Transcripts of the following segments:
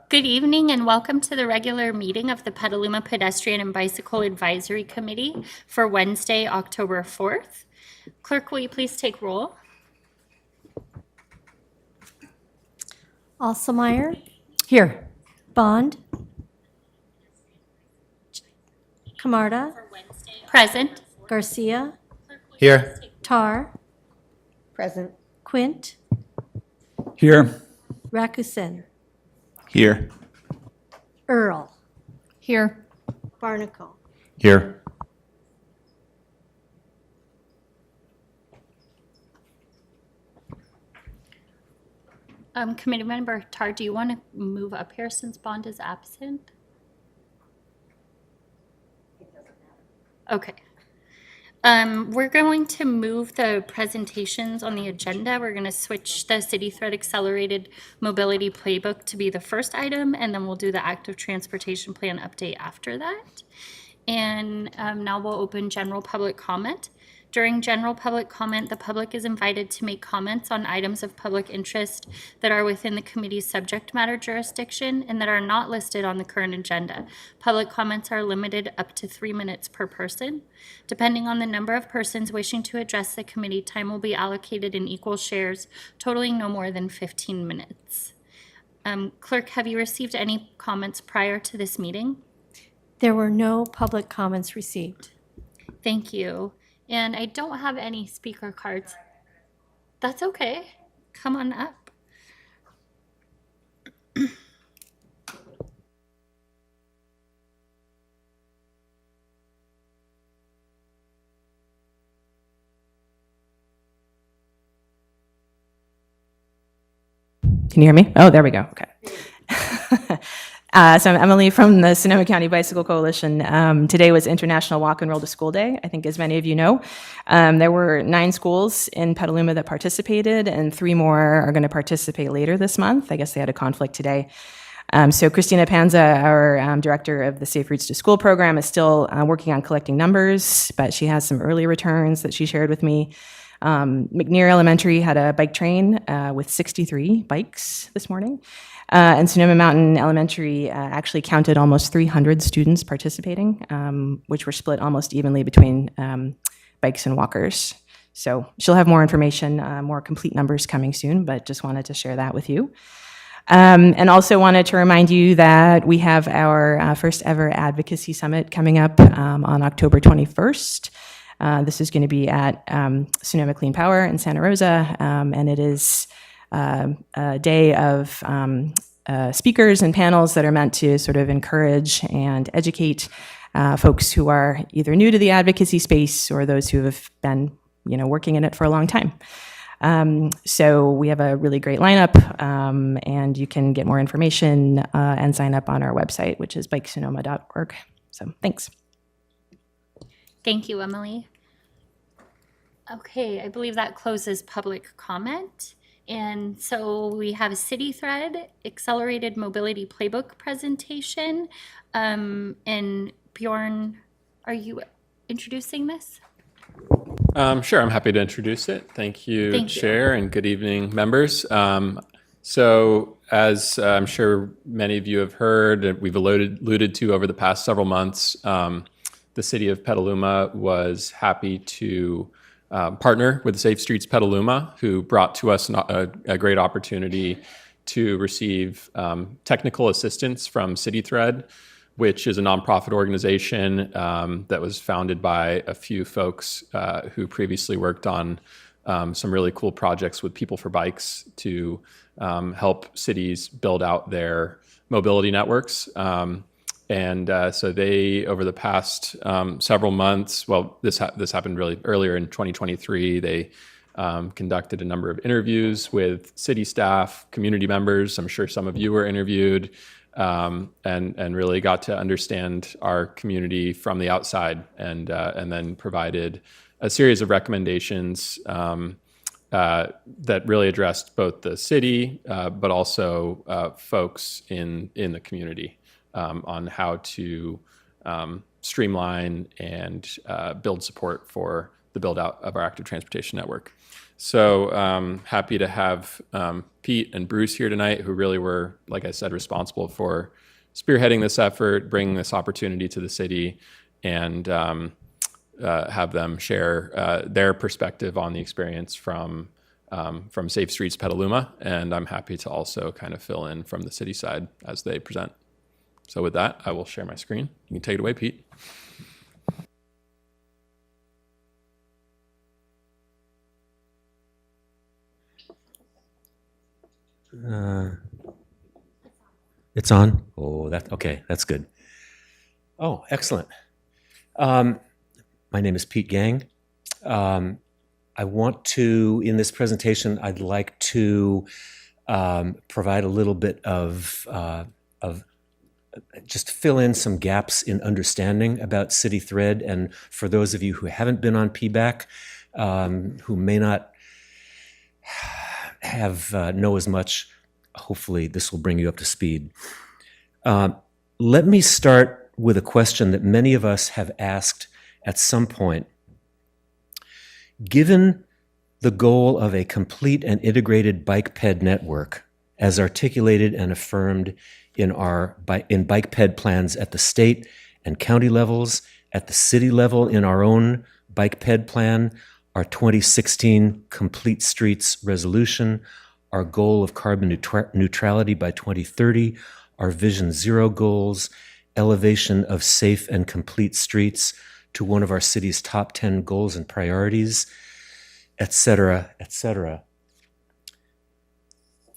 Good evening and welcome to the regular meeting of the Petaluma Pedestrian and Bicycle Advisory Committee for Wednesday, October 4th. Clerk, will you please take roll? Alsemeyer. Here. Bond. Camarda. Present. Garcia. Here. Tar. Present. Quint. Here. Rakusen. Here. Earl. Here. Barnacle. Here. Committee Member Tar, do you want to move up here since Bond is absent? Okay. We're going to move the presentations on the agenda. We're going to switch the City Thread Accelerated Mobility Playbook to be the first item, and then we'll do the Active Transportation Plan update after that. And now we'll open general public comment. During general public comment, the public is invited to make comments on items of public interest that are within the committee's subject matter jurisdiction and that are not listed on the current agenda. Public comments are limited up to 3 minutes per person. Depending on the number of persons wishing to address the committee, time will be allocated in equal shares, totaling no more than 15 minutes. Clerk, have you received any comments prior to this meeting? There were no public comments received. Thank you. And I don't have any speaker cards. That's okay. Come on up. Can you hear me? Oh, there we go. Okay. So I'm Emily from the Sonoma County Bicycle Coalition. Today was International Walk and Roll to School Day, I think as many of you know. There were 9 schools in Petaluma that participated, and 3 more are going to participate later this month. I guess they had a conflict today. So Christina Panza, our director of the Safe Routes to School program, is still working on collecting numbers, but she has some early returns that she shared with me. McNear Elementary had a bike train with 63 bikes this morning. And Sonoma Mountain Elementary actually counted almost 300 students participating, which were split almost evenly between bikes and walkers. So she'll have more information, more complete numbers coming soon, but just wanted to share that with you. And also wanted to remind you that we have our first ever advocacy summit coming up on October 21st. This is going to be at Sonoma Clean Power in Santa Rosa, and it is a day of speakers and panels that are meant to sort of encourage and educate folks who are either new to the advocacy space or those who have been, working in it for a long time. So we have a really great lineup, and you can get more information and sign up on our website, which is bikesonoma.org. So thanks. Thank you, Emily. Okay, I believe that closes public comment. And so we have a City Thread Accelerated Mobility Playbook presentation. And Bjorn, are you introducing this? Sure, I'm happy to introduce it. Thank you, Chair, and good evening, members. So as I'm sure many of you have heard, and we've alluded to over the past several months, the City of Petaluma was happy to partner with Safe Streets Petaluma, who brought to us a great opportunity to receive technical assistance from City Thread, which is a nonprofit organization that was founded by a few folks who previously worked on some really cool projects with People for Bikes to help cities build out their mobility networks. So they, over the past several months, this happened really earlier in 2023, they conducted a number of interviews with city staff, community members. I'm sure some of you were interviewed, and really got to understand our community from the outside, and then provided a series of recommendations that really addressed both the city, but also folks in the community. On how to streamline and build support for the build out of our active transportation network. So happy to have Pete and Bruce here tonight, who really were, like I said, responsible for spearheading this effort, bringing this opportunity to the city, and have them share their perspective on the experience from Safe Streets Petaluma. And I'm happy to also kind of fill in from the city side as they present. So with that, I will share my screen. You can take it away, Pete. It's on? Oh, okay, that's good. Oh, excellent. My name is Pete Gang. I want to, in this presentation, I'd like to provide a little bit of just fill in some gaps in understanding about City Thread. And for those of you who haven't been on PBAC, who may not have know as much, hopefully this will bring you up to speed. Let me start with a question that many of us have asked at some point. Given the goal of a complete and integrated bike ped network, as articulated and affirmed in bike ped plans at the state and county levels, at the city level in our own bike ped plan, our 2016 Complete Streets resolution, our goal of carbon neutrality by 2030, our Vision Zero goals, elevation of safe and complete streets to one of our city's top 10 goals and priorities, et cetera, et cetera.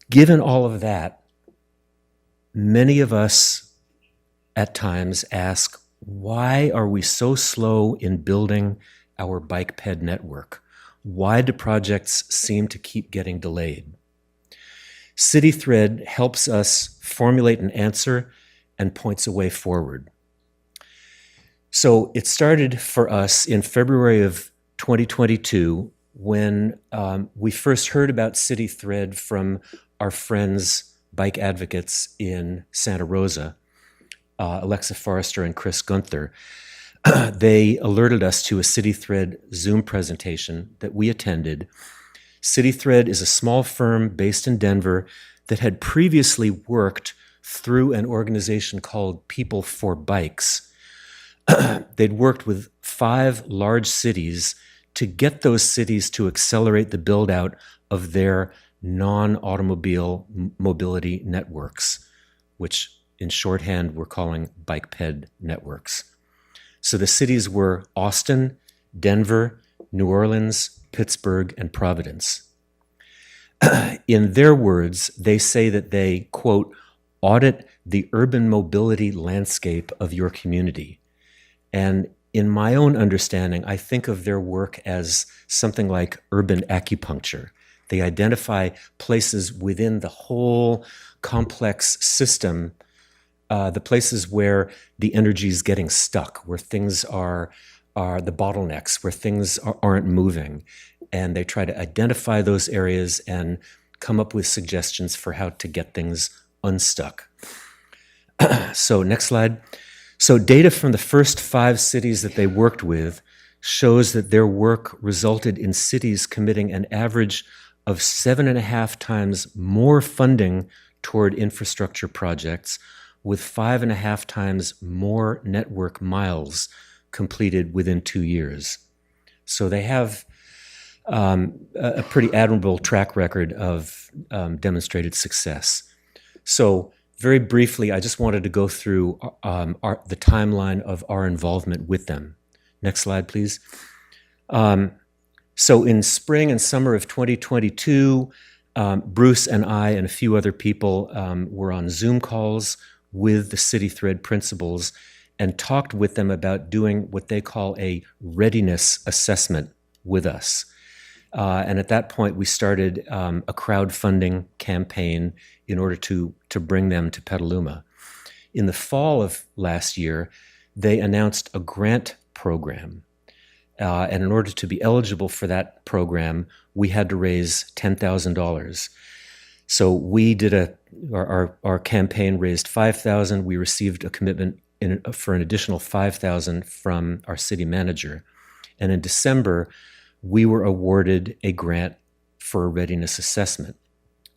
Given all of that, many of us at times ask, why are we so slow in building our bike ped network? Why do projects seem to keep getting delayed? City Thread helps us formulate an answer and points a way forward. So it started for us in February of 2022 when we first heard about City Thread from our friends, bike advocates in Santa Rosa, Alexa Forrester and Chris Gunther. They alerted us to a City Thread Zoom presentation that we attended. City Thread is a small firm based in Denver that had previously worked through an organization called People for Bikes. They'd worked with 5 large cities to get those cities to accelerate the build out of their non-automobile mobility networks, which in shorthand we're calling bike ped networks. So the cities were Austin, Denver, New Orleans, Pittsburgh, and Providence. In their words, they say that they, quote, audit the urban mobility landscape of your community. And in my own understanding, I think of their work as something like urban acupuncture. They identify places within the whole complex system, the places where the energy is getting stuck, where things are the bottlenecks, where things aren't moving. And they try to identify those areas and come up with suggestions for how to get things unstuck. So next slide. So data from the first 5 cities that they worked with shows that their work resulted in cities committing an average of 7.5 times more funding toward infrastructure projects, with 5.5 times more network miles completed within 2 years. So they have a pretty admirable track record of demonstrated success. So very briefly, I just wanted to go through the timeline of our involvement with them. Next slide, please. So in spring and summer of 2022, Bruce and I and a few other people were on Zoom calls with the City Thread principals and talked with them about doing what they call a readiness assessment with us. And at that point, we started a crowdfunding campaign in order to bring them to Petaluma. In the fall of last year, they announced a grant program. And in order to be eligible for that program, we had to raise $10,000. So we did our campaign raised $5,000. We received a commitment for an additional $5,000 from our city manager. And in December, we were awarded a grant for a readiness assessment.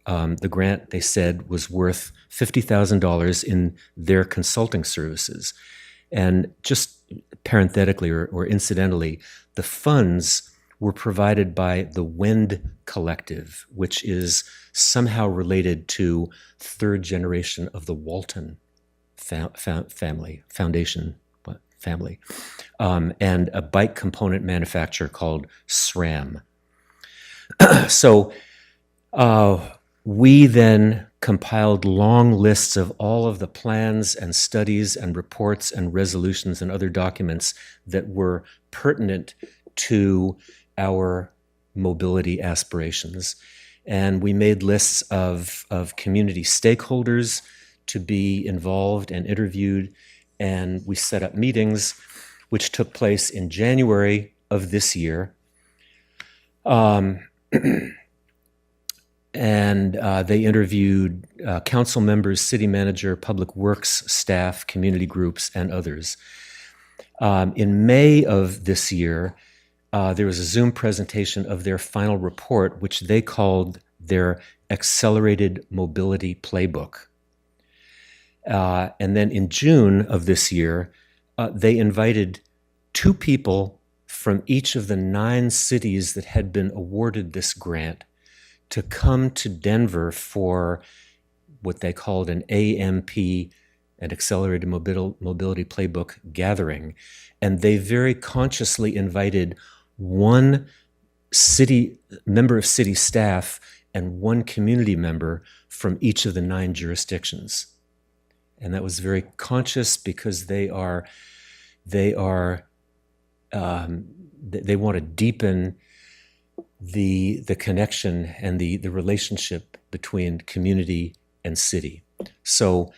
The grant, they said, was worth $50,000 in their consulting services. And just parenthetically or incidentally, the funds were provided by the Wend Collective, which is somehow related to third generation of the Walton foundation, and a bike component manufacturer called SRAM. So we then compiled long lists of all of the plans and studies and reports and resolutions and other documents that were pertinent to our mobility aspirations. And we made lists of community stakeholders to be involved and interviewed. And we set up meetings, which took place in January of this year. And they interviewed council members, city manager, public works staff, community groups, and others. In May of this year, there was a Zoom presentation of their final report, which they called their Accelerated Mobility Playbook. And then in June of this year, they invited 2 people from each of the 9 cities that had been awarded this grant to come to Denver for what they called an AMP, an Accelerated Mobility Playbook gathering. And they very consciously invited 1 city member of city staff and 1 community member from each of the 9 jurisdictions. And that was very conscious because they want to deepen the connection and the relationship between community and city. So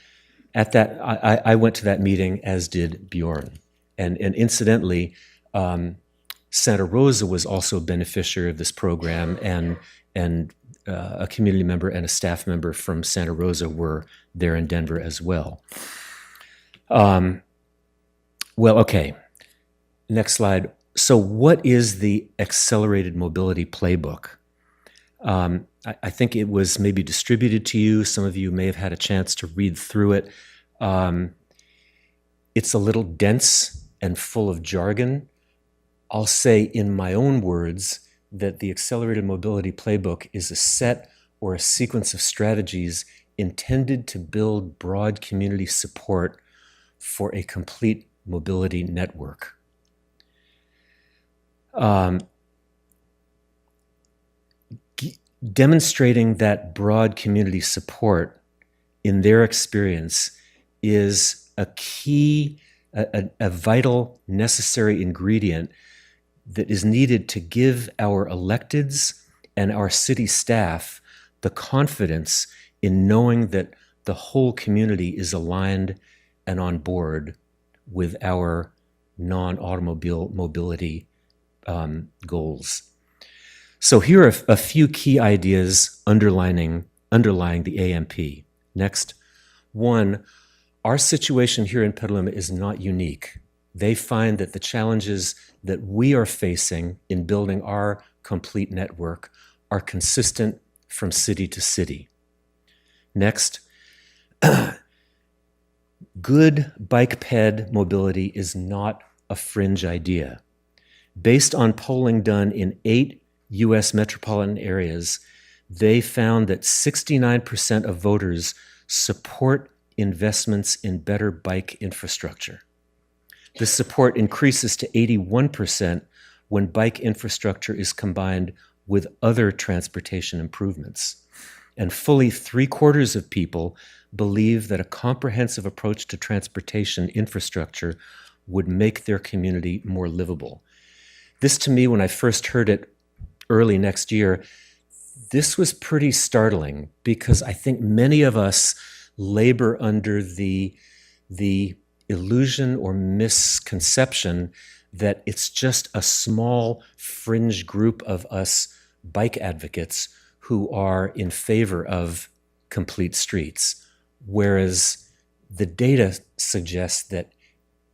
at that, I went to that meeting, as did Bjorn. And incidentally, Santa Rosa was also a beneficiary of this program, and a community member and a staff member from Santa Rosa were there in Denver as well. Well, okay. Next slide. So what is the Accelerated Mobility Playbook? I think it was maybe distributed to you. Some of you may have had a chance to read through it. It's a little dense and full of jargon. I'll say in my own words that the Accelerated Mobility Playbook is a set or a sequence of strategies intended to build broad community support for a complete mobility network. Demonstrating that broad community support, in their experience, is a key, a vital, necessary ingredient that is needed to give our electeds and our city staff the confidence in knowing that the whole community is aligned and on board with our non-automobile mobility goals. So here are a few key ideas underlying the AMP. Next. 1, our situation here in Petaluma is not unique. They find that the challenges that we are facing in building our complete network are consistent from city to city. Next, good bike ped mobility is not a fringe idea. Based on polling done in 8 U.S. metropolitan areas, they found that 69% of voters support investments in better bike infrastructure. This support increases to 81% when bike infrastructure is combined with other transportation improvements. And fully 3/4 of people believe that a comprehensive approach to transportation infrastructure would make their community more livable. This, to me, when I first heard it early next year, this was pretty startling because I think many of us labor under the illusion or misconception that it's just a small fringe group of us bike advocates who are in favor of complete streets, whereas the data suggests that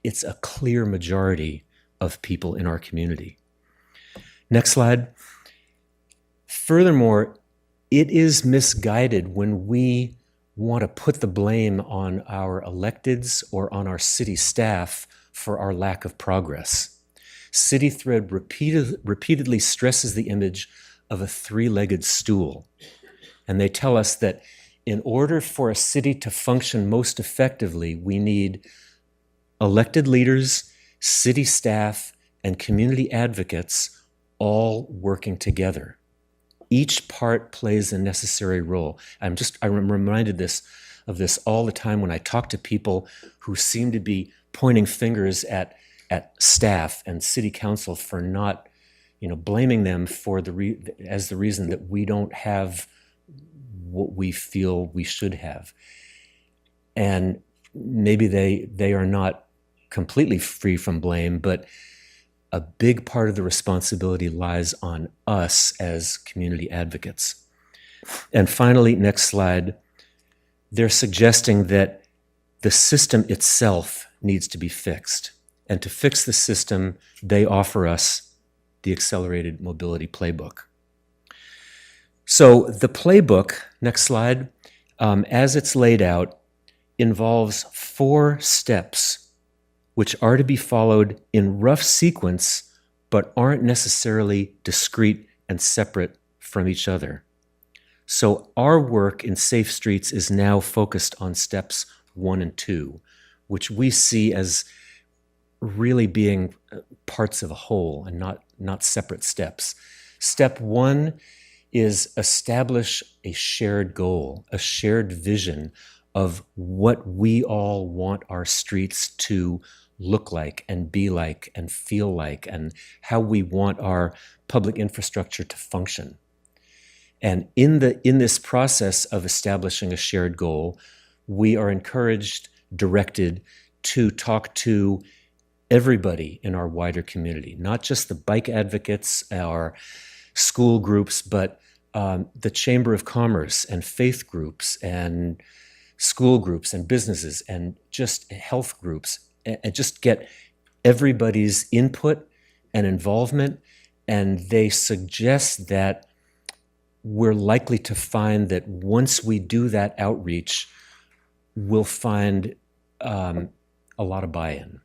it's a clear majority of people in our community. Next slide. Furthermore, it is misguided when we want to put the blame on our electeds or on our city staff for our lack of progress. CityThread repeatedly stresses the image of a three-legged stool. And they tell us that in order for a city to function most effectively, we need elected leaders, city staff, and community advocates all working together. Each part plays a necessary role. I'm reminded of this all the time when I talk to people who seem to be pointing fingers at staff and city council for not, blaming them for as the reason that we don't have what we feel we should have. And maybe they are not completely free from blame, but a big part of the responsibility lies on us as community advocates. And finally, next slide, they're suggesting that the system itself needs to be fixed. And to fix the system, they offer us the Accelerated Mobility Playbook. So the playbook, next slide, as it's laid out, involves 4 steps which are to be followed in rough sequence, but aren't necessarily discrete and separate from each other. So our work in Safe Streets is now focused on steps 1 and 2, which we see as really being parts of a whole and not separate steps. Step 1 is establish a shared goal, a shared vision of what we all want our streets to look like and be like and feel like, and how we want our public infrastructure to function. And in this process of establishing a shared goal, we are encouraged, directed to talk to everybody in our wider community, not just the bike advocates, our school groups, but the Chamber of Commerce and faith groups and school groups and businesses and just health groups, and just get everybody's input and involvement. And they suggest that we're likely to find that once we do that outreach, we'll find a lot of buy-in.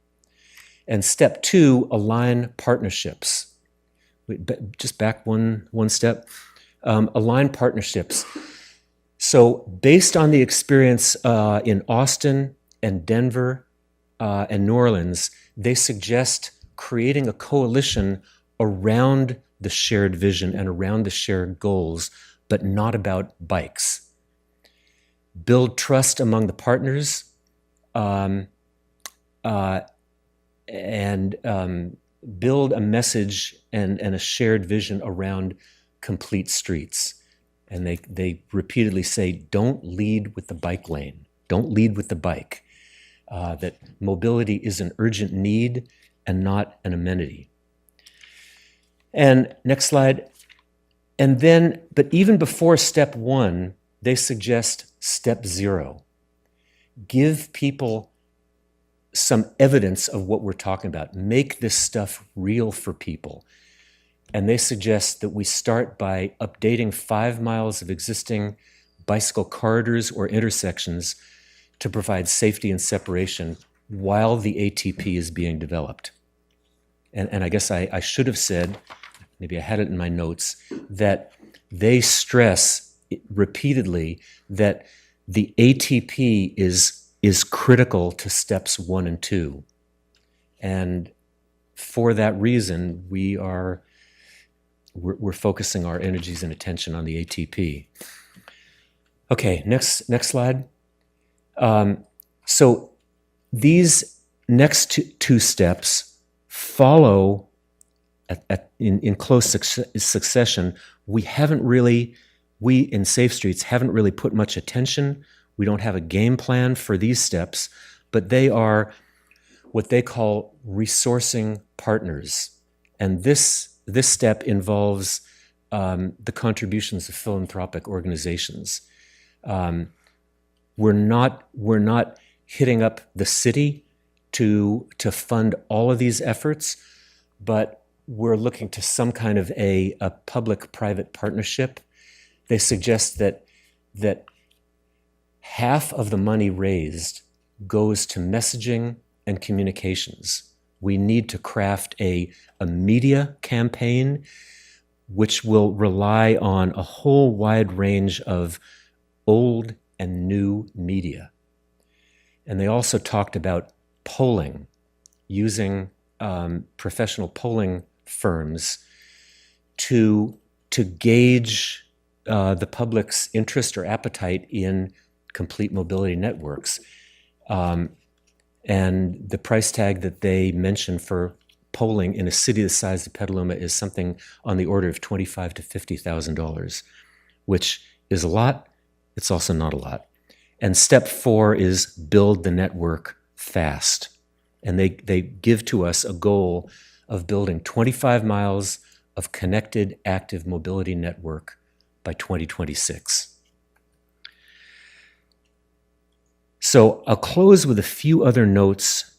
And step 2, align partnerships. Just back one step. Align partnerships. So based on the experience in Austin and Denver and New Orleans, they suggest creating a coalition around the shared vision and around the shared goals, but not about bikes. Build trust among the partners, and build a message and a shared vision around complete streets. And they repeatedly say, don't lead with the bike lane. Don't lead with the bike. That mobility is an urgent need and not an amenity. And next slide. And then, but even before step 1, they suggest step 0. Give people some evidence of what we're talking about. Make this stuff real for people. And they suggest that we start by updating 5 miles of existing bicycle corridors or intersections to provide safety and separation while the ATP is being developed. And I guess I should have said, maybe I had it in my notes, that they stress repeatedly that the ATP is critical to steps 1 and 2. And for that reason, we're focusing our energies and attention on the ATP. Okay, next slide. So these next two steps follow in close succession. We in Safe Streets haven't really put much attention. We don't have a game plan for these steps, but they are what they call resourcing partners. And this step involves the contributions of philanthropic organizations. We're not hitting up the city to fund all of these efforts, but we're looking to some kind of a public-private partnership. They suggest that half of the money raised goes to messaging and communications. We need to craft a media campaign which will rely on a whole wide range of old and new media. And they also talked about polling, using professional polling firms to gauge the public's interest or appetite in complete mobility networks. And the price tag that they mentioned for polling in a city the size of Petaluma is something on the order of $25,000 to $50,000, which is a lot. It's also not a lot. And step 4 is build the network fast. And they give to us a goal of building 25 miles of connected active mobility network by 2026. So I'll close with a few other notes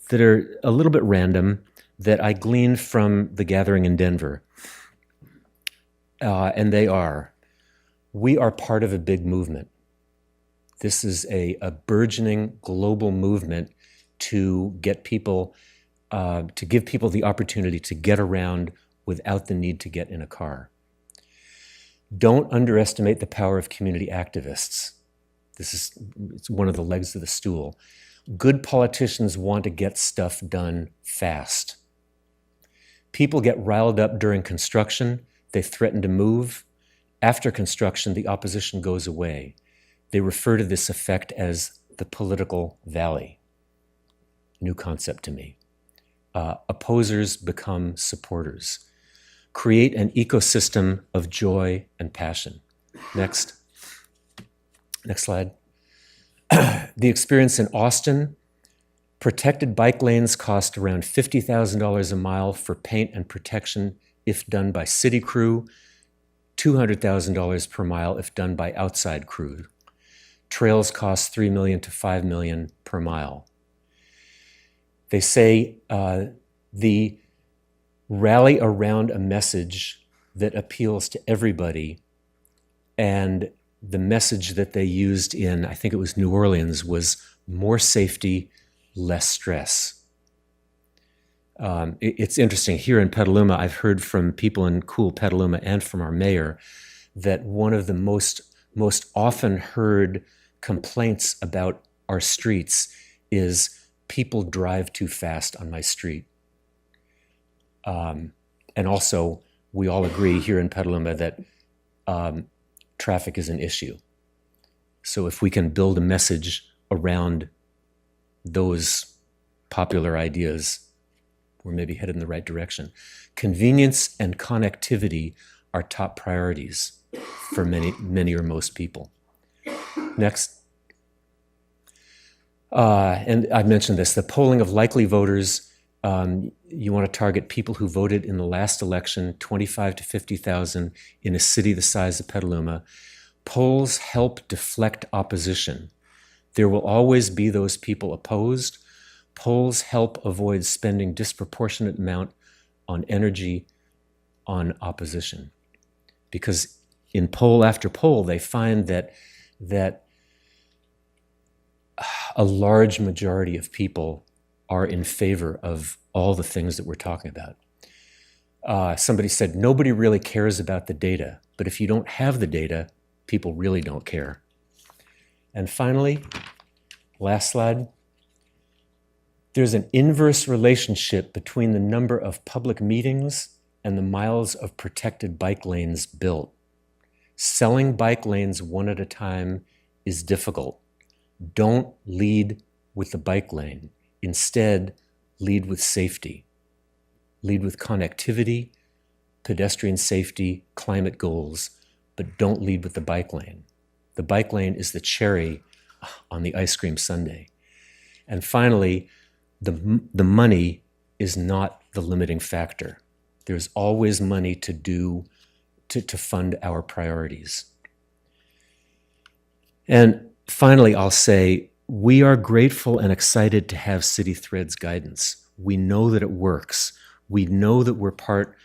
that are a little bit random that I gleaned from the gathering in Denver. And they are, we are part of a big movement. This is a burgeoning global movement to get people, to give people the opportunity to get around without the need to get in a car. Don't underestimate the power of community activists. It's one of the legs of the stool. Good politicians want to get stuff done fast. People get riled up during construction. They threaten to move. After construction, the opposition goes away. They refer to this effect as the political valley. New concept to me. Opposers become supporters. Create an ecosystem of joy and passion. Next slide. The experience in Austin, protected bike lanes cost around $50,000 a mile for paint and protection if done by city crew, $200,000 per mile if done by outside crew. Trails cost $3 million to $5 million per mile. They say the rally around a message that appeals to everybody, and the message that they used in, I think it was New Orleans, was more safety, less stress. It's interesting, here in Petaluma, I've heard from people in cool Petaluma and from our mayor that one of the most often heard complaints about our streets is people drive too fast on my street. And also, we all agree here in Petaluma that traffic is an issue. So if we can build a message around those popular ideas, we're maybe headed in the right direction. Convenience and connectivity are top priorities for many or most people. Next. And I mentioned this, the polling of likely voters. You want to target people who voted in the last election, 25 to 50,000 in a city the size of Petaluma. Polls help deflect opposition. There will always be those people opposed. Polls help avoid spending disproportionate amount on energy on opposition. Because in poll after poll, they find that a large majority of people are in favor of all the things that we're talking about. Somebody said, nobody really cares about the data, but if you don't have the data, people really don't care. And finally, last slide, there's an inverse relationship between the number of public meetings and the miles of protected bike lanes built. Selling bike lanes one at a time is difficult. Don't lead with the bike lane. Instead, lead with safety. Lead with connectivity, pedestrian safety, climate goals, but don't lead with the bike lane. The bike lane is the cherry on the ice cream sundae. And finally, the money is not the limiting factor. There's always money to fund our priorities. And finally, I'll say, we are grateful and excited to have City Thread's guidance. We know that it works. We know that we're part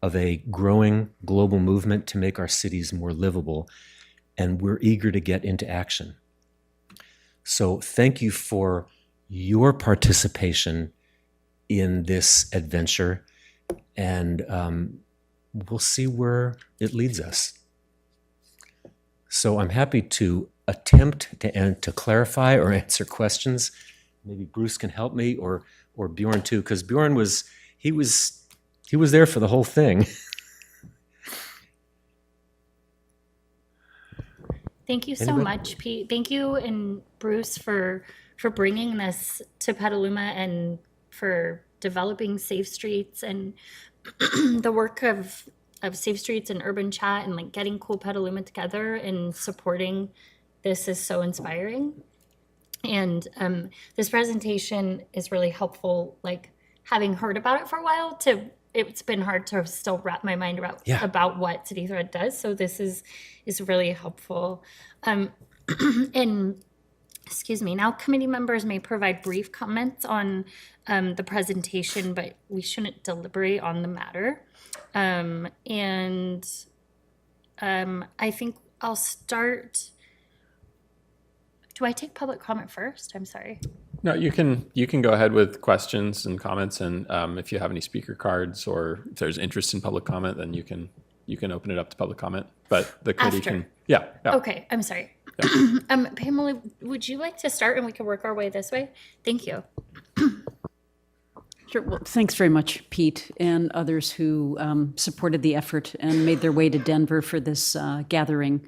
of a growing global movement to make our cities more livable, and we're eager to get into action. So thank you for your participation in this adventure, and we'll see where it leads us. So I'm happy to attempt to clarify or answer questions. Maybe Bruce can help me, or Bjorn too, because Bjorn was there for the whole thing. Thank you so Anybody? much, Pete. Thank you and Bruce for bringing this to Petaluma and for developing Safe Streets and the work of Safe Streets and Urban Chat and like getting Cool Petaluma together and supporting this is so inspiring. And this presentation is really helpful, like having heard about it for a while it's been hard to still wrap my mind around about what City Thread does. So this is really helpful. And excuse me, now committee members may provide brief comments on the presentation, but we shouldn't deliberate on the matter. I think I'll start. Do I take public comment first? I'm sorry. No, you can go ahead with questions and comments, and if you have any speaker cards or if there's interest in public comment, then you can open it up to public comment. But the committee After. can, yeah. Okay, I'm sorry. Pamela, would you like to start and we can work our way this way? Thank you. Sure. Well, thanks very much, Pete, and others who supported the effort and made their way to Denver for this gathering.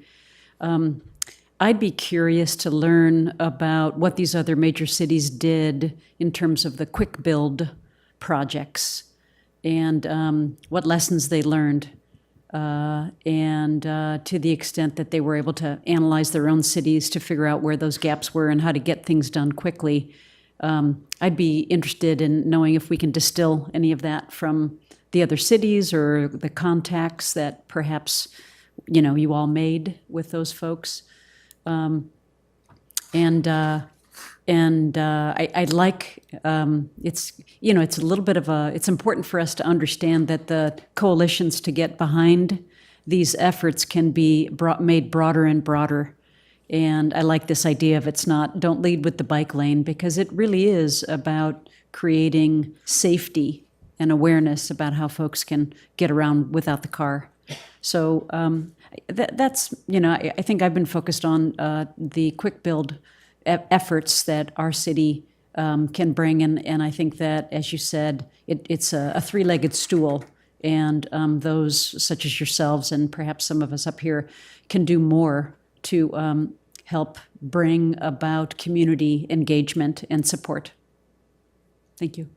I'd be curious to learn about what these other major cities did in terms of the quick build projects and what lessons they learned. And to the extent that they were able to analyze their own cities to figure out where those gaps were and how to get things done quickly. I'd be interested in knowing if we can distill any of that from the other cities or the contacts that perhaps, you all made with those folks. I like, it's a little bit of it's important for us to understand that the coalitions to get behind these efforts can be made broader and broader. And I like this idea of don't lead with the bike lane, because it really is about creating safety and awareness about how folks can get around without the car. So that's, I think I've been focused on the quick build efforts that our city can bring. And I think that, as you said, it's a three-legged stool. And those such as yourselves and perhaps some of us up here can do more to help bring about community engagement and support. Thank you.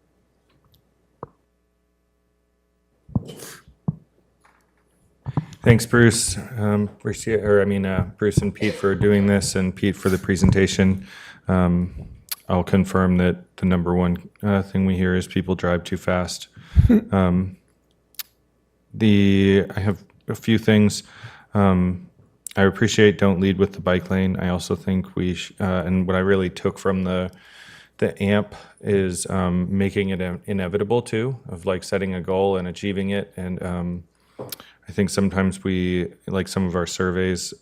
Thanks, Bruce. Bruce and Pete for doing this, and Pete for the presentation. I'll confirm that the number one thing we hear is people drive too fast. I have a few things. I appreciate don't lead with the bike lane. I also think and what I really took from the AMP is making it inevitable too, of like setting a goal and achieving it. And I think sometimes we, like some of our surveys,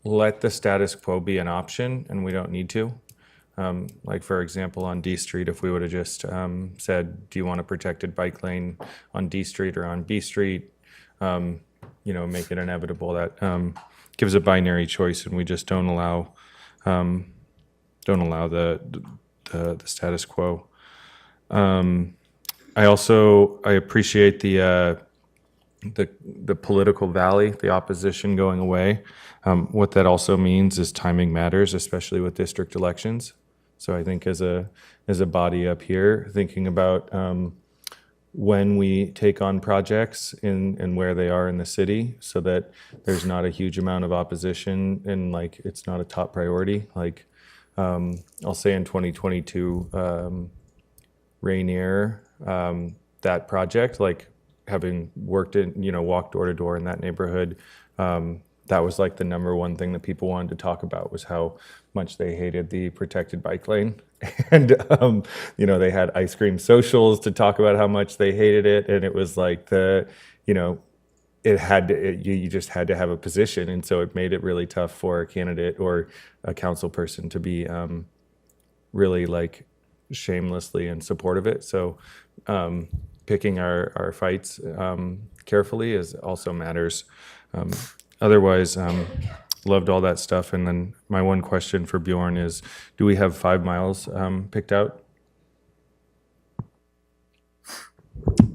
let the status quo be an option, and we don't need to. Like, for example, on D Street, if we would have just said, do you want a protected bike lane on D Street or on B Street, make it inevitable. That gives a binary choice, and we just don't allow the status quo. I appreciate the political valley, the opposition going away. What that also means is timing matters, especially with district elections. So I think as a body up here, thinking about when we take on projects and where they are in the city, so that there's not a huge amount of opposition and like it's not a top priority. Like I'll say in 2022, Rainier, that project, like having worked walked door to door in that neighborhood, that was like the number one thing that people wanted to talk about, was how much they hated the protected bike lane. And, they had ice cream socials to talk about how much they hated it. And it was like you just had to have a position. And so it made it really tough for a candidate or a council person to be really like shamelessly in support of it. So picking our fights carefully also matters. Otherwise, loved all that stuff. And then my one question for Bjorn is, do we have 5 miles picked out?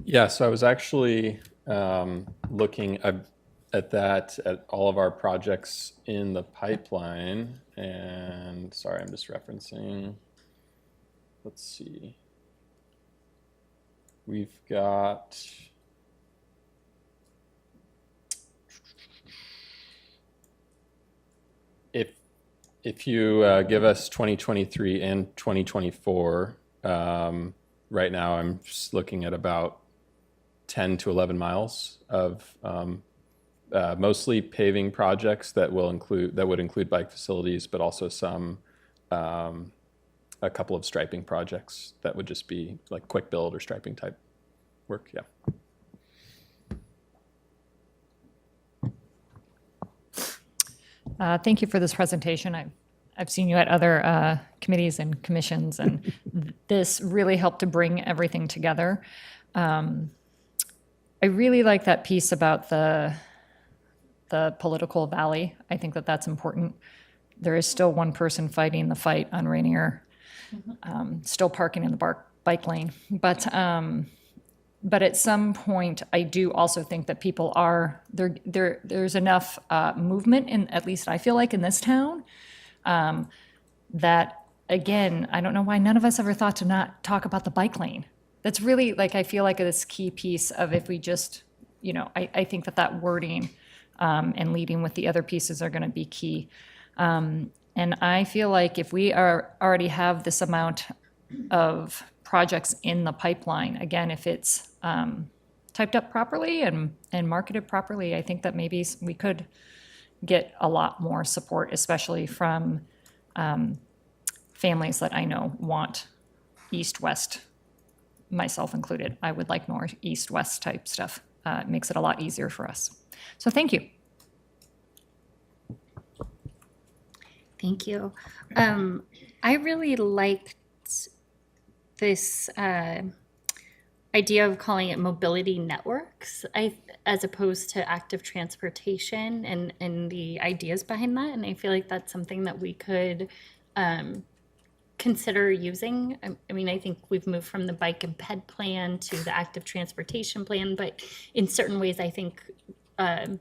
Yeah, so I was actually looking at all of our projects in the pipeline, and sorry, I'm just referencing. Let's see. We've got if you give us 2023 and 2024, right now I'm just looking at about 10 to 11 miles of mostly paving projects that would include bike facilities, but also a couple of striping projects that would just be like quick build or striping type work. Yeah. Thank you for this presentation. I've seen you at other committees and commissions, and this really helped to bring everything together. I really like that piece about the political valley. I think that that's important. There is still one person fighting the fight on Rainier, still parking in the bike lane. But at some point, I do also think that people are there's enough movement in, at least I feel like in this town, that again, I don't know why none of us ever thought to not talk about the bike lane. That's really I feel like this key piece of, if we just, I think that wording and leading with the other pieces are going to be key. And I feel like if we already have this amount of projects in the pipeline, again, if it's typed up properly and marketed properly, I think that maybe we could get a lot more support, especially from families that I know want east-west, myself included. I would like more east-west type stuff. It makes it a lot easier for us. So thank you. Thank you. I really liked this idea of calling it mobility networks, as opposed to active transportation, and the ideas behind that. And I feel like that's something that we could consider using. I mean, I think we've moved from the bike and ped plan to the active transportation plan, but in certain ways, I think PBAC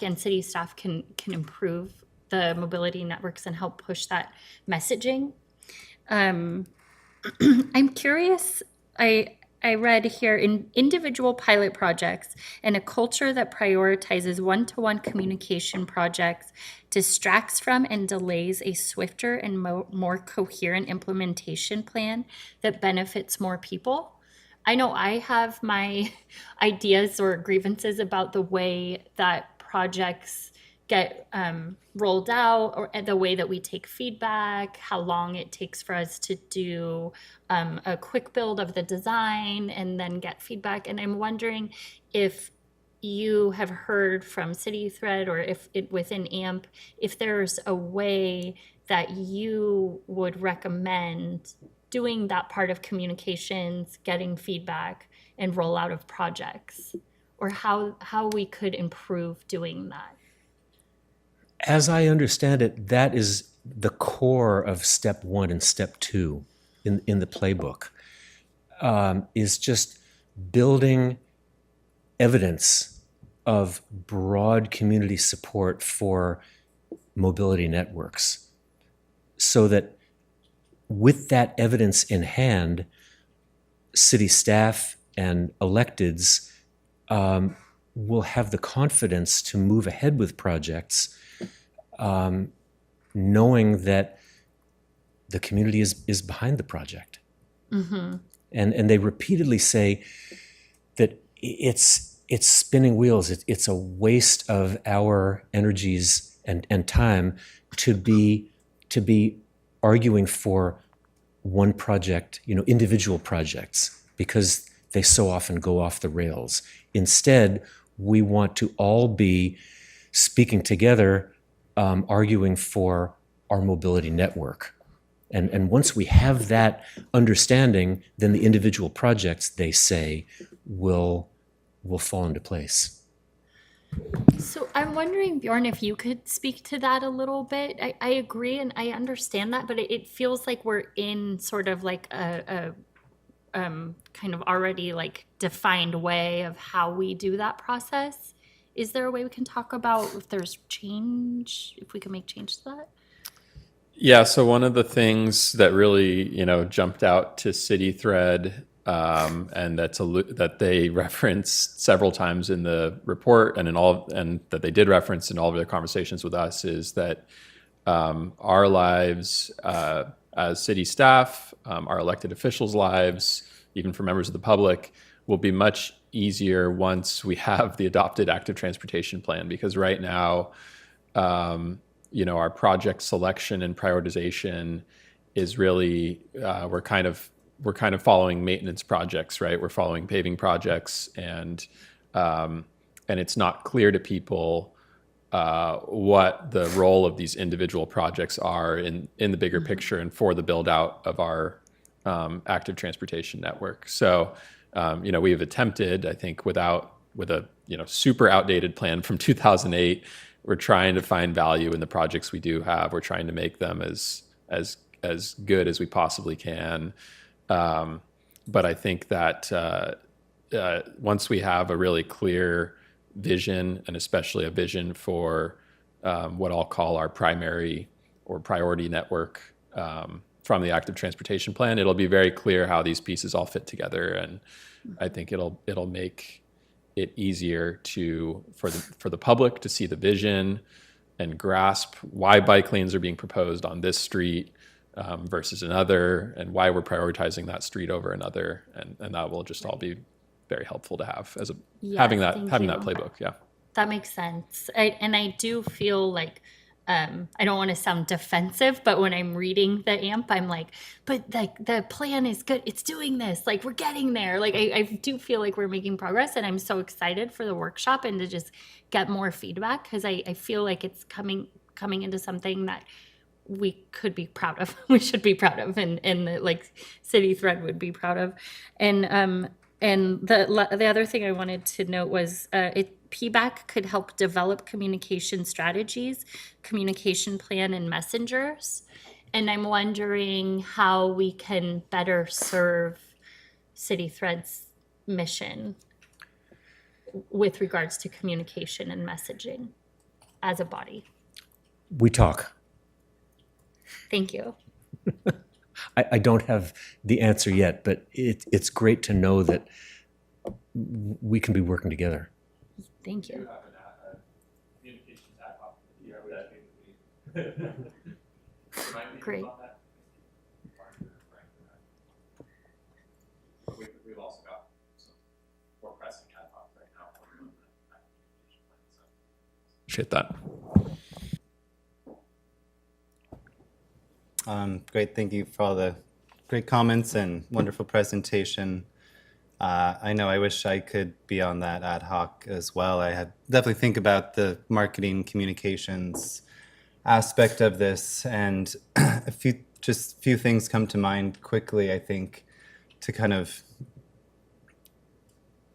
and city staff can improve the mobility networks and help push that messaging. I'm curious. I read here, in individual pilot projects and a culture that prioritizes one-to-one communication projects distracts from and delays a swifter and more coherent implementation plan that benefits more people. I know I have my ideas or grievances about the way that projects get rolled out, or the way that we take feedback, how long it takes for us to do a quick build of the design and then get feedback. And I'm wondering if you have heard from City Thread, or if within AMP, if there's a way that you would recommend doing that part of communications, getting feedback and rollout of projects, or how we could improve doing that. As I understand it, that is the core of step 1 and step 2 in the playbook, is just building evidence of broad community support for mobility networks, so that with that evidence in hand, city staff and electeds will have the confidence to move ahead with projects, knowing that the community is behind the project. Mm-hmm. And they repeatedly say that it's it's spinning wheels. It's a waste of our energies and time to be arguing for one project, individual projects, because they so often go off the rails. Instead, we want to all be speaking together, arguing for our mobility network. And once we have that understanding, then the individual projects, they say, will fall into place. So I'm wondering, Bjorn, if you could speak to that a little bit. I agree and I understand that, but it feels like we're in sort of like a kind of already like defined way of how we do that process. Is there a way we can talk about if there's change, if we can make change to that? Yeah, so one of the things that really, jumped out to City Thread, and that they referenced several times in the report and that they did reference in all of their conversations with us, is that our lives as city staff, our elected officials' lives, even for members of the public, will be much easier once we have the adopted active transportation plan. Because right now, our project selection and prioritization is really we're kind of following maintenance projects, right? We're following paving projects, and it's not clear to people what the role of these individual projects are in the bigger picture and for the build out of our active transportation network. So we have attempted, I think, with a super outdated plan from 2008. We're trying to find value in the projects we do have. We're trying to make them as good as we possibly can. But I think that once we have a really clear vision, and especially a vision for what I'll call our primary or priority network from the active transportation plan, it'll be very clear how these pieces all fit together, and I think it'll make it easier for the public to see the vision and grasp why bike lanes are being proposed on this street versus another, and why we're prioritizing that street over another, and that will just all be very helpful to have as having that playbook. Yeah, that makes sense. I do feel like I don't want to sound defensive, but when I'm reading the AMP, I'm like, but like the plan is good. It's doing this. Like we're getting there. Like I do feel like we're making progress, and I'm so excited for the workshop and to just get more feedback, because I feel like it's coming into something that we could be proud of. We should be proud of, and the like City Thread would be proud of. And the other thing I wanted to note was PBAC could help develop communication strategies, communication plan, and messengers. And I'm wondering how we can better serve City Thread's mission with regards to communication and messaging as a body. We talk. Thank you. I don't have the answer yet, but it's great to know that we can be working together. Thank you. Great. We've also got some more pressing ad hoc right now. Appreciate that. Great, thank you for all the great comments and wonderful presentation. I know I wish I could be on that ad hoc as well. I had definitely think about the marketing communications aspect of this, and a few things come to mind quickly, I think, to kind of,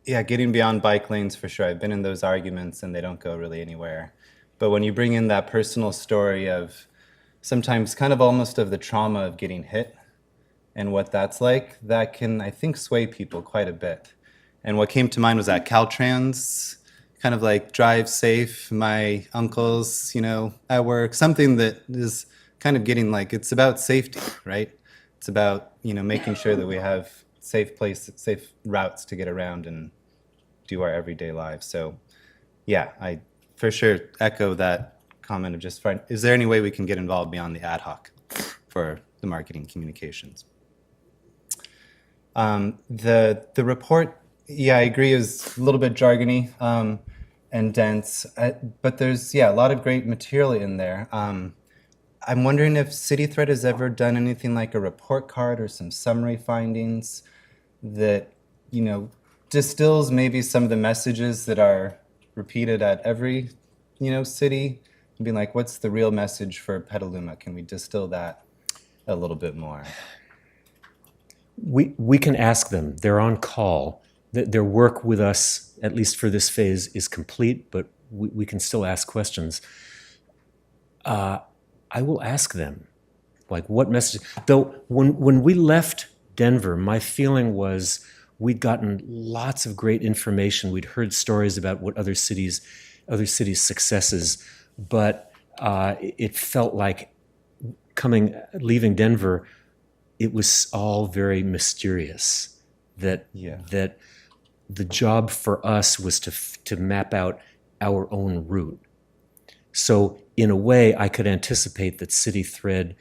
getting beyond bike lanes for sure. I've been in those arguments and they don't go really anywhere. But when you bring in that personal story of sometimes kind of almost of the trauma of getting hit and what that's like, that can, I think, sway people quite a bit. And what came to mind was that Caltrans, kind of like drive safe, my uncle's, at work, something that is kind of getting like, it's about safety, right? It's about, making sure that we have safe routes to get around and do our everyday lives. So yeah, I for sure echo that comment of just is there any way we can get involved beyond the ad hoc for the marketing communications? The report Yeah, I agree. It was a little bit jargony and dense, but there's a lot of great material in there. I'm wondering if City Thread has ever done anything like a report card or some summary findings that distills maybe some of the messages that are repeated at every city, and being like, what's the real message for Petaluma? Can we distill that a little bit more? We can ask them. They're on call. Their work with us, at least for this phase, is complete, but we can still ask questions. I will ask them, like, what message? Though when we left Denver, my feeling was we'd gotten lots of great information. We'd heard stories about what other cities' successes, but it felt like leaving Denver, it was all very mysterious. That the job for us was to map out our own route. So in a way, I could anticipate that City Thread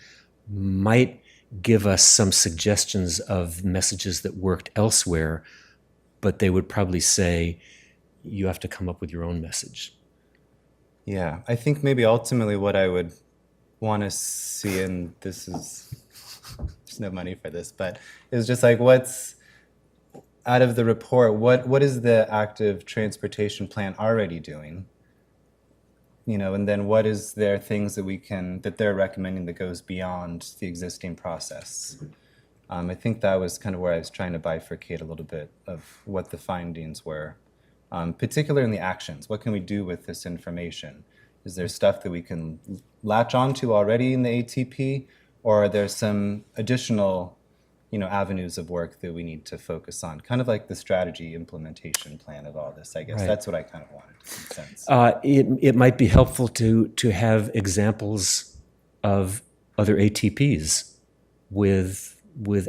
might give us some suggestions of messages that worked elsewhere, but they would probably say, you have to come up with your own message. Yeah, I think maybe ultimately what I would want to see, and this is, there's no money for this, but it's just like, what's out of the report, what is the active transportation plan already doing? And then what is there things that they're recommending that goes beyond the existing process? I think that was kind of where I was trying to bifurcate a little bit of what the findings were, particularly in the actions. What can we do with this information? Is there stuff that we can latch onto already in the ATP, or are there some additional avenues of work that we need to focus on? Kind of like the strategy implementation plan of all this, I guess. Right. That's what I kind of wanted in a sense. It might be helpful to have examples of other ATPs with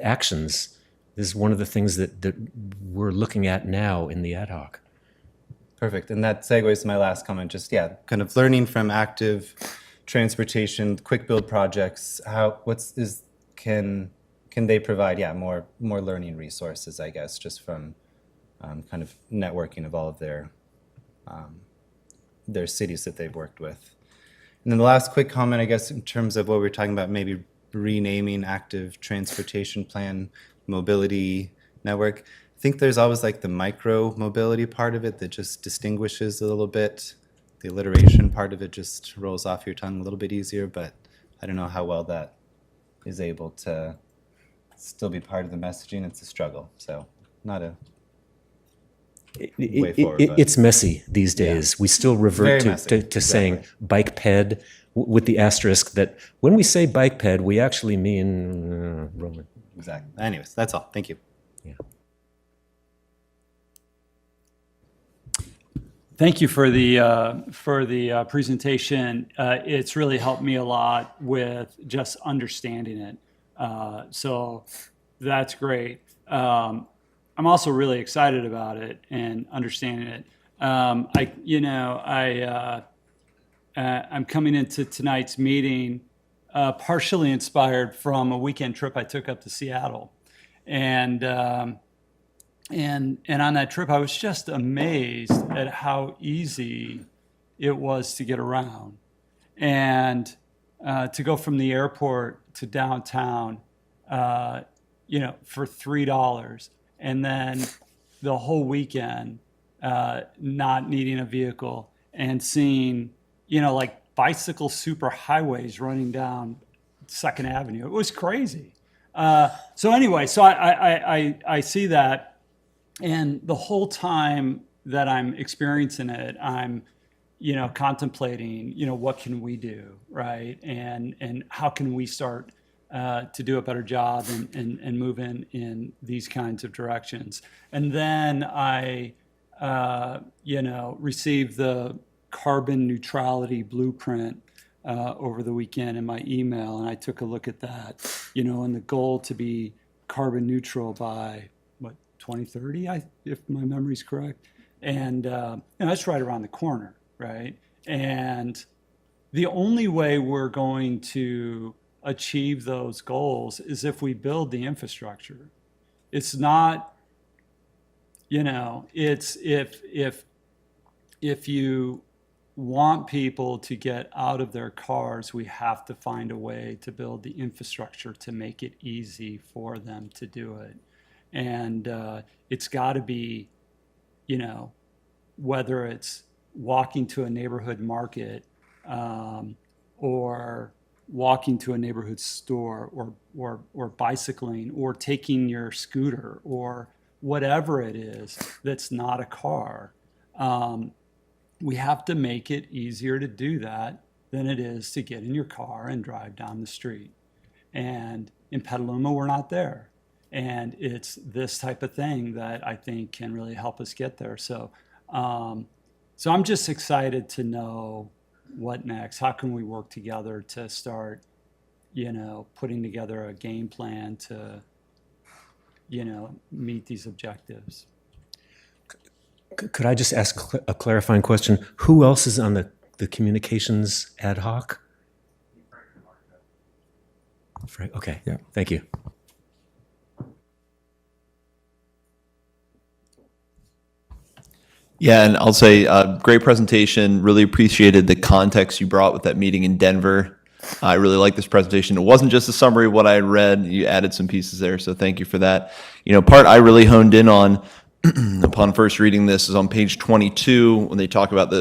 actions. This is one of the things that we're looking at now in the ad hoc. Perfect. And that segues to my last comment, just, kind of learning from active transportation, quick build projects. Can they provide, more learning resources, I guess, just from kind of networking of all of their cities that they've worked with. And then the last quick comment, I guess, in terms of what we were talking about, maybe renaming active transportation plan mobility network. I think there's always like the micro mobility part of it that just distinguishes a little bit. The alliteration part of it just rolls off your tongue a little bit easier, but I don't know how well that is able to still be part of the messaging. It's a struggle, so not a way forward. It's messy these days. We still revert Very messy. to saying bike ped with the asterisk that when we say bike ped, we actually mean rolling. Exactly. Anyways, that's all. Thank you. Yeah. Thank you for the presentation. It's really helped me a lot with just understanding it. So that's great. I'm also really excited about it and understanding it. I'm coming into tonight's meeting partially inspired from a weekend trip I took up to Seattle, and on that trip I was just amazed at how easy it was to get around, and to go from the airport to downtown, for $3, and then the whole weekend not needing a vehicle and seeing, like bicycle superhighways running down 2nd Avenue. It was crazy. So I see that, and the whole time that I'm experiencing it, I'm contemplating, what can we do, right? And how can we start to do a better job and move in these kinds of directions. And then I, received the carbon neutrality blueprint over the weekend in my email, and I took a look at that, and the goal to be carbon neutral by 2030, if my memory's correct. And that's right around the corner, right? And the only way we're going to achieve those goals is if we build the infrastructure. It's not It's if you want people to get out of their cars, we have to find a way to build the infrastructure to make it easy for them to do it. And it's got to be, whether it's walking to a neighborhood market or walking to a neighborhood store or bicycling or taking your scooter or whatever it is that's not a car. We have to make it easier to do that than it is to get in your car and drive down the street. And in Petaluma, we're not there. And it's this type of thing that I think can really help us get there. So I'm just excited to know what next. How can we work together to start, putting together a game plan to, meet these objectives? Could I just ask a clarifying question? Who else is on the communications ad hoc? Frank, okay. Yeah. Thank you. Yeah, and I'll say great presentation. Really appreciated the context you brought with that meeting in Denver. I really like this presentation. It wasn't just a summary of what I had read. You added some pieces there, so thank you for that. Part I really honed in on upon first reading this is on page 22 when they talk about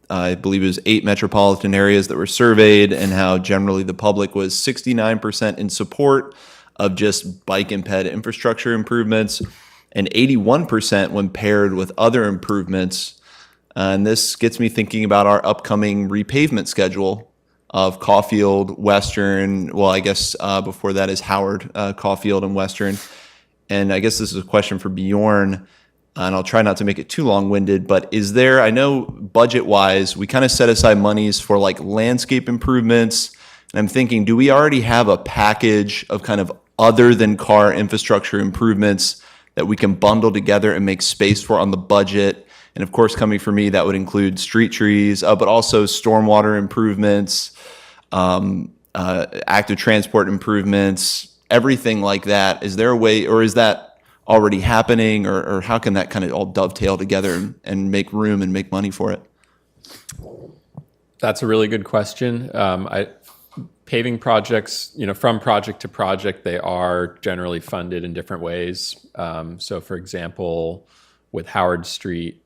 I believe it was 8 metropolitan areas that were surveyed and how generally the public was 69% in support of just bike and ped infrastructure improvements and 81% when paired with other improvements. And this gets me thinking about our upcoming repavement schedule of Caulfield, Western, well, I guess before that is Howard, Caulfield, and Western. And I guess this is a question for Bjorn, and I'll try not to make it too long-winded, but is there, I know budget-wise, we kind of set aside monies for like landscape improvements, and I'm thinking, do we already have a package of kind of other than car infrastructure improvements that we can bundle together and make space for on the budget? And of course, coming from me, that would include street trees, but also stormwater improvements, active transport improvements, everything like that. Is there a way, or is that already happening, or how can that kind of all dovetail together and make room and make money for it? That's a really good question. Paving projects, from project to project, they are generally funded in different ways. So for example, with Howard Street,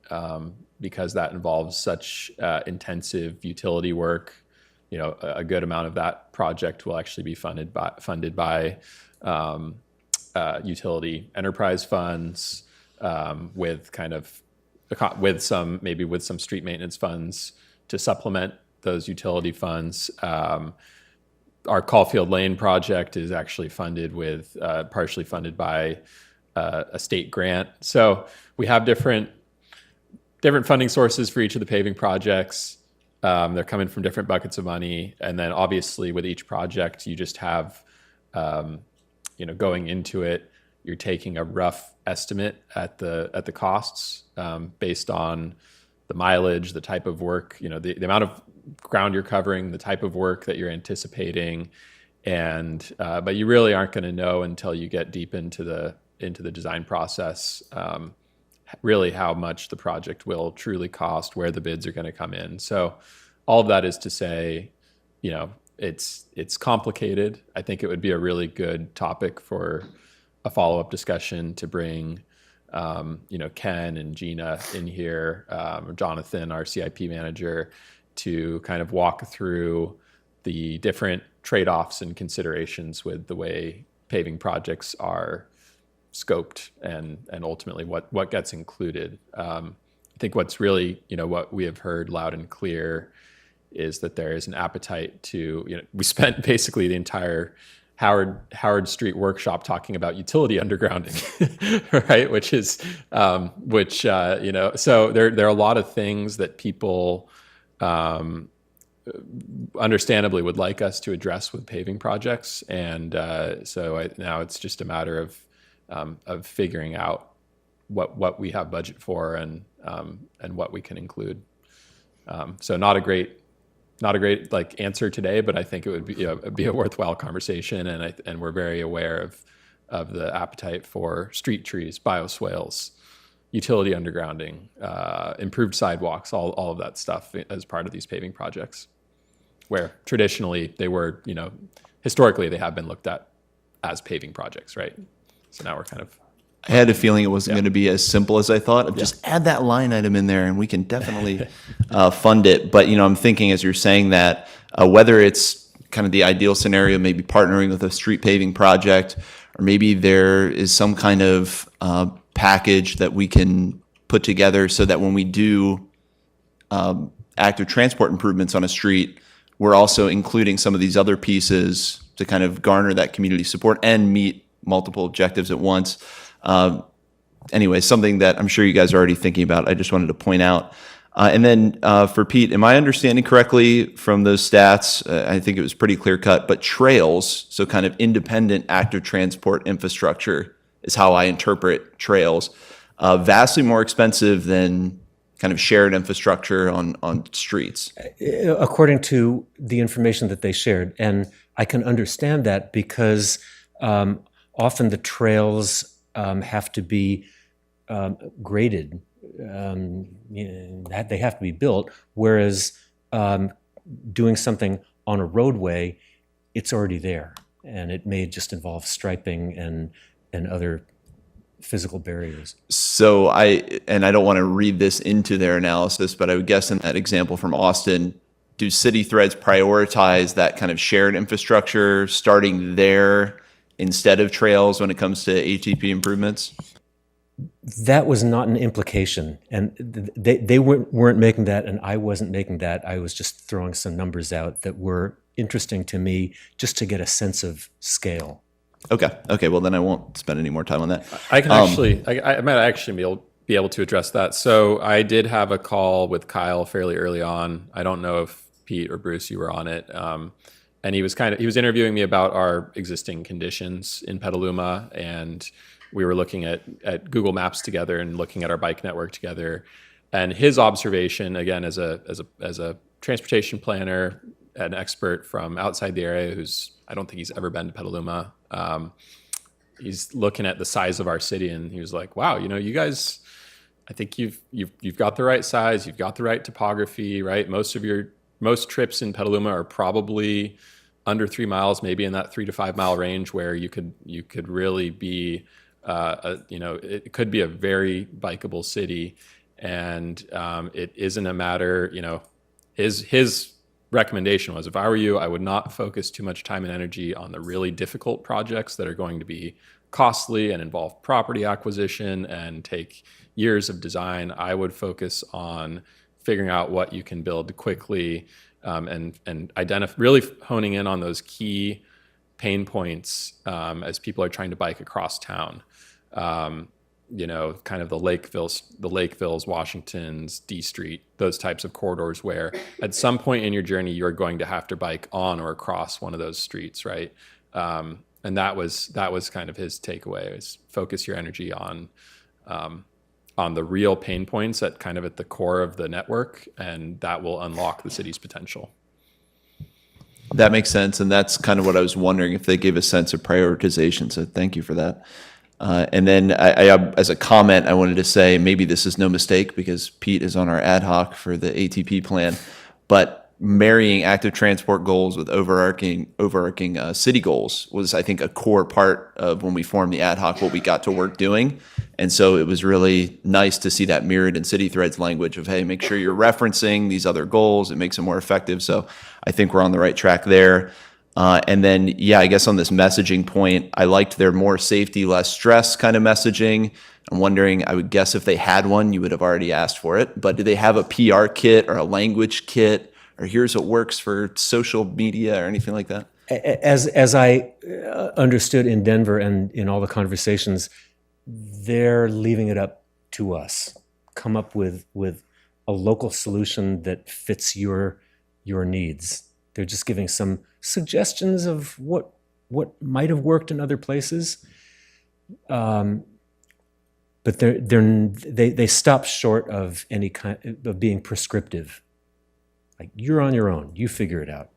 because that involves such intensive utility work, a good amount of that project will actually be funded by utility enterprise funds, with some street maintenance funds to supplement those utility funds. Our Caulfield Lane project is actually partially funded by a state grant. So we have different funding sources for each of the paving projects. They're coming from different buckets of money, and then obviously with each project, you just have, going into it, you're taking a rough estimate at the costs based on the mileage, the type of work, the amount of ground you're covering, the type of work that you're anticipating, and but you really aren't going to know until you get deep into the design process, really how much the project will truly cost, where the bids are going to come in. So all of that is to say, it's complicated. I think it would be a really good topic for a follow-up discussion to bring, Ken and Gina in here, Jonathan, our CIP manager, to kind of walk through the different trade-offs and considerations with the way paving projects are scoped and ultimately what gets included. I think what's really, what we have heard loud and clear is that there is an appetite to, we spent basically the entire Howard Street workshop talking about utility undergrounding, right? So there are a lot of things that people understandably would like us to address with paving projects, and now it's just a matter of figuring out what we have budget for and what we can include. So not a great answer today, but I think it would be a worthwhile conversation, and we're very aware of the appetite for street trees, bioswales, utility undergrounding, improved sidewalks, all of that stuff as part of these paving projects, where traditionally they were, historically they have been looked at as paving projects, right? So now we're kind of. I had a feeling it wasn't going to be as simple as I thought. Just add that line item in there and we can definitely fund it. But, I'm thinking as you're saying that, whether it's kind of the ideal scenario, maybe partnering with a street paving project, or maybe there is some kind of package that we can put together so that when we do active transport improvements on a street, we're also including some of these other pieces to kind of garner that community support and meet multiple objectives at once. Anyway, something that I'm sure you guys are already thinking about, I just wanted to point out. And then for Pete, am I understanding correctly from those stats? I think it was pretty clear cut, but trails, so kind of independent active transport infrastructure is how I interpret trails, vastly more expensive than kind of shared infrastructure on streets. According to the information that they shared. And I can understand that because often the trails have to be graded, they have to be built, whereas doing something on a roadway, it's already there. And it may just involve striping and other physical barriers. So I don't want to read this into their analysis, but I would guess in that example from Austin, do city threads prioritize that kind of shared infrastructure starting there instead of trails when it comes to ATP improvements? That was not an implication, and they weren't making that, and I wasn't making that. I was just throwing some numbers out that were interesting to me just to get a sense of scale. Okay. Well, then I won't spend any more time on that. I can I might actually be able to address that. So I did have a call with Kyle fairly early on. I don't know if Pete or Bruce, you were on it. And he was interviewing me about our existing conditions in Petaluma, and we were looking at Google Maps together and looking at our bike network together. And his observation, again, as a transportation planner, an expert from outside the area, I don't think he's ever been to Petaluma. He's looking at the size of our city, and he was like, "Wow, you guys, I think you've got the right size, you've got the right topography, right? Most trips in Petaluma are probably under 3 miles, maybe in that 3 to 5 mile range, where you could really be, it could be a very bikeable city, and it isn't a matter, his recommendation was, if I were you, I would not focus too much time and energy on the really difficult projects that are going to be costly and involve property acquisition and take years of design. I would focus on figuring out what you can build quickly, and really honing in on those key pain points as people are trying to bike across town. Kind of the Lakevilles, Washingtons, D Street, those types of corridors where at some point in your journey, you're going to have to bike on or across one of those streets, right? And that was kind of his takeaway, is focus your energy on the real pain points at the core of the network, and that will unlock the city's potential. That makes sense, and that's kind of what I was wondering, if they gave a sense of prioritization, so thank you for that. And then I, as a comment, I wanted to say maybe this is no mistake because Pete is on our ad hoc for the ATP plan, but marrying active transport goals with overarching city goals was, I think, a core part of when we formed the ad hoc, what we got to work doing. And so it was really nice to see that mirrored in City Threads language of, hey, make sure you're referencing these other goals. It makes it more effective. So I think we're on the right track there. And then, I guess on this messaging point, I liked their more safety, less stress kind of messaging. I'm wondering, I would guess if they had one, you would have already asked for it. But do they have a PR kit or a language kit, or here's what works for social media or anything like that? As I understood in Denver and in all the conversations, they're leaving it up to us. Come up with a local solution that fits your needs. They're just giving some suggestions of what might have worked in other places, but they stop short of any kind of being prescriptive. Like, you're on your own, you figure it out.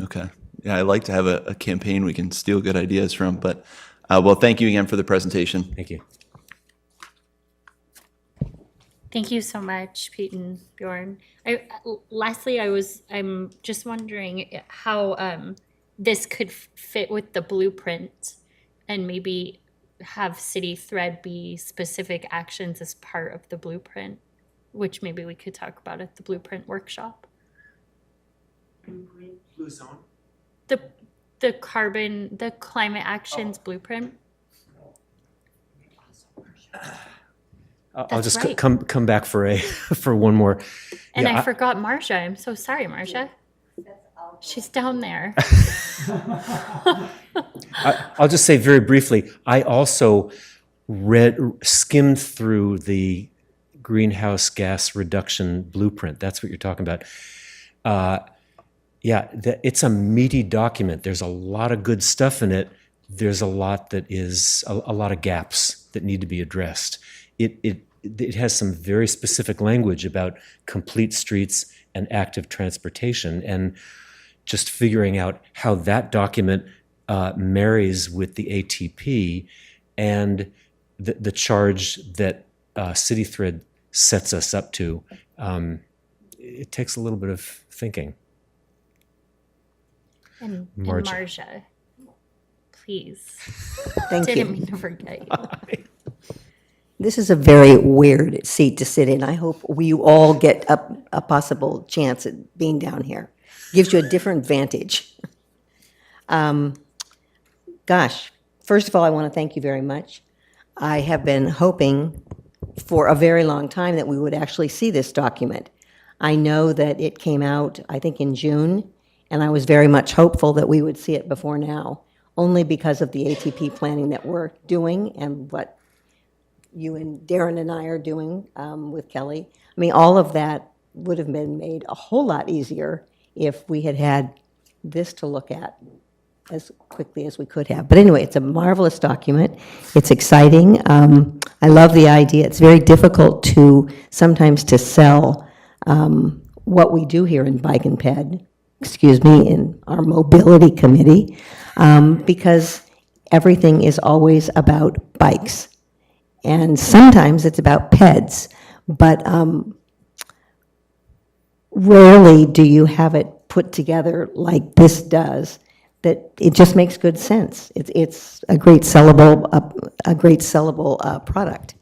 Okay. Yeah, I like to have a campaign we can steal good ideas from. But well, thank you again for the presentation. Thank you. Thank you so much, Pete and Bjorn. Lastly, I'm just wondering how this could fit with the blueprint and maybe have City Thread be specific actions as part of the blueprint, which maybe we could talk about at the blueprint workshop. Blue zone. The climate actions blueprint. I'll That's just right. come back for for one more. And Yeah, I forgot Marcia. I'm so sorry, Marcia. She's down there. I'll just say very briefly, I also skimmed through the greenhouse gas reduction blueprint. That's what you're talking about. It's a meaty document. There's a lot of good stuff in it. There's a lot that is a lot of gaps that need to be addressed. It has some very specific language about complete streets and active transportation, and just figuring out how that document marries with the ATP and the charge that City Thread sets us up to. It takes a little bit of thinking. And Marcia. Marcia, please. Thank Didn't you. mean to forget you. This is a very weird seat to sit in. I hope you all get a possible chance at being down here. Gives you a different vantage. Gosh, first of all, I want to thank you very much. I have been hoping for a very long time that we would actually see this document. I know that it came out, I think, in June, and I was very much hopeful that we would see it before now, only because of the ATP planning that we're doing and what you and Darren and I are doing with Kelly. I mean, all of that would have been made a whole lot easier if we had had this to look at as quickly as we could have. But anyway, it's a marvelous document. It's exciting. I love the idea. It's very difficult sometimes to sell what we do here in Bike and Ped, in our mobility committee, because everything is always about bikes. And sometimes it's about peds, but rarely do you have it put together like this does, that it just makes good sense. It's a great sellable product.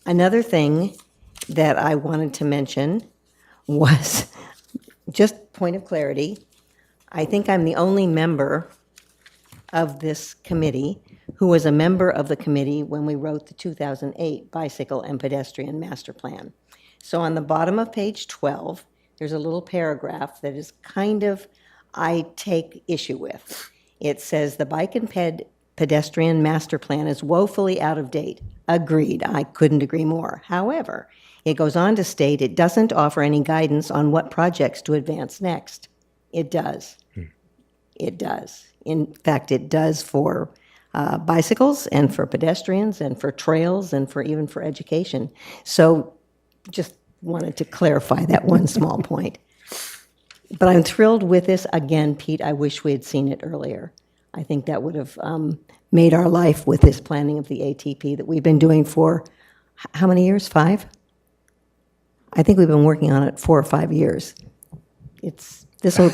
Another thing that I wanted to mention was, just point of clarity, I think I'm the only member of this committee who was a member of the committee when we wrote the 2008 Bicycle and Pedestrian Master Plan. So on the bottom of page 12, there's a little paragraph that is I take issue with. It says, the Bike and Pedestrian Master Plan is woefully out of date. Agreed, I couldn't agree more. However, it goes on to state it doesn't offer any guidance on what projects to advance next. It does. It does. In fact, it does for bicycles and for pedestrians and for trails and even for education. So just wanted to clarify that one small point. But I'm thrilled with this. Again, Pete, I wish we had seen it earlier. I think that would have made our life with this planning of the ATP that we've been doing for how many years? 5? I think we've been working on it 4 or 5 years. This will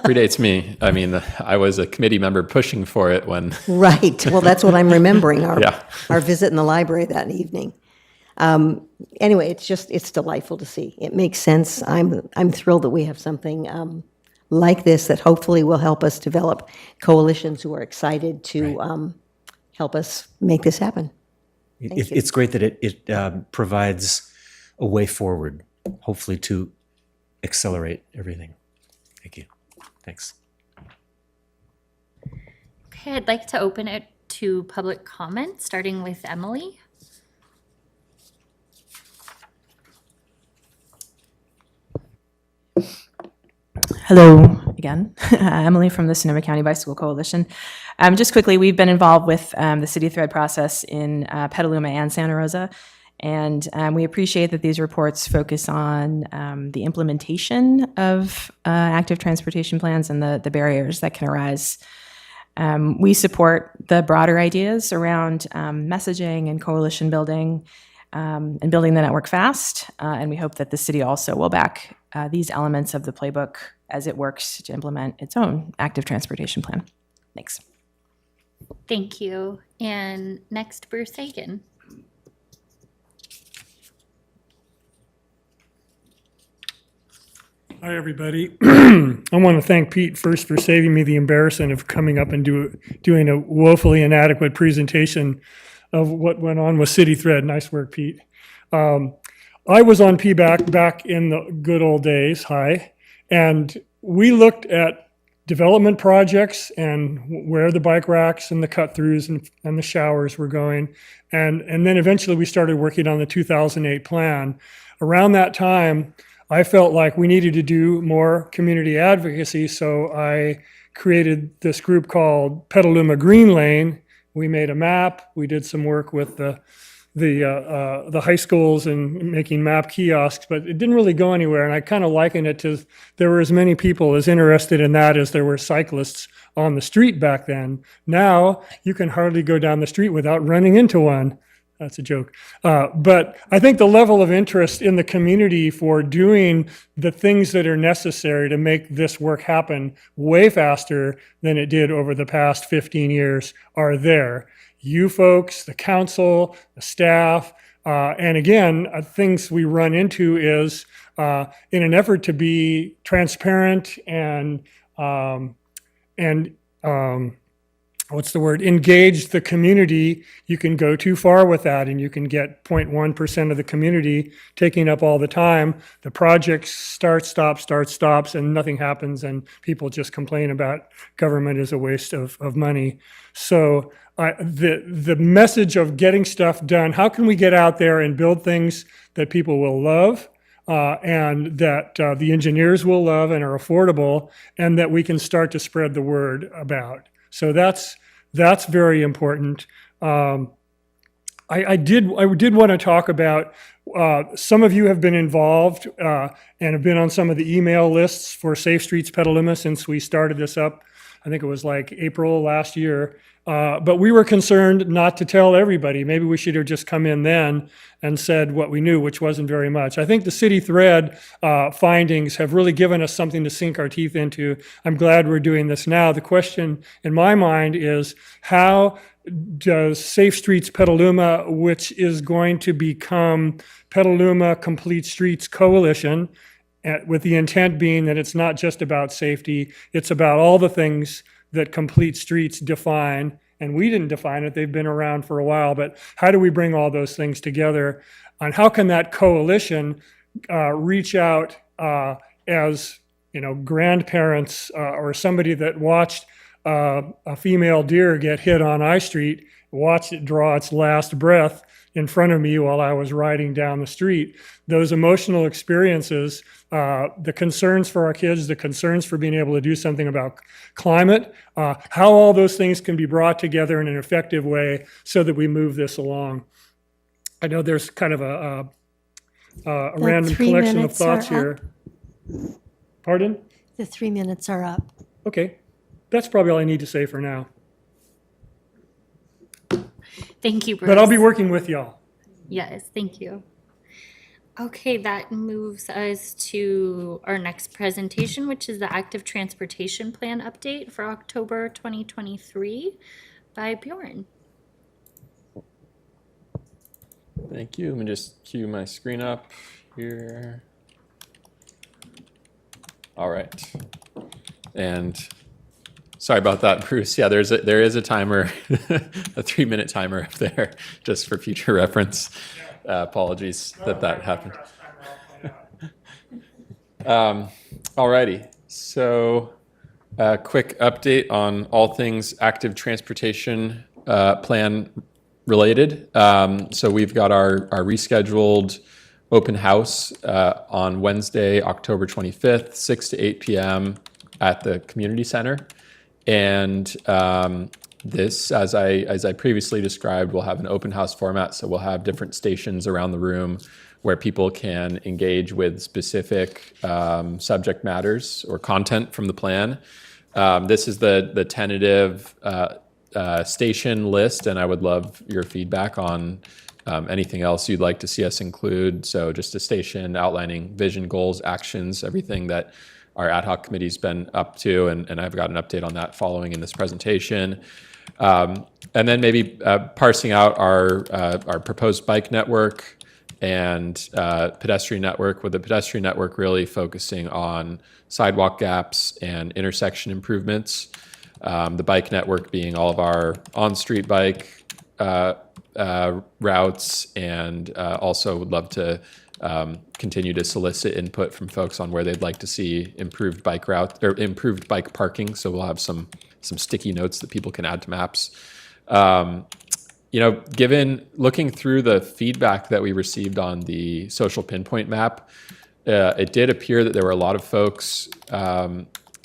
Predates me. I mean, I was a committee member pushing for it when. Right. Well, that's what I'm remembering, Yeah. our visit in the library that evening. Anyway, it's delightful to see. It makes sense. I'm thrilled that we have something like this that hopefully will help us develop coalitions who are excited to help us make this happen. It's great that it provides a way forward, hopefully to accelerate everything. Thank you. Thanks. Okay, I'd like to open it to public comment, starting with Emily. Hello again. Emily from the Sonoma County Bicycle Coalition. Just quickly, we've been involved with the City Thread process in Petaluma and Santa Rosa, and we appreciate that these reports focus on the implementation of active transportation plans and the barriers that can arise We support the broader ideas around messaging and coalition building and building the network fast. And we hope that the city also will back these elements of the playbook as it works to implement its own active transportation plan. Thanks. Thank you. And next, Bruce Hagan. Hi, everybody. I want to thank Pete first for saving me the embarrassment of coming up and doing a woefully inadequate presentation of what went on with City Thread. Nice work, Pete. I was on PBAC back in the good old days, and we looked at development projects and where the bike racks and the cut-throughs and the showers were going. And then eventually we started working on the 2008 plan. Around that time, I felt like we needed to do more community advocacy, so I created this group called Petaluma Green Lane. We made a map. We did some work with the high schools and making map kiosks, but it didn't really go anywhere. And I kind of liken it to there were as many people as interested in that as there were cyclists on the street back then. Now you can hardly go down the street without running into one. That's a joke. But I think the level of interest in the community for doing the things that are necessary to make this work happen way faster than it did over the past 15 years are there. You folks, the council, the staff, and again, things we run into is in an effort to be transparent and engage the community, you can go too far with that and you can get 0.1% of the community taking up all the time. The project stops, and nothing happens, and people just complain about government is a waste of money. So the message of getting stuff done, how can we get out there and build things that people will love, and that the engineers will love and are affordable, and that we can start to spread the word about. So that's very important. I did want to talk about, some of you have been involved and have been on some of the email lists for Safe Streets Petaluma since we started this up. I think it was like April last year. But we were concerned not to tell everybody. Maybe we should have just come in then and said what we knew, which wasn't very much. I think the City Thread findings have really given us something to sink our teeth into. I'm glad we're doing this now. The question in my mind is, how does Safe Streets Petaluma, which is going to become Petaluma Complete Streets Coalition, with the intent being that it's not just about safety, it's about all the things that complete streets define, and we didn't define it, they've been around for a while, but how do we bring all those things together? And how can that coalition reach out as, grandparents or somebody that watched a female deer get hit on I Street, watched it draw its last breath in front of me while I was riding down the street. Those emotional experiences, the concerns for our kids, the concerns for being able to do something about climate, how all those things can be brought together in an effective way so that we move this along. I know there's kind of a random collection of thoughts here. Pardon? The 3 minutes are up. Okay, that's probably all I need to say for now. Thank you, Bruce. But I'll be working with y'all. Yes, thank you. Okay, that moves us to our next presentation, which is the Active Transportation Plan update for October 2023 by Bjorn. Thank you. Let me just cue my screen up here. All right. And sorry about that, Bruce. Yeah, there is a timer, a 3-minute timer up there, just for future reference. Apologies that happened. Alrighty, so a quick update on all things active transportation plan related. So we've got our rescheduled open house on Wednesday, October 25th, 6 to 8 p.m. at the community center. And this, as I previously described, will have an open house format. So we'll have different stations around the room where people can engage with specific subject matters or content from the plan. This is the tentative station list, and I would love your feedback on anything else you'd like to see us include. So just a station outlining vision, goals, actions, everything that our ad hoc committee's been up to, and I've got an update on that following in this presentation. And then maybe parsing out our proposed bike network and pedestrian network, with the pedestrian network really focusing on sidewalk gaps and intersection improvements. The bike network being all of our on-street bike routes, and also would love to continue to solicit input from folks on where they'd like to see improved bike route or improved bike parking. So we'll have some sticky notes that people can add to maps. Given looking through the feedback that we received on the social pinpoint map, it did appear that there were a lot of folks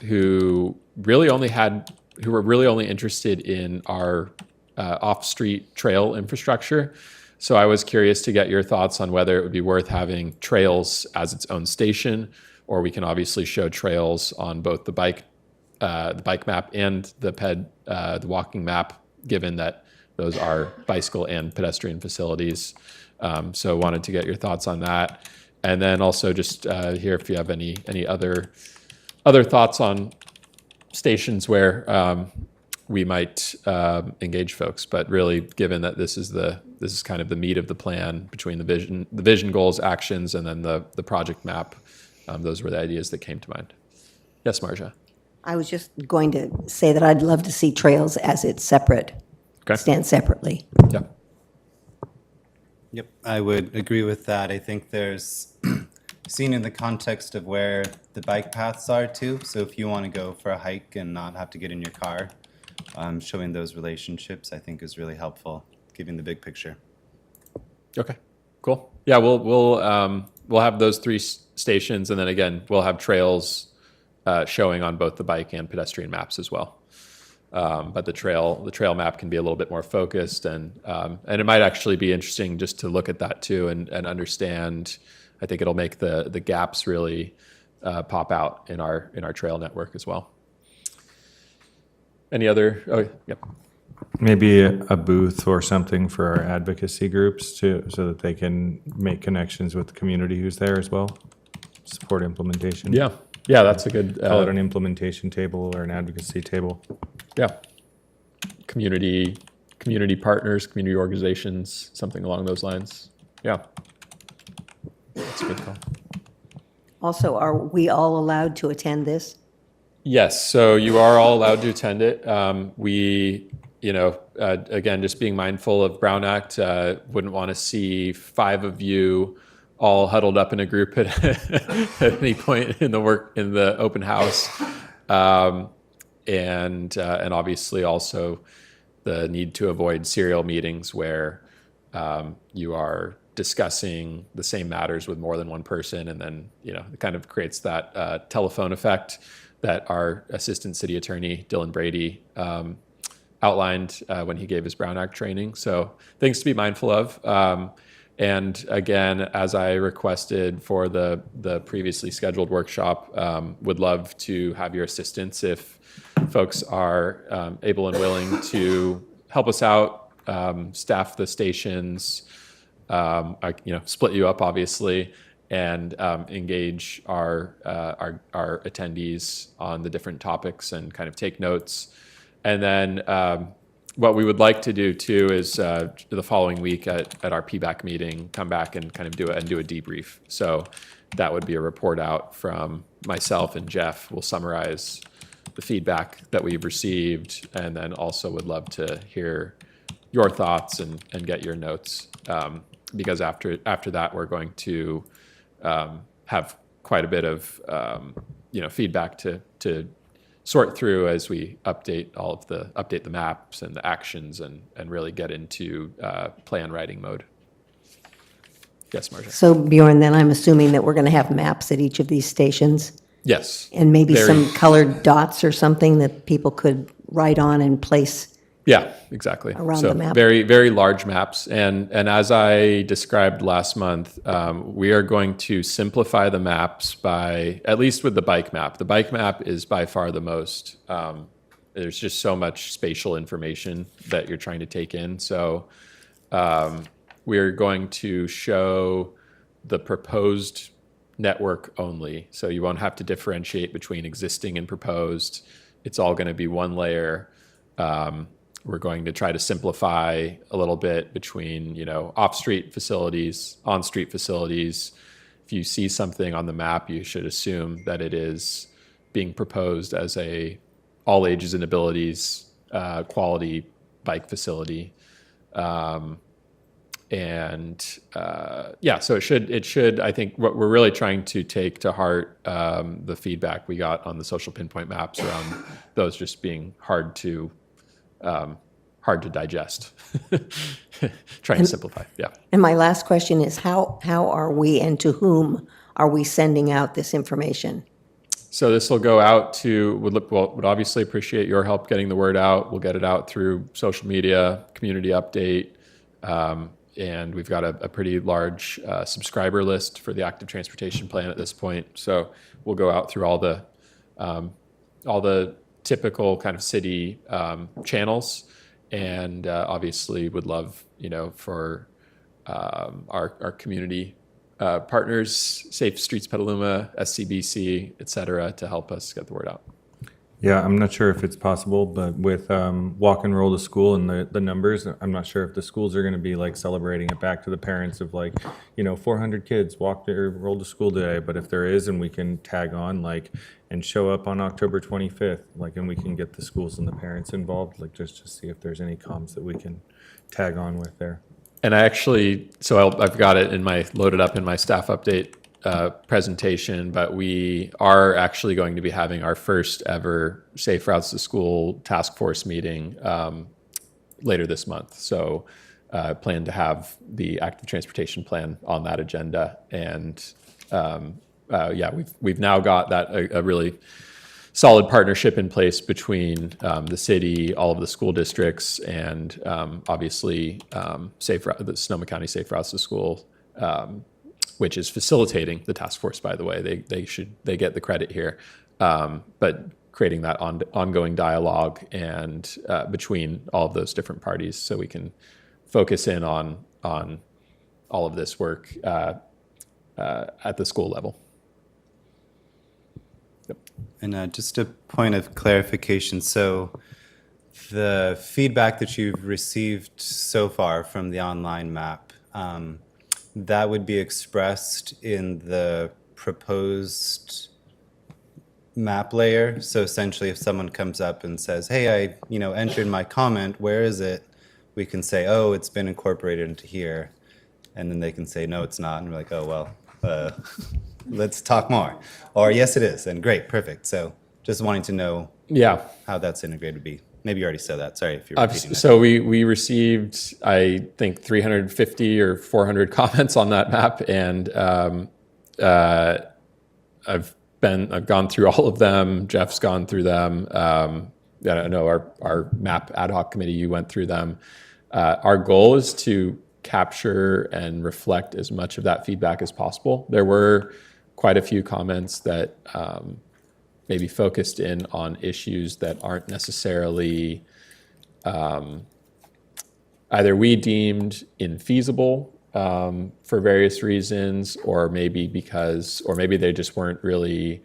who were really only interested in our off-street trail infrastructure. So I was curious to get your thoughts on whether it would be worth having trails as its own station, or we can obviously show trails on both the bike map and the walking map, given that those are bicycle and pedestrian facilities. So wanted to get your thoughts on that. And then also just hear if you have any other thoughts on stations where we might engage folks. But really, given that this is kind of the meat of the plan between the vision, goals, actions, and then the project map, those were the ideas that came to mind. Yes, Marja. I was just going to say that I'd love to see trails as it's separate, stand separately. Yeah. Yep, I would agree with that. I think there's seen in the context of where the bike paths are too. So if you want to go for a hike and not have to get in your car, showing those relationships I think is really helpful, giving the big picture. Okay, cool. Yeah, we'll have those three stations, and then again we'll have trails showing on both the bike and pedestrian maps as well. But the trail map can be a little bit more focused, and it might actually be interesting just to look at that too and understand. I think it'll make the gaps really pop out in our trail network as well. Any other? Oh, yep. Maybe a booth or something for our advocacy groups so that they can make connections with the community who's there as well. Support implementation. Yeah, that's a good. Call it an implementation table or an advocacy table. Yeah. Community partners, community organizations, something along those lines. Yeah. That's a good call. Also, are we all allowed to attend this? Yes, so you are all allowed to attend it. We, again, just being mindful of Brown Act, wouldn't want to see 5 of you all huddled up in a group at any point in the open house. And obviously also the need to avoid serial meetings where you are discussing the same matters with more than one person, and then it kind of creates that telephone effect that our Assistant City Attorney Dylan Brady outlined when he gave his Brown Act training. So things to be mindful of. And again, as I requested for the previously scheduled workshop, would love to have your assistance if folks are able and willing to help us out, staff the stations, split you up obviously, and engage our attendees on the different topics and kind of take notes. And then what we would like to do too is the following week at our PBAC meeting, come back and kind of do a debrief. So that would be a report out from myself and Jeff. We'll summarize the feedback that we've received, and then also would love to hear your thoughts and get your notes, because after that we're going to have quite a bit of feedback to sort through as we update the maps and the actions and really get into plan writing mode. Yes, Marcia. So Bjorn, then I'm assuming that we're going to have maps at each of these stations? Yes. And maybe some colored dots or something that people could write on and place Yeah, exactly. Around so the map. very, very large maps. And as I described last month, we are going to simplify the maps by, at least with the bike map. The bike map is by far the most, there's just so much spatial information that you're trying to take in. So we're going to show the proposed network only. So you won't have to differentiate between existing and proposed. It's all going to be one layer. We're going to try to simplify a little bit between, off-street facilities, on-street facilities. If you see something on the map, you should assume that it is being proposed as a all ages and abilities quality bike facility. So it should, I think what we're really trying to take to heart, the feedback we got on the social pinpoint maps around those just being hard to digest. Trying to simplify. Yeah. And my last question is, how are we and to whom are we sending out this information? So this will go out to, would obviously appreciate your help getting the word out. We'll get it out through social media, community update, and we've got a pretty large subscriber list for the active transportation plan at this point. So we'll go out through all the typical kind of city channels, and obviously would love, for our community partners, Safe Streets Petaluma, SCBC, et cetera, to help us get the word out. Yeah, I'm not sure if it's possible, but with walk and roll to school and the numbers, I'm not sure if the schools are going to be like celebrating it back to the parents of 400 kids walked or rolled to school today. But if there is, and we can tag on and show up on October 25th, and we can get the schools and the parents involved, just to see if there's any comms that we can tag on with there. And I've got it loaded up in my staff update presentation, but we are actually going to be having our first ever Safe Routes to School task force meeting later this month. So plan to have the active transportation plan on that agenda. And we've now got that a really solid partnership in place between the city, all of the school districts, and obviously the Sonoma County Safe Routes to School, which is facilitating the task force, by the way. They get the credit here. But creating that ongoing dialogue and between all of those different parties, so we can focus in on all of this work at the school level. Yep. And just a point of clarification. So the feedback that you've received so far from the online map, that would be expressed in the proposed map layer. So essentially, if someone comes up and says, hey, I entered my comment, where is it? We can say, oh, it's been incorporated into here. And then they can say, no, it's not. And we're like, oh, well, let's talk more. Or yes, it is. And great, perfect. So just wanting to know how that's integrated would be. Maybe you already said that. Sorry if you're repeating that. So we received, I think, 350 or 400 comments on that map, and I've gone through all of them. Jeff's gone through them. I know our map ad hoc committee, you went through them. Our goal is to capture and reflect as much of that feedback as possible. There were quite a few comments that maybe focused in on issues that aren't necessarily either we deemed infeasible for various reasons, or maybe they just weren't really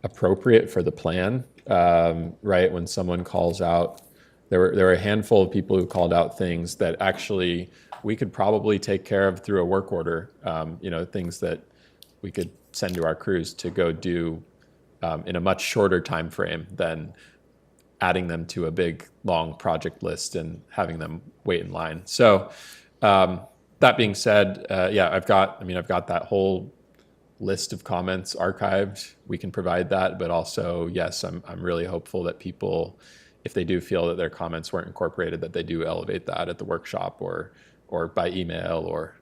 appropriate for the plan. Right, when someone calls out, there were a handful of people who called out things that actually we could probably take care of through a work order. Things that we could send to our crews to go do in a much shorter time frame than adding them to a big, long project list and having them wait in line. So that being said, I've got that whole list of comments archived. We can provide that, but also, yes, I'm really hopeful that people, if they do feel that their comments weren't incorporated, that they do elevate that at the workshop or by email or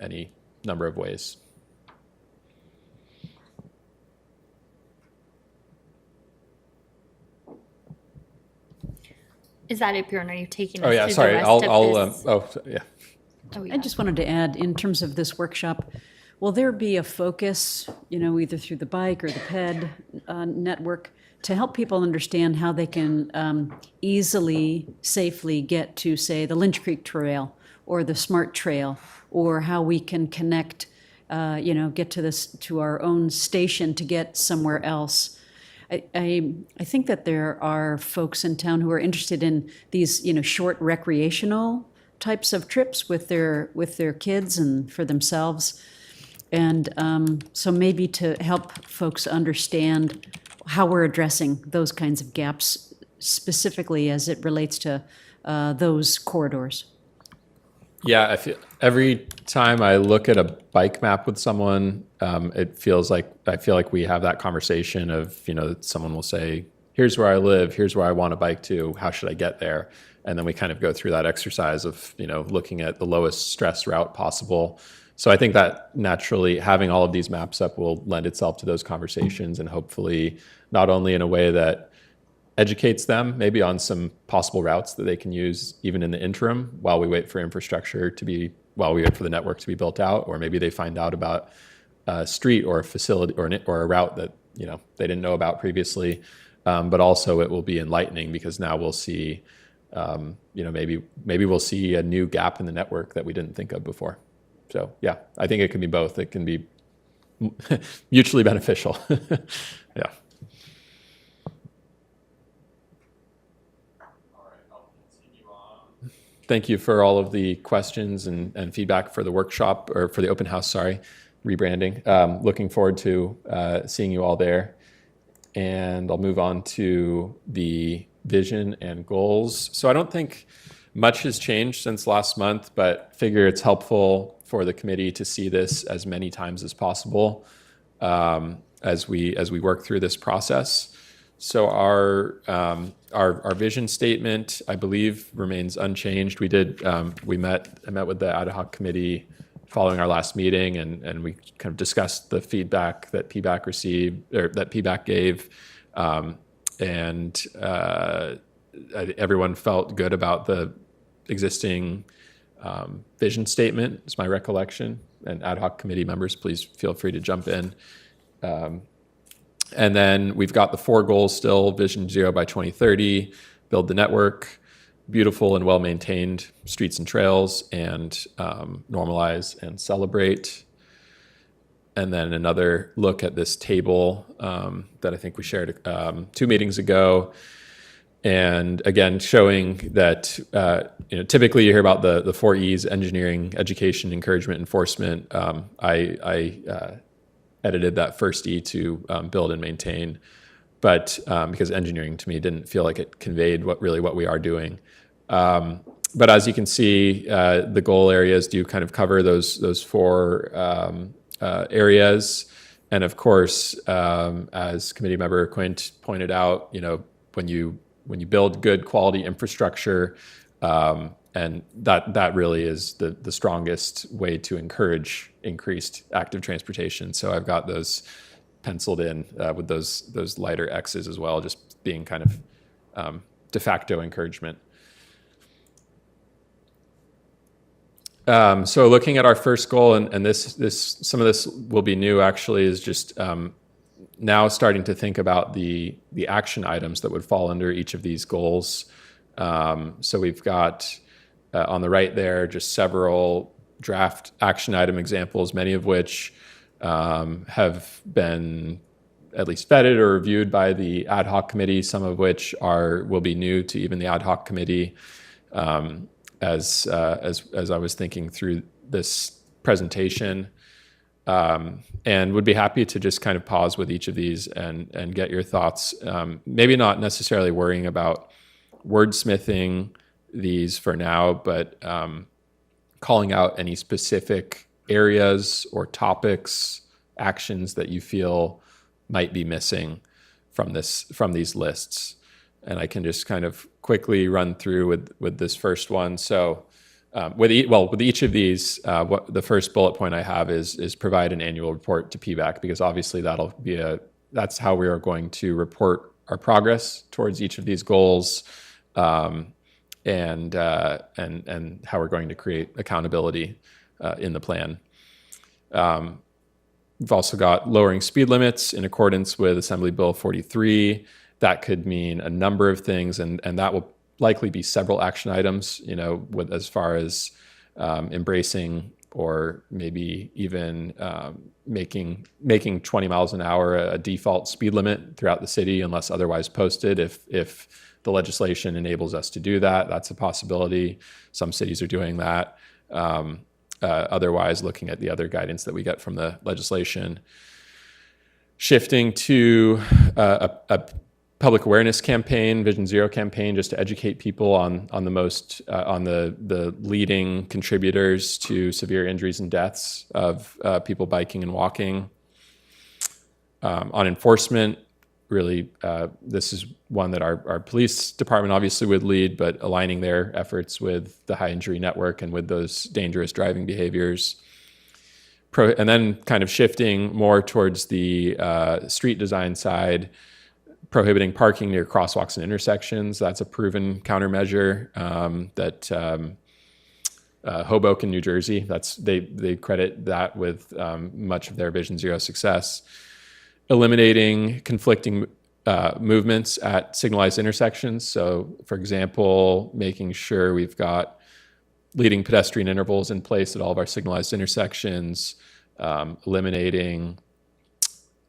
any number of ways. Is that it, Bjorn? Are you taking us Oh yeah, through sorry. the rest I'll of this? yeah. Oh, yeah. I just wanted to add, in terms of this workshop, will there be a focus, either through the bike or the PED network, to help people understand how they can easily, safely get to, say, the Lynch Creek Trail or the Smart Trail, or how we can connect, get to our own station to get somewhere else? I think that there are folks in town who are interested in these, short recreational types of trips with their kids and for themselves. And so maybe to help folks understand how we're addressing those kinds of gaps specifically as it relates to those corridors. Yeah, I feel every time I look at a bike map with someone, it feels like I feel like we have that conversation of, someone will say, here's where I live, here's where I want to bike to, how should I get there? And then we kind of go through that exercise of, looking at the lowest stress route possible. So I think that naturally having all of these maps up will lend itself to those conversations, and hopefully not only in a way that educates them maybe on some possible routes that they can use even in the interim while we wait for while we wait for the network to be built out, or maybe they find out about a street or a facility or a route that they didn't know about previously. But also it will be enlightening because now we'll see, maybe we'll see a new gap in the network that we didn't think of before. So yeah, I think it can be both. It can be mutually beneficial. Yeah. Thank you for all of the questions and feedback for the workshop, or for the open house, rebranding. Looking forward to seeing you all there. And I'll move on to the vision and goals. So I don't think much has changed since last month, but figure it's helpful for the committee to see this as many times as possible as we work through this process. So our vision statement, I believe, remains unchanged. I met with the ad hoc committee following our last meeting, and we kind of discussed the feedback that PBAC received, or that PBAC gave, and everyone felt good about the existing vision statement, is my recollection. And ad hoc committee members, please feel free to jump in. And then we've got the 4 goals still: Vision 0 by 2030, build the network, beautiful and well-maintained streets and trails, and normalize and celebrate. And then another look at this table that I think we shared 2 meetings ago. And again, showing that typically you hear about the 4 E's: engineering, education, encouragement, enforcement. I edited that first E to build and maintain, but because engineering to me didn't feel like it conveyed what we are doing. But as you can see, the goal areas do kind of cover those 4 areas. And of course, as committee member Quint pointed out, when you build good quality infrastructure, and that really is the strongest way to encourage increased active transportation. So I've got those penciled in with those lighter X's as well, just being kind of de facto encouragement. So looking at our first goal, and this some of this will be new actually, is just now starting to think about the action items that would fall under each of these goals. So we've got on the right there just several draft action item examples, many of which have been at least vetted or reviewed by the ad hoc committee, some of which will be new to even the ad hoc committee. As I was thinking through this presentation, and would be happy to just kind of pause with each of these and get your thoughts. Maybe not necessarily worrying about wordsmithing these for now, but calling out any specific areas or topics, actions that you feel might be missing from these lists. And I can just kind of quickly run through with this first one. So with each of these, what the first bullet point I have is provide an annual report to PBAC, because obviously that's how we are going to report our progress towards each of these goals. and how we're going to create accountability in the plan. We've also got lowering speed limits in accordance with Assembly Bill 43. That could mean a number of things, and that will likely be several action items, with as far as embracing or maybe even making 20 miles an hour a default speed limit throughout the city unless otherwise posted. If the legislation enables us to do that, that's a possibility. Some cities are doing that. Otherwise, looking at the other guidance that we get from the legislation. Shifting to a public awareness campaign, Vision Zero campaign, just to educate people on the leading contributors to severe injuries and deaths of people biking and walking. On enforcement, really, this is one that our police department obviously would lead, but aligning their efforts with the high injury network and with those dangerous driving behaviors. And then kind of shifting more towards the street design side, prohibiting parking near crosswalks and intersections. That's a proven countermeasure that Hoboken, New Jersey, they credit that with much of their Vision Zero success. Eliminating conflicting movements at signalized intersections. So, for example, making sure we've got leading pedestrian intervals in place at all of our signalized intersections, eliminating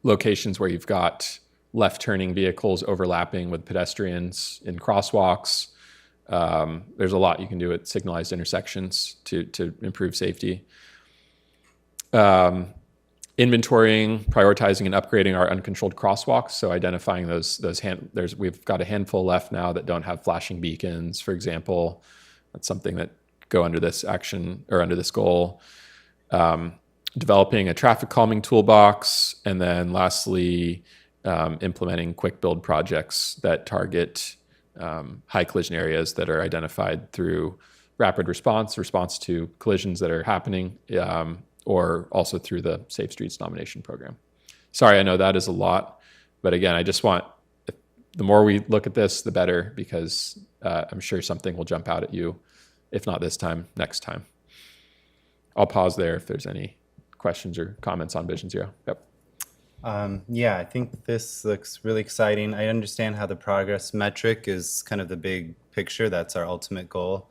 locations where you've got left-turning vehicles overlapping with pedestrians in crosswalks. There's a lot you can do at signalized intersections to improve safety. Inventorying, prioritizing, and upgrading our uncontrolled crosswalks. So identifying we've got a handful left now that don't have flashing beacons, for example. That's something that go under this action or under this goal. Developing a traffic calming toolbox, and then lastly, implementing quick build projects that target high collision areas that are identified through rapid response to collisions that are happening, or also through the Safe Streets nomination program. Sorry, I know that is a lot, but again, I just want, the more we look at this, the better, because I'm sure something will jump out at you, if not this time, next time. I'll pause there if there's any questions or comments on Vision Zero. Yep. Yeah, I think this looks really exciting. I understand how the progress metric is kind of the big picture. That's our ultimate goal.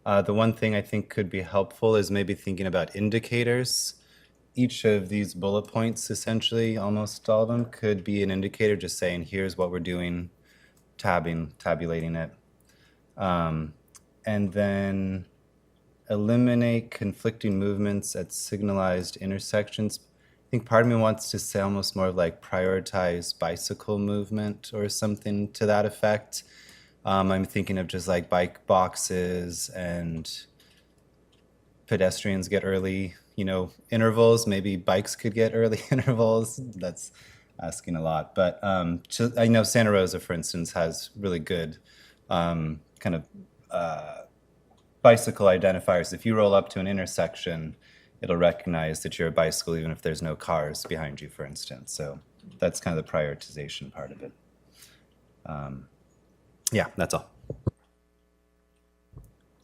The one thing I think could be helpful is maybe thinking about indicators. Each of these bullet points, essentially, almost all of them, could be an indicator just saying, here's what we're doing, tabulating it. And then eliminate conflicting movements at signalized intersections. I think part of me wants to say almost more of like prioritize bicycle movement or something to that effect. I'm thinking of just like bike boxes and pedestrians get early, intervals. Maybe bikes could get early intervals. That's asking a lot. But I know Santa Rosa, for instance, has really good kind of bicycle identifiers. If you roll up to an intersection, it'll recognize that you're a bicycle even if there's no cars behind you, for instance. So that's kind of the prioritization part of it. Yeah, that's all.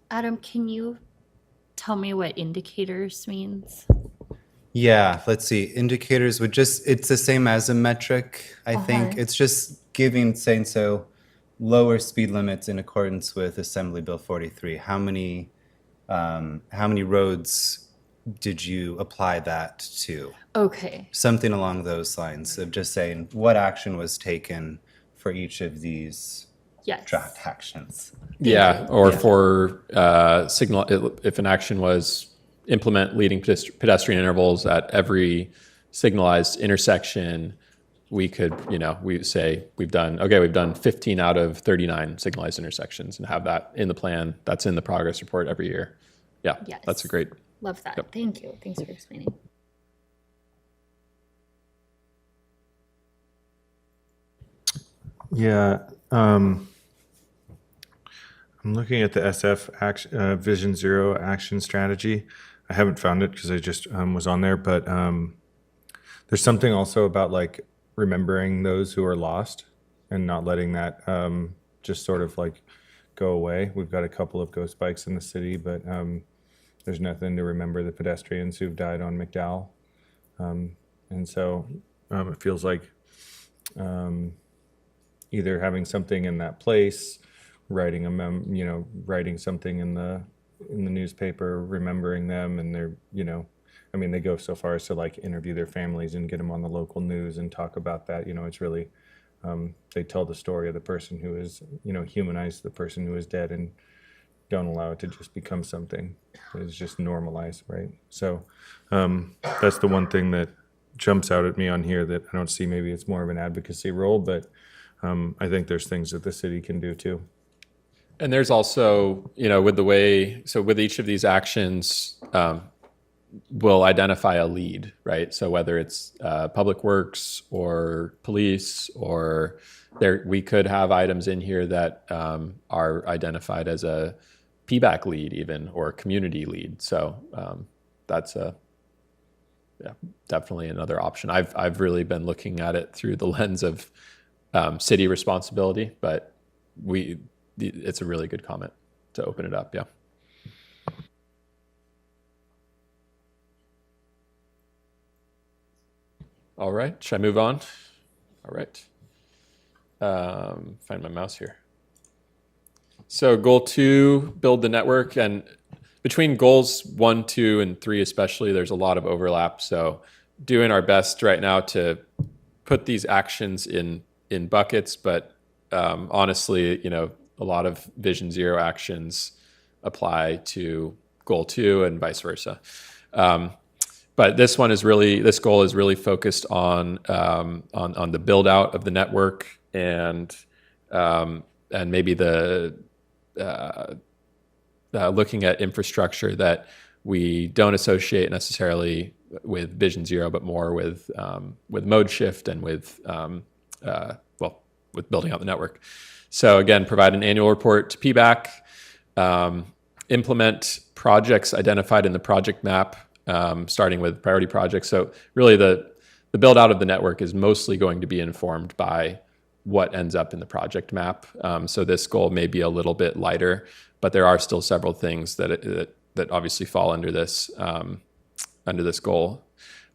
Adam, can you tell me what indicators means? Yeah, let's see. Indicators would it's the same as a metric, I think. It's just saying so lower speed limits in accordance with Assembly Bill 43. How many roads did you apply that to? Okay. Something along those lines of just saying what action was taken for each of these draft actions. Yeah, or for signal, if an action was implement leading pedestrian intervals at every signalized intersection, we could, we say we've done 15 out of 39 signalized intersections and have that in the plan. That's in the progress report every year. Yeah, yes. That's a great. Love that. Yep. Thank you. Thanks for explaining. Yeah. I'm looking at the SF Vision Zero action strategy. I haven't found it because I just was on there, but there's something also about like remembering those who are lost and not letting that just sort of like go away. We've got a couple of ghost bikes in the city, but there's nothing to remember the pedestrians who've died on McDowell. And so it feels like either having something in that place, writing writing something in the newspaper, remembering them, and they're, I mean, they go so far as to like interview their families and get them on the local news and talk about that. It's really, they tell the story of the person who is, humanize the person who is dead and don't allow it to just become something that is just normalized, right? So that's the one thing that jumps out at me on here that I don't see. Maybe it's more of an advocacy role, but I think there's things that the city can do too. And there's also, with each of these actions, we'll identify a lead, right? So whether it's public works or police, or we could have items in here that are identified as a PBAC lead even, or community lead. So that's definitely another option. I've really been looking at it through the lens of city responsibility, but it's a really good comment to open it up. Yeah. All right. Should I move on? All right. Find my mouse here. So goal 2, build the network. And between goals 1, 2, and 3 especially, there's a lot of overlap. So doing our best right now to put these actions in buckets, but honestly, a lot of Vision Zero actions apply to goal 2 and vice versa. But this goal is really focused on the build out of the network and maybe looking at infrastructure that we don't associate necessarily with Vision Zero, but more with mode shift and with building out the network. So again, provide an annual report to PBAC, implement projects identified in the project map, starting with priority projects. So really the build out of the network is mostly going to be informed by what ends up in the project map. So this goal may be a little bit lighter, but there are still several things that obviously fall under this goal.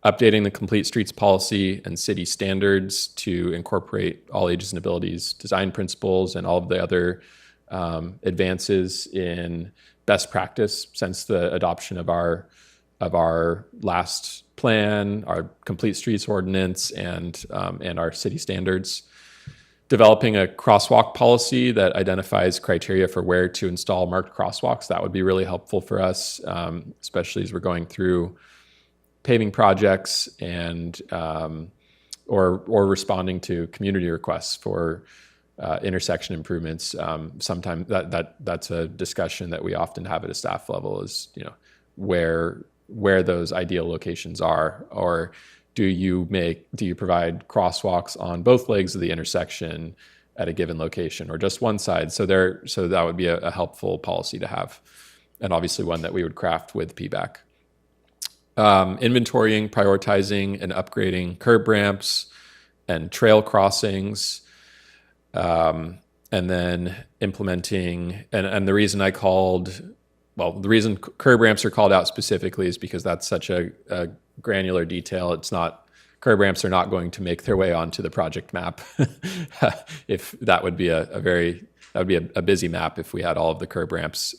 Updating the Complete Streets policy and city standards to incorporate all ages and abilities design principles and all of the other advances in best practice since the adoption of our last plan, our Complete Streets ordinance, and our city standards. Developing a crosswalk policy that identifies criteria for where to install marked crosswalks. That would be really helpful for us, especially as we're going through paving projects and or responding to community requests for intersection improvements. Sometimes that's a discussion that we often have at a staff level is, where those ideal locations are, or do you provide crosswalks on both legs of the intersection at a given location or just one side? So that would be a helpful policy to have, and obviously one that we would craft with PBAC. Inventorying, prioritizing, and upgrading curb ramps and trail crossings, and then implementing. And the reason the reason curb ramps are called out specifically is because that's such a granular detail. Curb ramps are not going to make their way onto the project map. If that would be a busy map if we had all of the curb ramps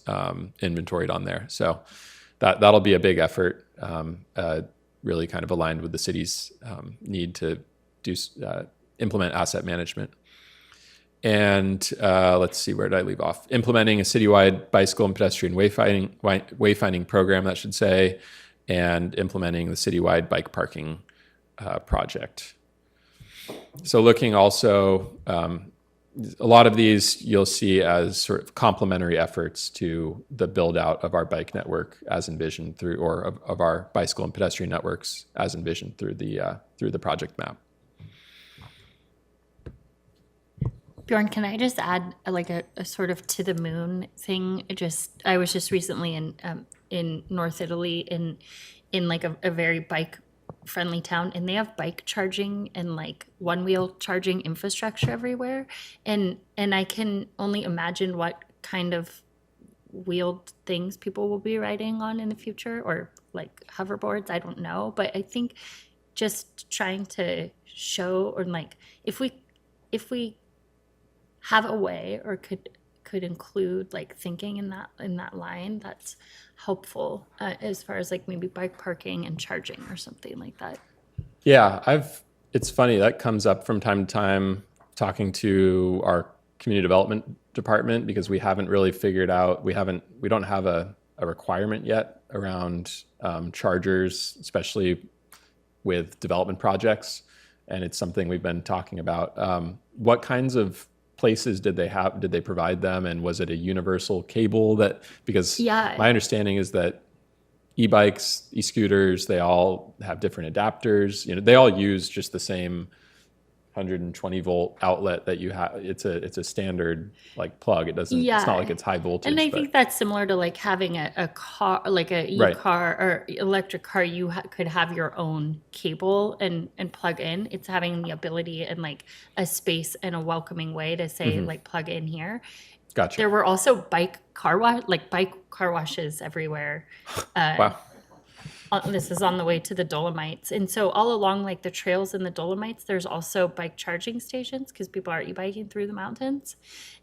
inventoried on there. So that'll be a big effort, really kind of aligned with the city's need to implement asset management. And let's see, where did I leave off? Implementing a citywide bicycle and pedestrian wayfinding program, that should say, and implementing the citywide bike parking project. So looking also, a lot of these you'll see as sort of complementary efforts to the build out of our bike network as envisioned through, or of our bicycle and pedestrian networks as envisioned through the project map. Bjorn, can I just add a sort of to the moon thing? I was just recently in North Italy in like a very bike friendly town, and they have bike charging and like one wheel charging infrastructure everywhere, and I can only imagine what kind of wheeled things people will be riding on in the future, or like hoverboards, I don't know. But I think just trying to show, or like if we have a way, or could include like thinking in that line, that's helpful, as far as like maybe bike parking and charging or something like that. Yeah, it's funny, that comes up from time to time talking to our community development department, because we haven't really figured out, we don't have a requirement yet around chargers, especially with development projects. And it's something we've been talking about. What kinds of places did they provide them? And was it a universal cable because Yeah. my understanding is that e-bikes, e-scooters, they all have different adapters. They all use just the same 120 volt outlet that you have. It's a standard like plug. It's not like it's high voltage. And I but- think that's similar to like having a car, like a Right. e-car or electric car. You could have your own cable and plug in. It's having the ability and like a space and a welcoming way to say like plug in here. Gotcha. There were also bike car washes everywhere. Wow. This is on the way to the Dolomites. And so all along like the trails in the Dolomites, there's also bike charging stations because people are e-biking through the mountains,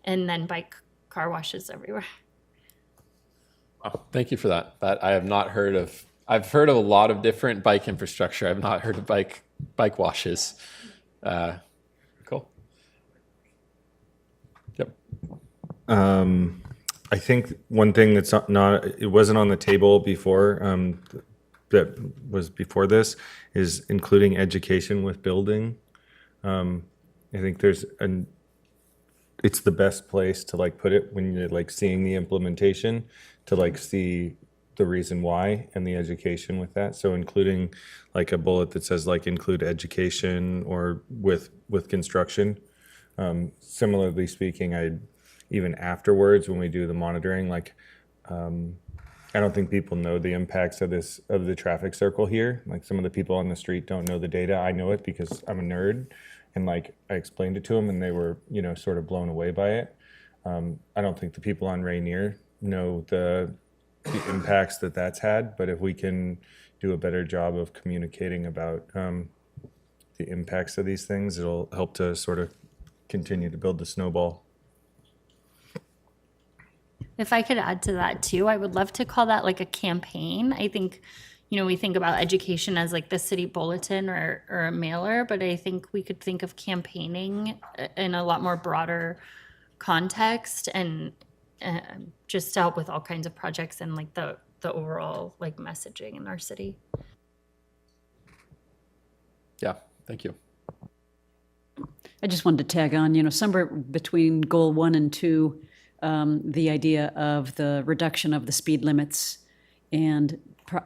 and then bike car washes everywhere. Wow. Thank you for that. That I have not heard of. I've heard of a lot of different bike infrastructure. I've not heard of bike washes. Cool. Yep. I think one thing that's it wasn't on the table before, that was before this, is including education with building. I think it's the best place to like put it when you're like seeing the implementation, to like see the reason why and the education with that. So including like a bullet that says like include education or with construction. Similarly speaking, even afterwards when we do the monitoring, like I don't think people know the impacts of the traffic circle here. Like some of the people on the street don't know the data. I know it because I'm a nerd, and like I explained it to them and they were, sort of blown away by it. I don't think the people on Rainier know the impacts that's had, but if we can do a better job of communicating about the impacts of these things, it'll help to sort of continue to build the snowball. If I could add to that too, I would love to call that like a campaign. I think, we think about education as like the city bulletin or a mailer, but I think we could think of campaigning in a lot more broader context, and just to help with all kinds of projects and like the overall like messaging in our city. Yeah. Thank you. I just wanted to tag on, somewhere between goal 1 and 2, the idea of the reduction of the speed limits and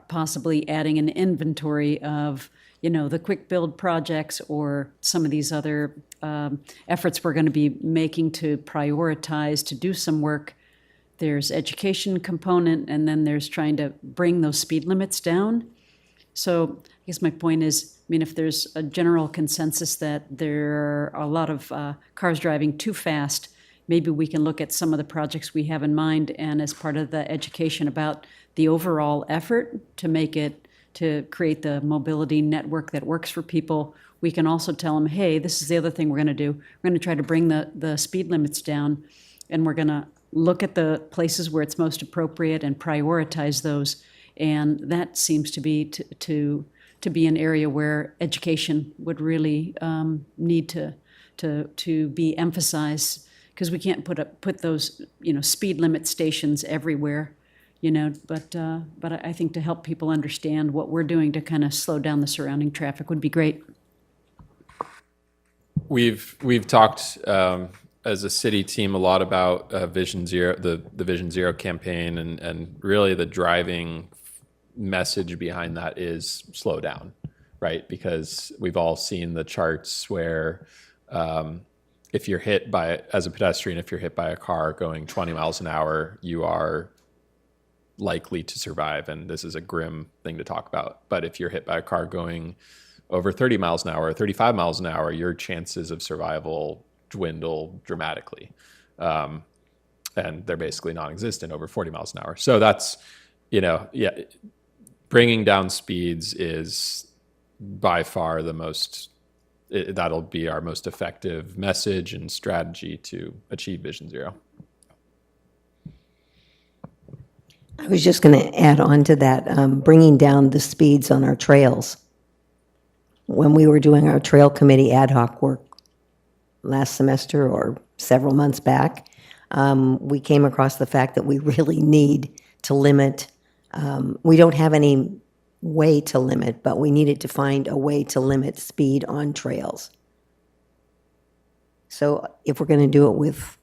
possibly adding an inventory of, the quick build projects or some of these other efforts we're going to be making to prioritize, to do some work. There's education component, and then there's trying to bring those speed limits down. So I guess my point is, if there's a general consensus that there are a lot of cars driving too fast, maybe we can look at some of the projects we have in mind, and as part of the education about the overall effort to create the mobility network that works for people, we can also tell them, hey, this is the other thing we're going to do. We're going to try to bring the speed limits down, and we're going to look at the places where it's most appropriate and prioritize those. And that seems to be to be an area where education would really need to be emphasized, because we can't put those speed limit stations everywhere, but I think to help people understand what we're doing to kind of slow down the surrounding traffic would be great. We've talked as a city team a lot about Vision Zero, the Vision Zero campaign, and really the driving message behind that is slow down, right? Because we've all seen the charts where if you're hit by, as a pedestrian, if you're hit by a car going 20 miles an hour, you are likely to survive. And this is a grim thing to talk about. But if you're hit by a car going over 30 miles an hour, 35 miles an hour, your chances of survival dwindle dramatically. And and they're basically non-existent over 40 miles an hour. So that's, bringing down speeds is by far the most, that'll be our most effective message and strategy to achieve Vision Zero. I was just going to add on to that, bringing down the speeds on our trails. When we were doing our trail committee ad hoc work last semester or several months back, we came across the fact that we really need to limit, we don't have any way to limit, but we needed to find a way to limit speed on trails. So if we're going to do it with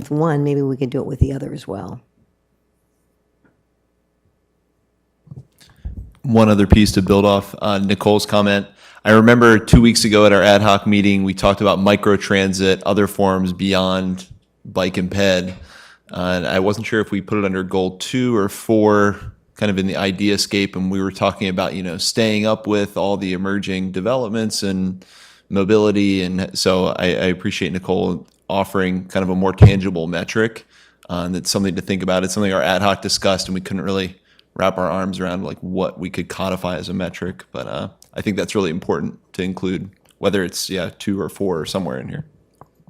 one, maybe we could do it with the other as well. One other piece to build off on Nicole's comment. I remember 2 weeks ago at our ad hoc meeting, we talked about microtransit, other forms beyond bike and ped. And I wasn't sure if we put it under goal 2 or 4, kind of in the ideascape. And we were talking about, staying up with all the emerging developments and mobility. And so I appreciate Nicole offering kind of a more tangible metric. That's something to think about. It's something our ad hoc discussed, and we couldn't really wrap our arms around like what we could codify as a metric. But I think that's really important to include, whether it's 2 or 4 or somewhere in here.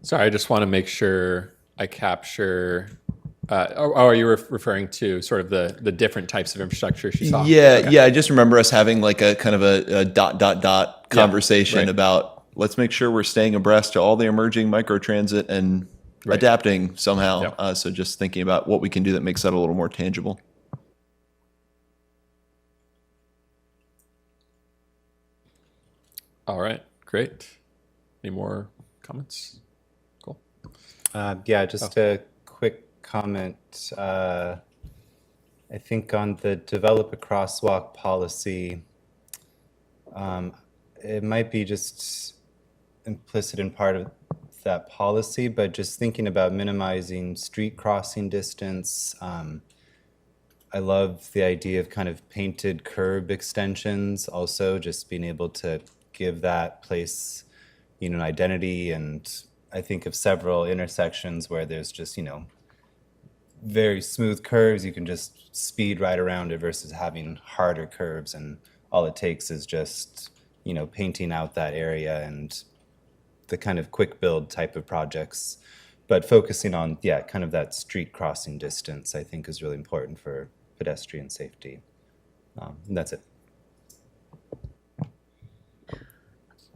Sorry, I just want to make sure I capture. Are you referring to sort of the different types of infrastructure she saw? Yeah, Okay. yeah. I just remember us having like a kind of a ... conversation right. about let's make sure we're staying abreast to all the emerging microtransit and Right. adapting somehow. Yep. So just thinking about what we can do that makes that a little more tangible. All right, great. Any more comments? Cool. Just a quick comment. I think on the develop a crosswalk policy, it might be just implicit in part of that policy, but just thinking about minimizing street crossing distance. I love the idea of kind of painted curb extensions, also just being able to give that place, an identity. And I think of several intersections where there's just, very smooth curves. You can just speed right around it versus having harder curves. And all it takes is just, painting out that area and the kind of quick build type of projects. But focusing on, kind of that street crossing distance, I think is really important for pedestrian safety. And that's it.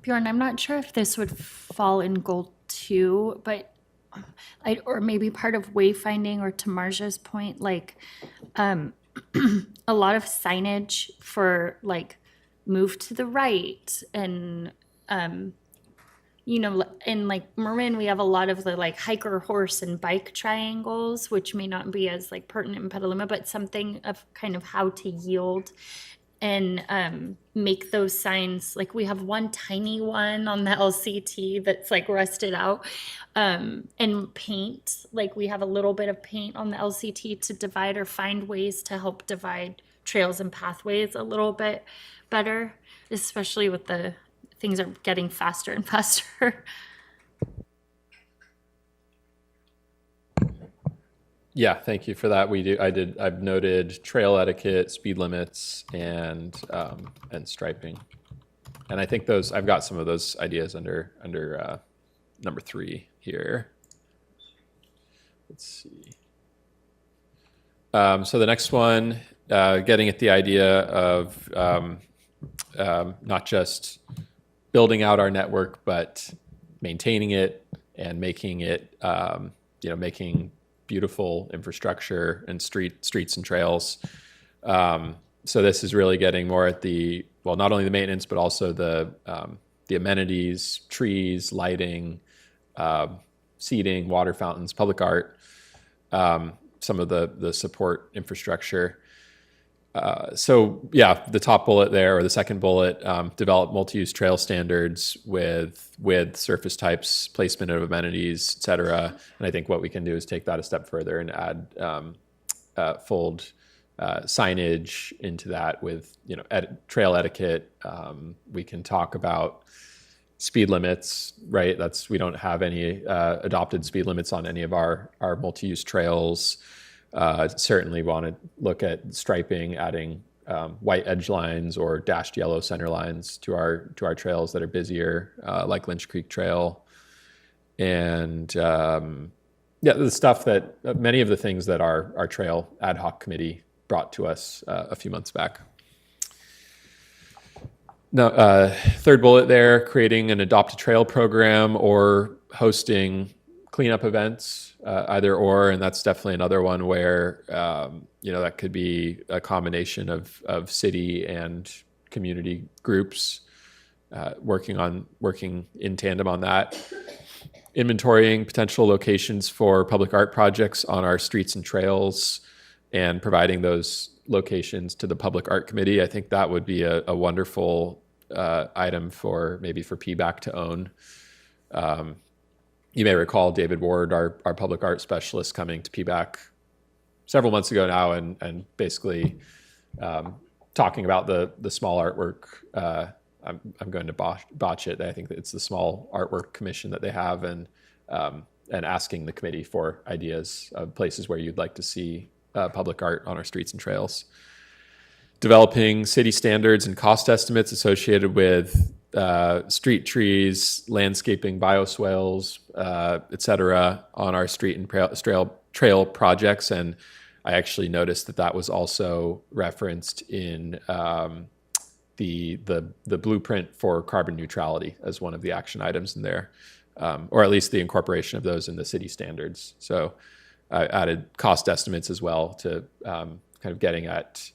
Bjorn, I'm not sure if this would fall in goal 2, but or maybe part of wayfinding, or to Marja's point, like a lot of signage for like move to the right, and in like Marin, we have a lot of the like hiker, horse, and bike triangles, which may not be as like pertinent in Petaluma, but something of kind of how to yield and make those signs. Like we have one tiny one on the LCT that's like rusted out, and paint, like we have a little bit of paint on the LCT to divide or find ways to help divide trails and pathways a little bit better, especially with the things are getting faster and faster. Yeah, thank you for that. I've noted trail etiquette, speed limits, and striping. And I think I've got some of those ideas under number 3 here. Let's see. So the next one, getting at the idea of not just building out our network, but maintaining it and making it, making beautiful infrastructure and streets and trails. So this is really getting more at not only the maintenance, but also the amenities, trees, lighting, seating, water fountains, public art, some of the support infrastructure. The top bullet there, or the second bullet, develop multi-use trail standards with surface types, placement of amenities, et cetera. And I think what we can do is take that a step further and add fold signage into that with trail etiquette. We can talk about speed limits, right? We don't have any adopted speed limits on any of our multi-use trails. Certainly want to look at striping, adding white edge lines or dashed yellow center lines to our trails that are busier, like Lynch Creek Trail. And the stuff that many of the things that our trail ad hoc committee brought to us a few months back. Now, third bullet there, creating an adopt a trail program or hosting cleanup events, either or, and that's definitely another one where that could be a combination of city and community groups working in tandem on that. Inventorying potential locations for public art projects on our streets and trails, and providing those locations to the public art committee. I think that would be a wonderful item for PBAC to own. You may recall David Ward, our public art specialist, coming to PBAC several months ago now and basically talking about the small artwork. I'm going to botch it. I think that it's the small artwork commission that they have, and asking the committee for ideas of places where you'd like to see public art on our streets and trails. Developing city standards and cost estimates associated with street trees, landscaping, bioswales, et cetera, on our street and trail projects. And I actually noticed that was also referenced in the blueprint for carbon neutrality as one of the action items in there, or at least the incorporation of those in the city standards. So I added cost estimates as well to kind of getting at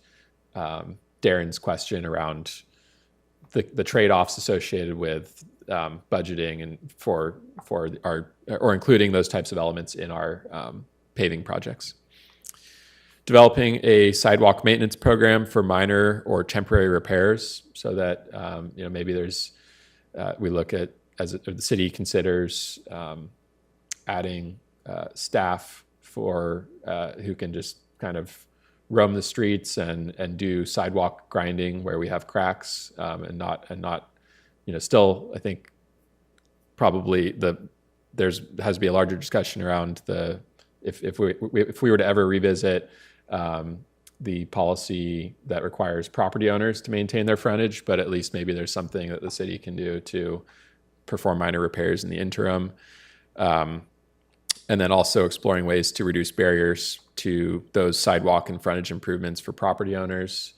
Darren's question around the trade-offs associated with budgeting and for our, or including those types of elements in our paving projects. Developing a sidewalk maintenance program for minor or temporary repairs, so that maybe there's we look at, as the city considers adding staff for who can just kind of roam the streets and do sidewalk grinding where we have cracks, and not still, I think probably has to be a larger discussion around if we were to ever revisit the policy that requires property owners to maintain their frontage, but at least maybe there's something that the city can do to perform minor repairs in the interim. And then also exploring ways to reduce barriers to those sidewalk and frontage improvements for property owners.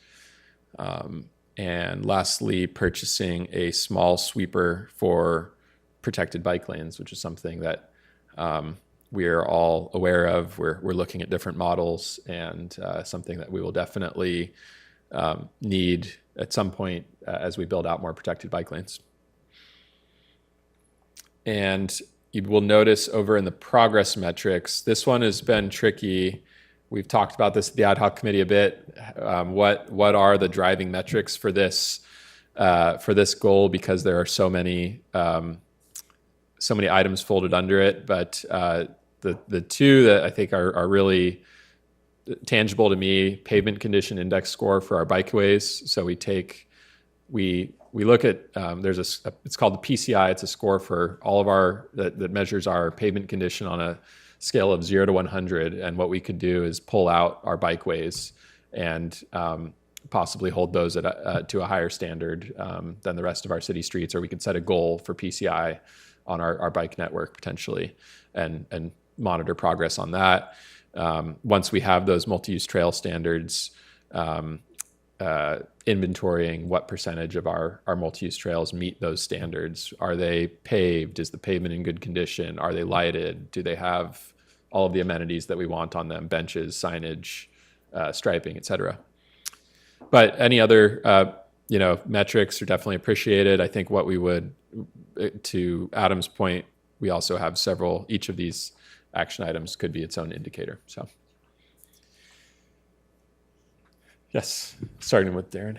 And lastly, purchasing a small sweeper for protected bike lanes, which is something that we are all aware of. We're looking at different models, and something that we will definitely need at some point as we build out more protected bike lanes. And you will notice over in the progress metrics, this one has been tricky. We've talked about this at the ad hoc committee a bit. What are the driving metrics for this goal? Because there are so many items folded under it. But the two that I think are really tangible to me: pavement condition index score for our bikeways. So we look at, it's called the PCI. It's a score for all of that measures our pavement condition on a scale of 0 to 100. And what we could do is pull out our bikeways and possibly hold those to a higher standard than the rest of our city streets, or we could set a goal for PCI on our bike network potentially, and monitor progress on that. Once we have those multi-use trail standards, inventorying what percentage of our multi-use trails meet those standards. Are they paved? Is the pavement in good condition? Are they lighted? Do they have all of the amenities that we want on them? Benches, signage, striping, et cetera. But any other metrics are definitely appreciated. I think what we would, to Adam's point, we also have several, each of these action items could be its own indicator. So. Yes, starting with Darren.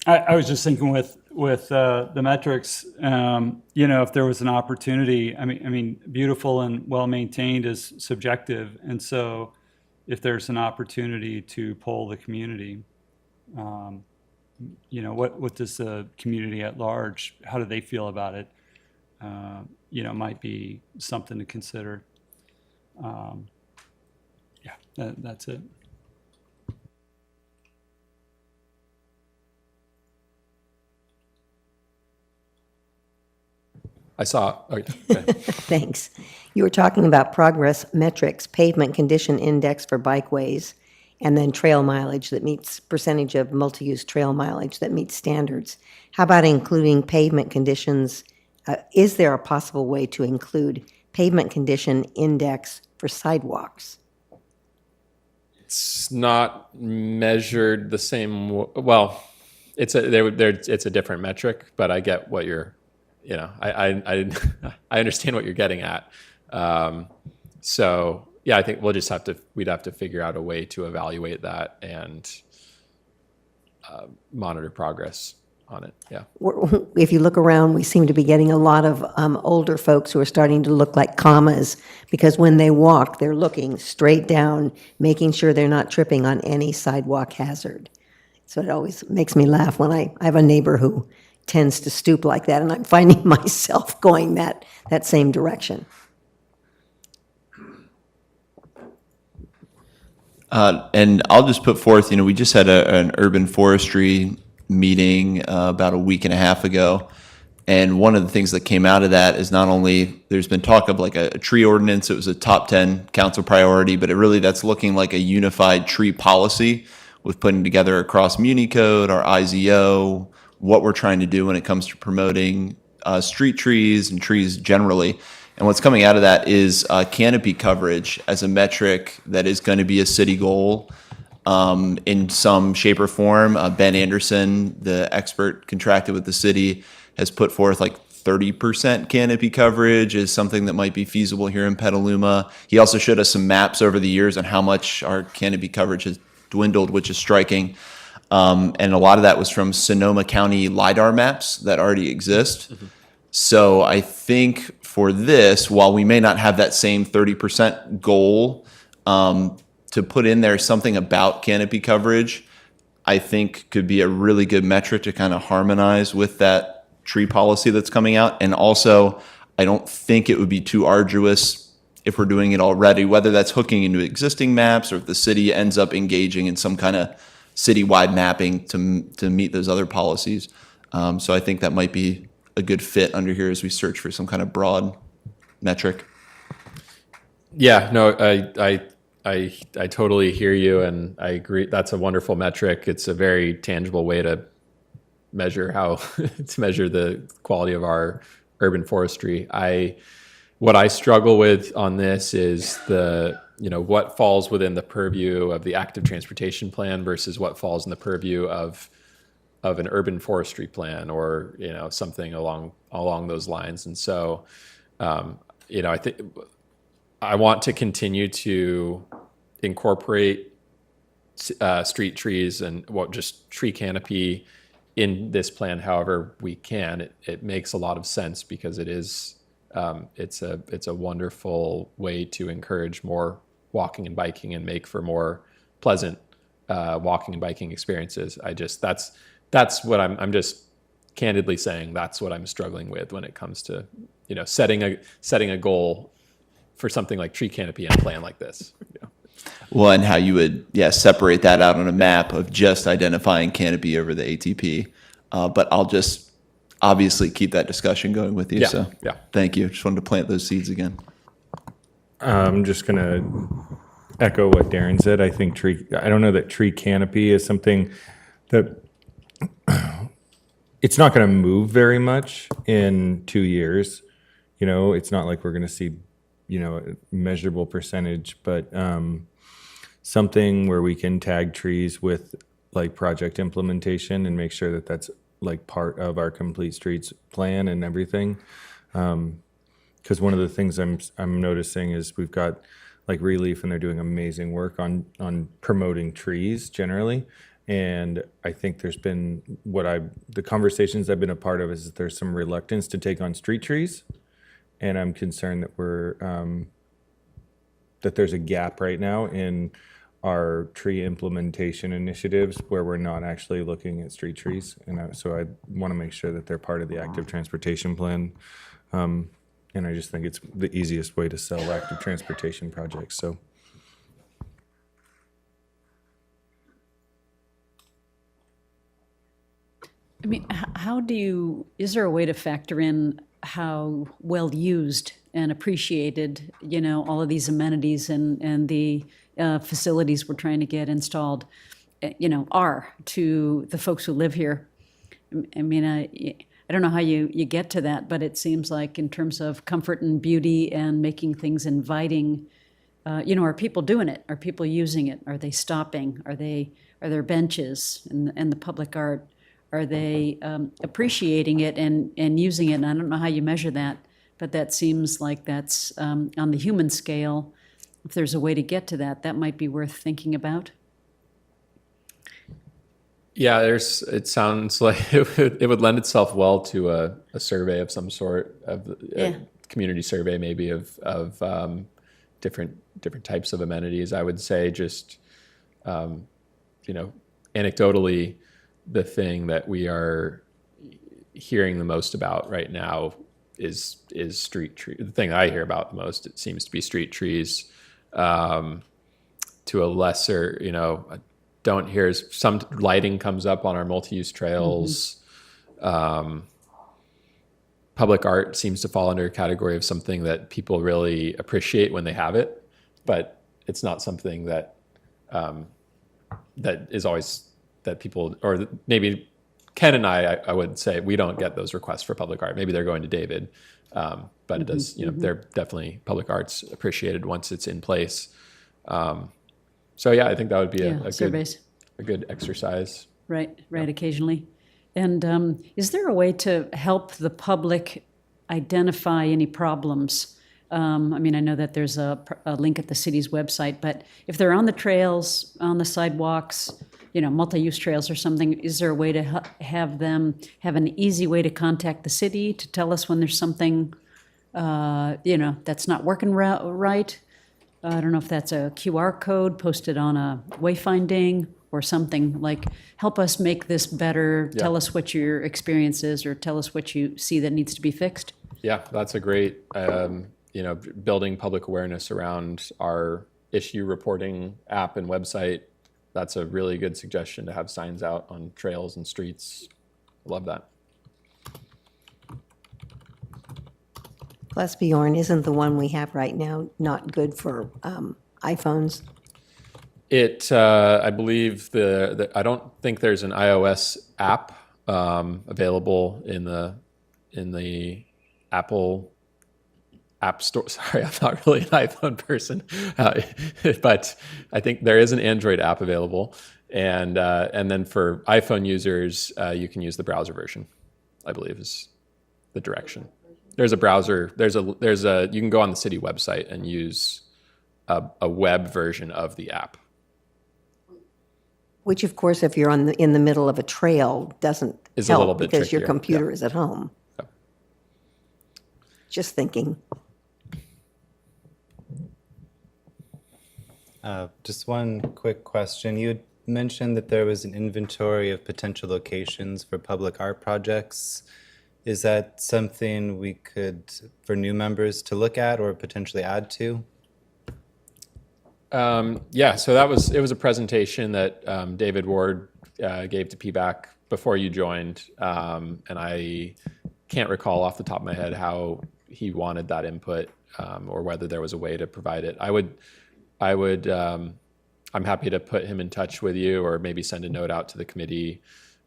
I was just thinking with the metrics, if there was an opportunity, I mean, beautiful and well maintained is subjective, and so if there's an opportunity to poll the community, what does the community at large, how do they feel about it? Might be something to consider. That's it. I saw. Oh, okay. Thanks. You were talking about progress metrics, pavement condition index for bikeways, and then trail mileage that meets percentage of multi-use trail mileage that meets standards. How about including pavement conditions? Is there a possible way to include pavement condition index for sidewalks? It's not measured the same. Well, it's a different metric, but I get what you're. I understand what you're getting at. So yeah, I think we'd have to figure out a way to evaluate that and monitor progress on it. Yeah. If you look around, we seem to be getting a lot of older folks who are starting to look like commas, because when they walk, they're looking straight down, making sure they're not tripping on any sidewalk hazard. So it always makes me laugh when I have a neighbor who tends to stoop like that, and I'm finding myself going that same direction. And I'll just put forth, we just had an urban forestry meeting about a week and a half ago. And one of the things that came out of that is not only there's been talk of like a tree ordinance, it was a top 10 council priority, but that's looking like a unified tree policy with putting together across Muni Code, our IZO, what we're trying to do when it comes to promoting street trees and trees generally. And what's coming out of that is canopy coverage as a metric that is going to be a city goal in some shape or form. Ben Anderson, the expert contracted with the city, has put forth like 30% canopy coverage is something that might be feasible here in Petaluma. He also showed us some maps over the years on how much our canopy coverage has dwindled, which is striking. And a lot of that was from Sonoma County LiDAR maps that already exist. Mm-hmm. So I think for this, while we may not have that same 30% goal, to put in there something about canopy coverage, I think could be a really good metric to kind of harmonize with that tree policy that's coming out. And also, I don't think it would be too arduous if we're doing it already, whether that's hooking into existing maps or if the city ends up engaging in some kind of citywide mapping to meet those other policies. So I think that might be a good fit under here as we search for some kind of broad metric. Yeah, no, I totally hear you, and I agree. That's a wonderful metric. It's a very tangible way to measure the quality of our urban forestry. What I struggle with on this is what falls within the purview of the active transportation plan versus what falls in the purview of an urban forestry plan or something along those lines. And so I think I want to continue to incorporate street trees and just tree canopy in this plan however we can. It makes a lot of sense because it is it's a wonderful way to encourage more walking and biking and make for more pleasant walking and biking experiences. That's what I'm just candidly saying. That's what I'm struggling with when it comes to setting a goal for something like tree canopy and a plan like this. Well, and how you would separate that out on a map of just identifying canopy over the ATP. But I'll just obviously keep that discussion going with you. So thank you. Just wanted to plant those seeds again. I'm just going to echo what Darren said. I think I don't know that tree canopy is something that it's not going to move very much in 2 years. It's not like we're going to see, a measurable percentage, but something where we can tag trees with like project implementation and make sure that that's like part of our complete streets plan and everything. Because one of the things I'm noticing is we've got like Relief, and they're doing amazing work on promoting trees generally. And I think there's been the conversations I've been a part of is that there's some reluctance to take on street trees, and I'm concerned that that there's a gap right now in our tree implementation initiatives where we're not actually looking at street trees. And so I want to make sure that they're part of the active transportation plan. And I just think it's the easiest way to sell active transportation projects. So. I mean, how do you, is there a way to factor in how well used and appreciated, all of these amenities and the facilities we're trying to get installed, are to the folks who live here? I mean, I don't know how you get to that, but it seems like in terms of comfort and beauty and making things inviting, are people doing it? Are people using it? Are they stopping? Are there benches and the public art? Are they appreciating it and using it? And I don't know how you measure that, but that seems like that's on the human scale. If there's a way to get to that, that might be worth thinking about. Yeah, it sounds like it would lend itself well to a survey of some sort, a community survey maybe of different types of amenities. I would say just anecdotally, the thing that we are hearing the most about right now is street trees. The thing I hear about the most, it seems to be street trees. To a lesser, I don't hear some lighting comes up on our multi-use trails. Mm-hmm. Public art seems to fall under a category of something that people really appreciate when they have it, but it's not something that that is always that people, or maybe Ken and I would say we don't get those requests for public art. Maybe they're going to David, but it does, they're definitely public art's appreciated once it's in place. So yeah, I think that would be a good exercise. Right, occasionally. And is there a way to help the public identify any problems? I mean, I know that there's a link at the city's website, but if they're on the trails, on the sidewalks, multi-use trails or something, is there a way to have them have an easy way to contact the city to tell us when there's something, that's not working right? I don't know if that's a QR code posted on a wayfinding or something, like help us make this better, tell us what your experience is, or tell us what you see that needs to be fixed. Yeah, that's a great, building public awareness around our issue reporting app and website. That's a really good suggestion to have signs out on trails and streets. Love that. Plus, Bjorn, isn't the one we have right now not good for iPhones? I believe I don't think there's an iOS app available in the Apple App Store. Sorry, I'm not really an iPhone person, but I think there is an Android app available, and then for iPhone users, you can use the browser version. I believe is the direction. There's a browser. You can go on the city website and use a web version of the app. Which, of course, if you're in the middle of a trail, doesn't Is a little help bit because your trickier, computer is at home. Yeah. Just thinking. Just one quick question. You had mentioned that there was an inventory of potential locations for public art projects. Is that something we could, for new members to look at or potentially add to? Yeah, so it was a presentation that David Ward gave to PBAC before you joined, and I can't recall off the top of my head how he wanted that input or whether there was a way to provide it. I'm happy to put him in touch with you, or maybe send a note out to the committee.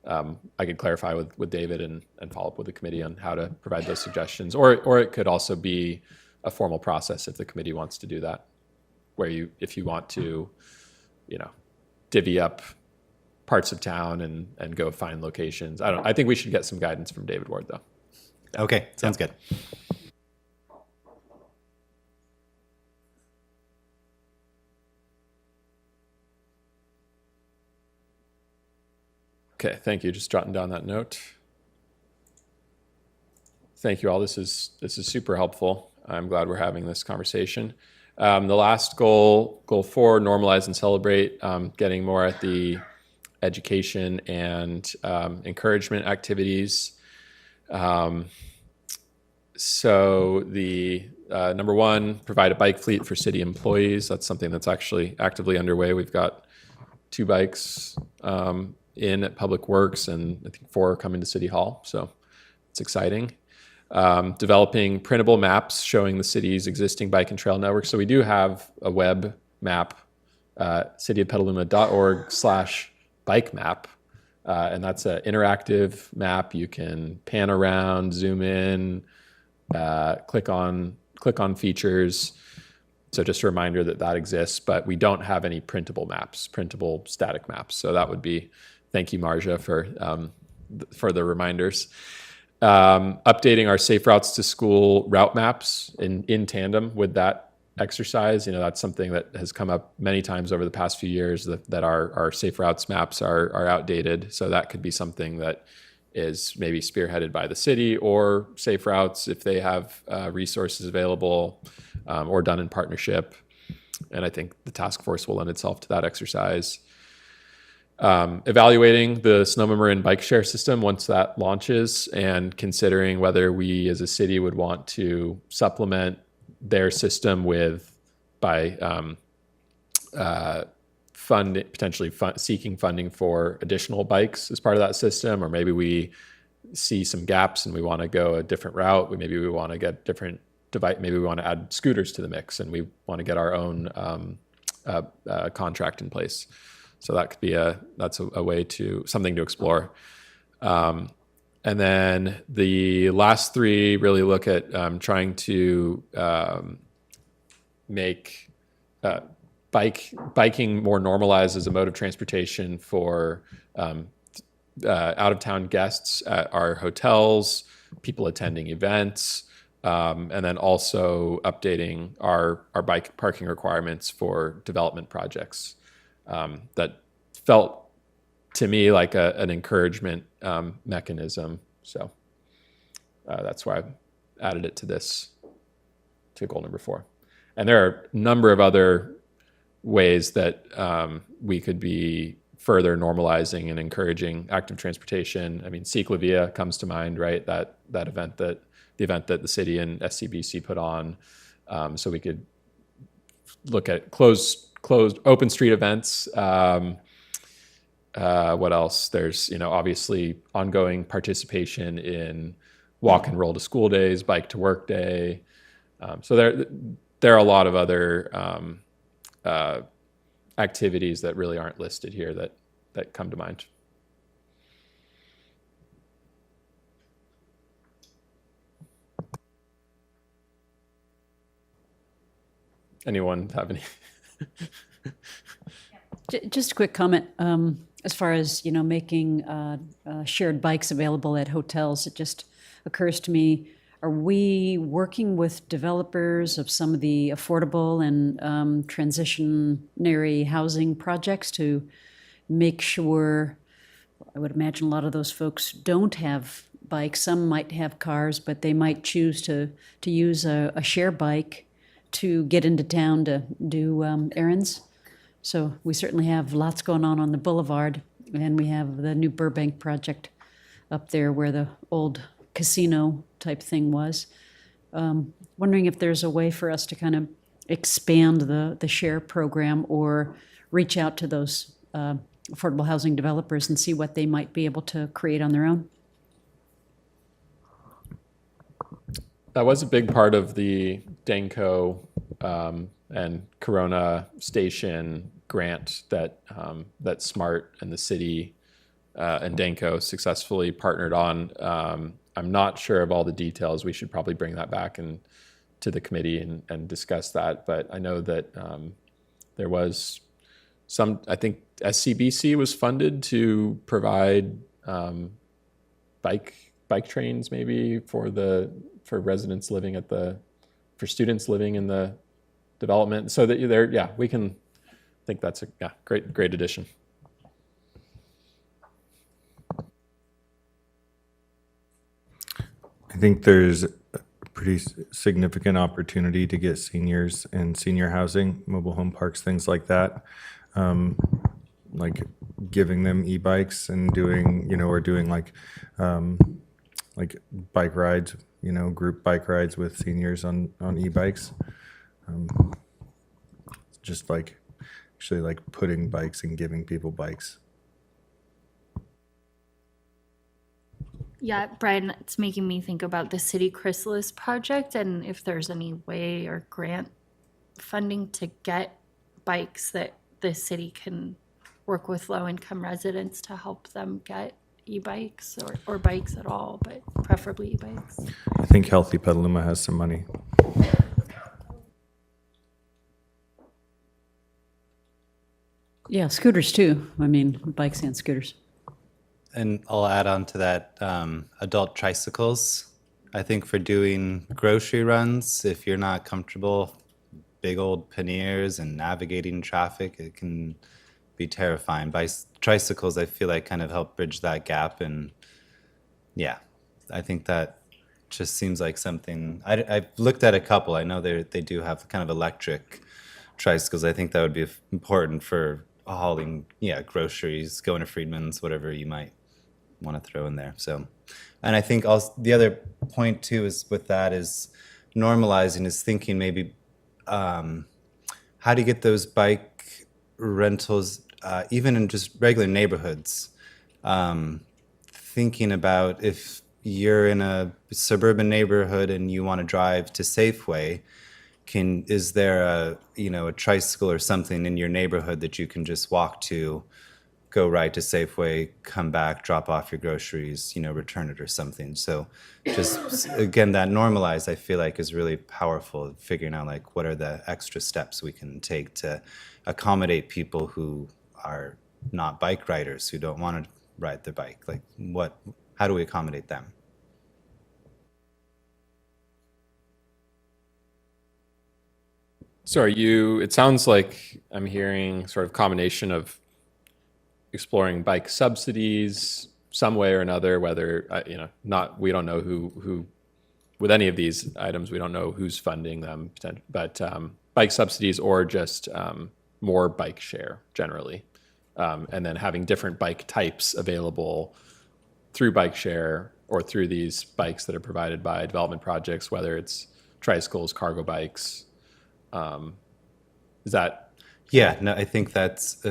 I could clarify with David and follow up with the committee on how to provide those suggestions, or it could also be a formal process if the committee wants to do that, where if you want to, divvy up parts of town and go find locations. I think we should get some guidance from David Ward though. Okay, sounds good. Okay, thank you. Just jotting down that note. Thank you all. This is super helpful. I'm glad we're having this conversation. The last goal 4, normalize and celebrate, getting more at the education and encouragement activities. So the number 1, provide a bike fleet for city employees. That's something that's actually actively underway. We've got 2 bikes in at Public Works, and I think 4 are coming to City Hall. So it's exciting. Developing printable maps showing the city's existing bike and trail network. So we do have a web map, cityofpetaluma.org/bike map. And that's an interactive map. You can pan around, zoom in, click on features. So just a reminder that that exists, but we don't have any printable maps, printable static maps. So that would be, thank you, Marja, for the reminders. Updating our safe routes to school route maps in tandem with that exercise. That's something that has come up many times over the past few years, that our safe routes maps are outdated. So that could be something that is maybe spearheaded by the city or Safe Routes if they have resources available, or done in partnership. And I think the task force will lend itself to that exercise. Evaluating the Sonoma Marin bike share system once that launches, and considering whether we as a city would want to supplement their system seeking funding for additional bikes as part of that system, or maybe we see some gaps and we want to go a different route. Maybe we want to get different device. Maybe we want to add scooters to the mix, and we want to get our own contract in place. So that could be that's a way something to explore. And then the last 3 really look at trying to make biking more normalized as a mode of transportation for out-of-town guests at our hotels, people attending events, and then also updating our bike parking requirements for development projects. That felt to me like an encouragement mechanism. So that's why I added it to goal number 4. And there are a number of other ways that we could be further normalizing and encouraging active transportation. I mean, Seek La Via comes to mind, right? That event the event that the city and SCBC put on. So we could look at closed open street events. What else? There's, obviously ongoing participation in walk and roll to school days, bike to work day. So there are a lot of other activities that really aren't listed here that come to mind. Anyone have any? Just a quick comment. As far as, making shared bikes available at hotels, it just occurs to me, are we working with developers of some of the affordable and transitionary housing projects to make sure, I would imagine a lot of those folks don't have bikes. Some might have cars, but they might choose to use a share bike to get into town to do errands. So we certainly have lots going on the boulevard, and we have the new Burbank project up there where the old casino type thing was. Wondering if there's a way for us to kind of expand the share program or reach out to those affordable housing developers and see what they might be able to create on their own. That was a big part of the Danco and Corona Station grant that SMART and the city and Danco successfully partnered on. I'm not sure of all the details. We should probably bring that back to the committee and discuss that. But I know that there was I think SCBC was funded to provide bike trains maybe for residents living for students living in the development. So that we can think that's a great addition. I think there's pretty significant opportunity to get seniors and senior housing, mobile home parks, things like that. Like giving them e-bikes and doing, or doing like bike rides, group bike rides with seniors on e-bikes. Just like actually like putting bikes and giving people bikes. Yeah, Brian, it's making me think about the City Chrysalis project and if there's any way or grant funding to get bikes that the city can work with low-income residents to help them get e-bikes or bikes at all, but preferably e-bikes. I think Healthy Petaluma has some money. Yeah, scooters too. I mean, bikes and scooters. And I'll add on to that, adult tricycles. I think for doing grocery runs, if you're not comfortable, big old panniers and navigating traffic, it can be terrifying. Tricycles, I feel like kind of help bridge that gap. And yeah, I think that just seems like something, I've looked at a couple. I know they do have kind of electric tricycles. I think that would be important for hauling, groceries, going to Friedman's, whatever you might want to throw in there. So, and I think also the other point too is with that is normalizing is thinking maybe how to get those bike rentals even in just regular neighborhoods. Thinking about if you're in a suburban neighborhood and you want to drive to Safeway, is there a tricycle or something in your neighborhood that you can just walk to, go right to Safeway, come back, drop off your groceries, return it or something. So just, again, that normalize, I feel like is really powerful, figuring out like what are the extra steps we can take to accommodate people who are not bike riders, who don't want to ride their bike. Like how do we accommodate them? So it sounds like I'm hearing sort of combination of exploring bike subsidies some way or another, whether, we don't know who, with any of these items, we don't know who's funding them, but bike subsidies or just more bike share generally. And then having different bike types available through bike share or through these bikes that are provided by development projects, whether it's tricycles, cargo bikes. Is that? Yeah, no, I think that's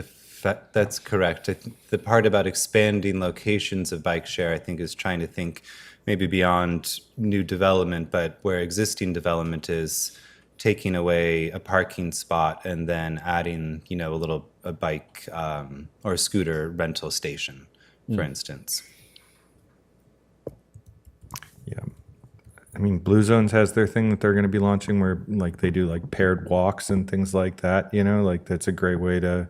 correct. The part about expanding locations of bike share, I think, is trying to think maybe beyond new development, but where existing development is taking away a parking spot and then adding, a bike or a scooter rental station, for instance. Yeah. I mean, Blue Zones has their thing that they're going to be launching where like they do like paired walks and things like that, like that's a great way to,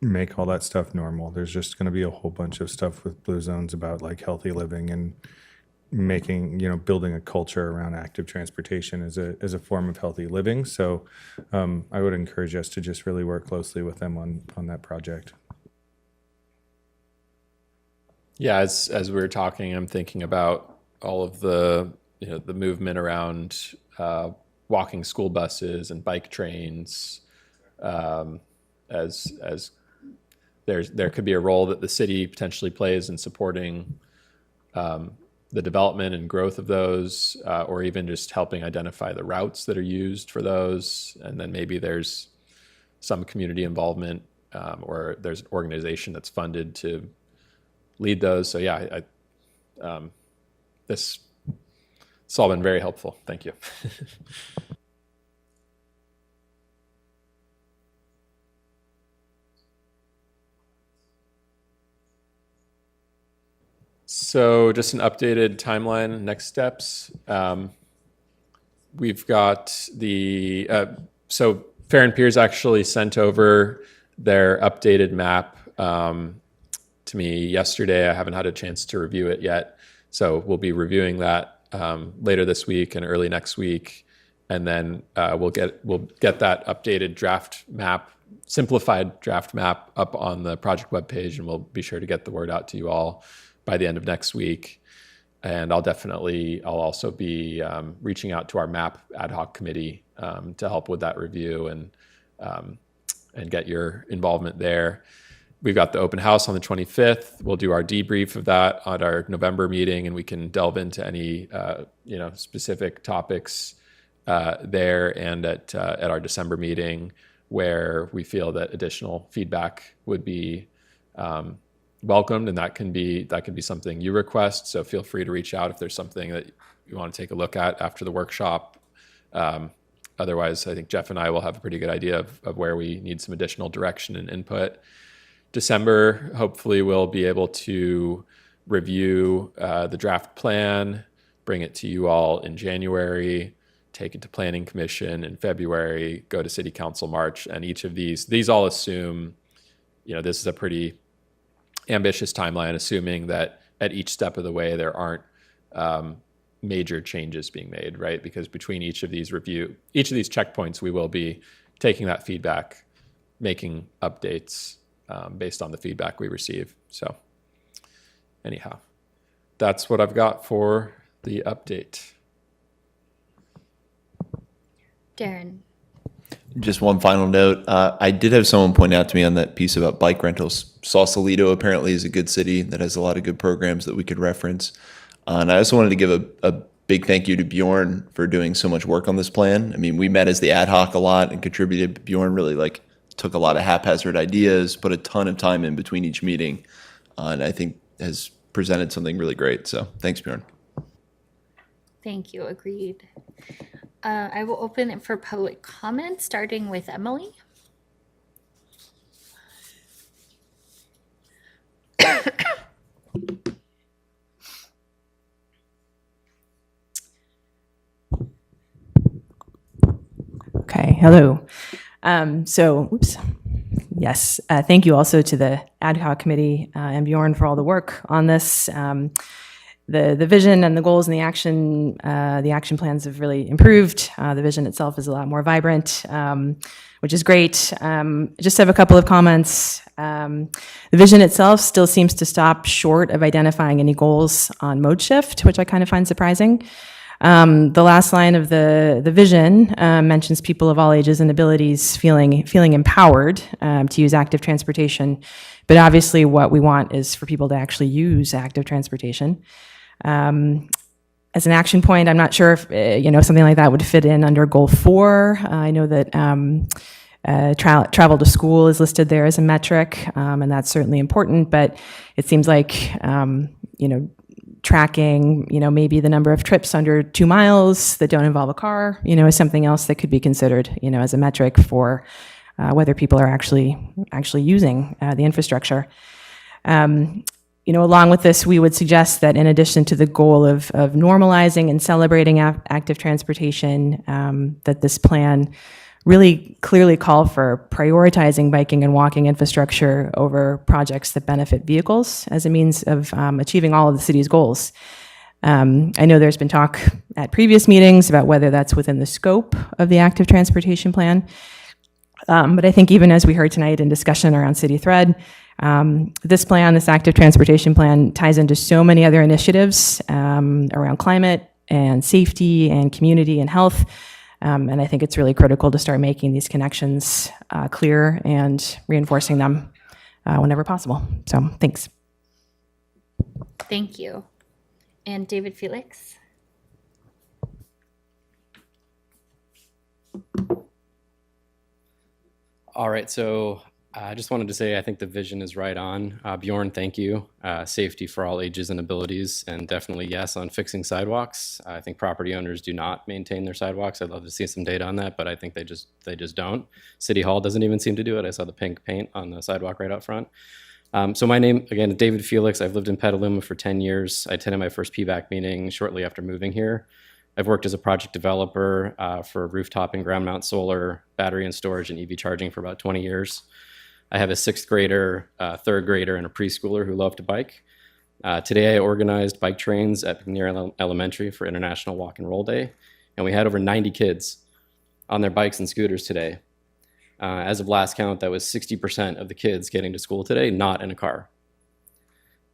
make all that stuff normal. There's just going to be a whole bunch of stuff with Blue Zones about like healthy living and making, building a culture around active transportation as a form of healthy living. So I would encourage us to just really work closely with them on that project. Yeah, as we were talking, I'm thinking about all of the the movement around walking school buses and bike trains. As there could be a role that the city potentially plays in supporting the development and growth of those, or even just helping identify the routes that are used for those, and then maybe there's some community involvement, or there's an organization that's funded to lead those. So yeah, this has all been very helpful. Thank you. So just an updated timeline, next steps. We've got so Fair and Piers actually sent over their updated map to me yesterday. I haven't had a chance to review it yet. So we'll be reviewing that later this week and early next week. And then we'll get that updated draft map, simplified draft map up on the project webpage, and we'll be sure to get the word out to you all by the end of next week. And I'll also be reaching out to our MAP ad hoc committee to help with that review and get your involvement there. We've got the open house on the 25th. We'll do our debrief of that at our November meeting, and we can delve into any specific topics there, and at our December meeting, where we feel that additional feedback would be welcomed, and that can be something you request. So feel free to reach out if there's something that you want to take a look at after the workshop. Otherwise, I think Jeff and I will have a pretty good idea of where we need some additional direction and input. December, hopefully we'll be able to review the draft plan, bring it to you all in January, take it to Planning Commission in February, go to City Council March, and each of these all assume, this is a pretty ambitious timeline, assuming that at each step of the way there aren't major changes being made, right? Because between each of these checkpoints, we will be taking that feedback, making updates based on the feedback we receive. So anyhow, that's what I've got for the update. Darren. Just one final note. I did have someone point out to me on that piece about bike rentals. Sausalito apparently is a good city that has a lot of good programs that we could reference. And I also wanted to give a big thank you to Bjorn for doing so much work on this plan. I mean, we met as the ad hoc a lot and contributed. Bjorn really took a lot of haphazard ideas, put a ton of time in between each meeting, and I think has presented something really great. So thanks, Bjorn. Thank you. Agreed. I will open it for public comment, starting with Emily. Okay, hello. Yes, thank you also to the ad hoc committee and Bjorn for all the work on this. The vision and the goals and the action plans have really improved. The vision itself is a lot more vibrant, which is great. I just have a couple of comments. The vision itself still seems to stop short of identifying any goals on mode shift, which I kind of find surprising. The last line of the vision mentions people of all ages and abilities feeling empowered to use active transportation. But obviously what we want is for people to actually use active transportation. As an action point, I'm not sure if something like that would fit in under goal 4. I know that travel to school is listed there as a metric, and that's certainly important, but it seems like tracking, maybe the number of trips under 2 miles that don't involve a car, is something else that could be considered, as a metric for whether people are actually using the infrastructure. Along with this, we would suggest that in addition to the goal of normalizing and celebrating active transportation, that this plan really clearly call for prioritizing biking and walking infrastructure over projects that benefit vehicles as a means of achieving all of the city's goals. I know there's been talk at previous meetings about whether that's within the scope of the active transportation plan. But I think even as we heard tonight in discussion around City Thread, this active transportation plan ties into so many other initiatives around climate and safety and community and health. And I think it's really critical to start making these connections clear and reinforcing them whenever possible. So thanks. Thank you. And David Felix? All right, so I just wanted to say I think the vision is right on. Bjorn, thank you. Safety for all ages and abilities, and definitely yes on fixing sidewalks. I think property owners do not maintain their sidewalks. I'd love to see some data on that, but I think they just don't. City Hall doesn't even seem to do it. I saw the pink paint on the sidewalk right out front. So my name, again, is David Felix. I've lived in Petaluma for 10 years. I attended my first PVAC meeting shortly after moving here. I've worked as a project developer for rooftop and ground mount solar, battery and storage, and EV charging for about 20 years. I have a 6th grader, 3rd grader, and a preschooler who love to bike. Today I organized bike trains at McNair Elementary for International Walk and Roll Day, and we had over 90 kids on their bikes and scooters today. As of last count, that was 60% of the kids getting to school today, not in a car.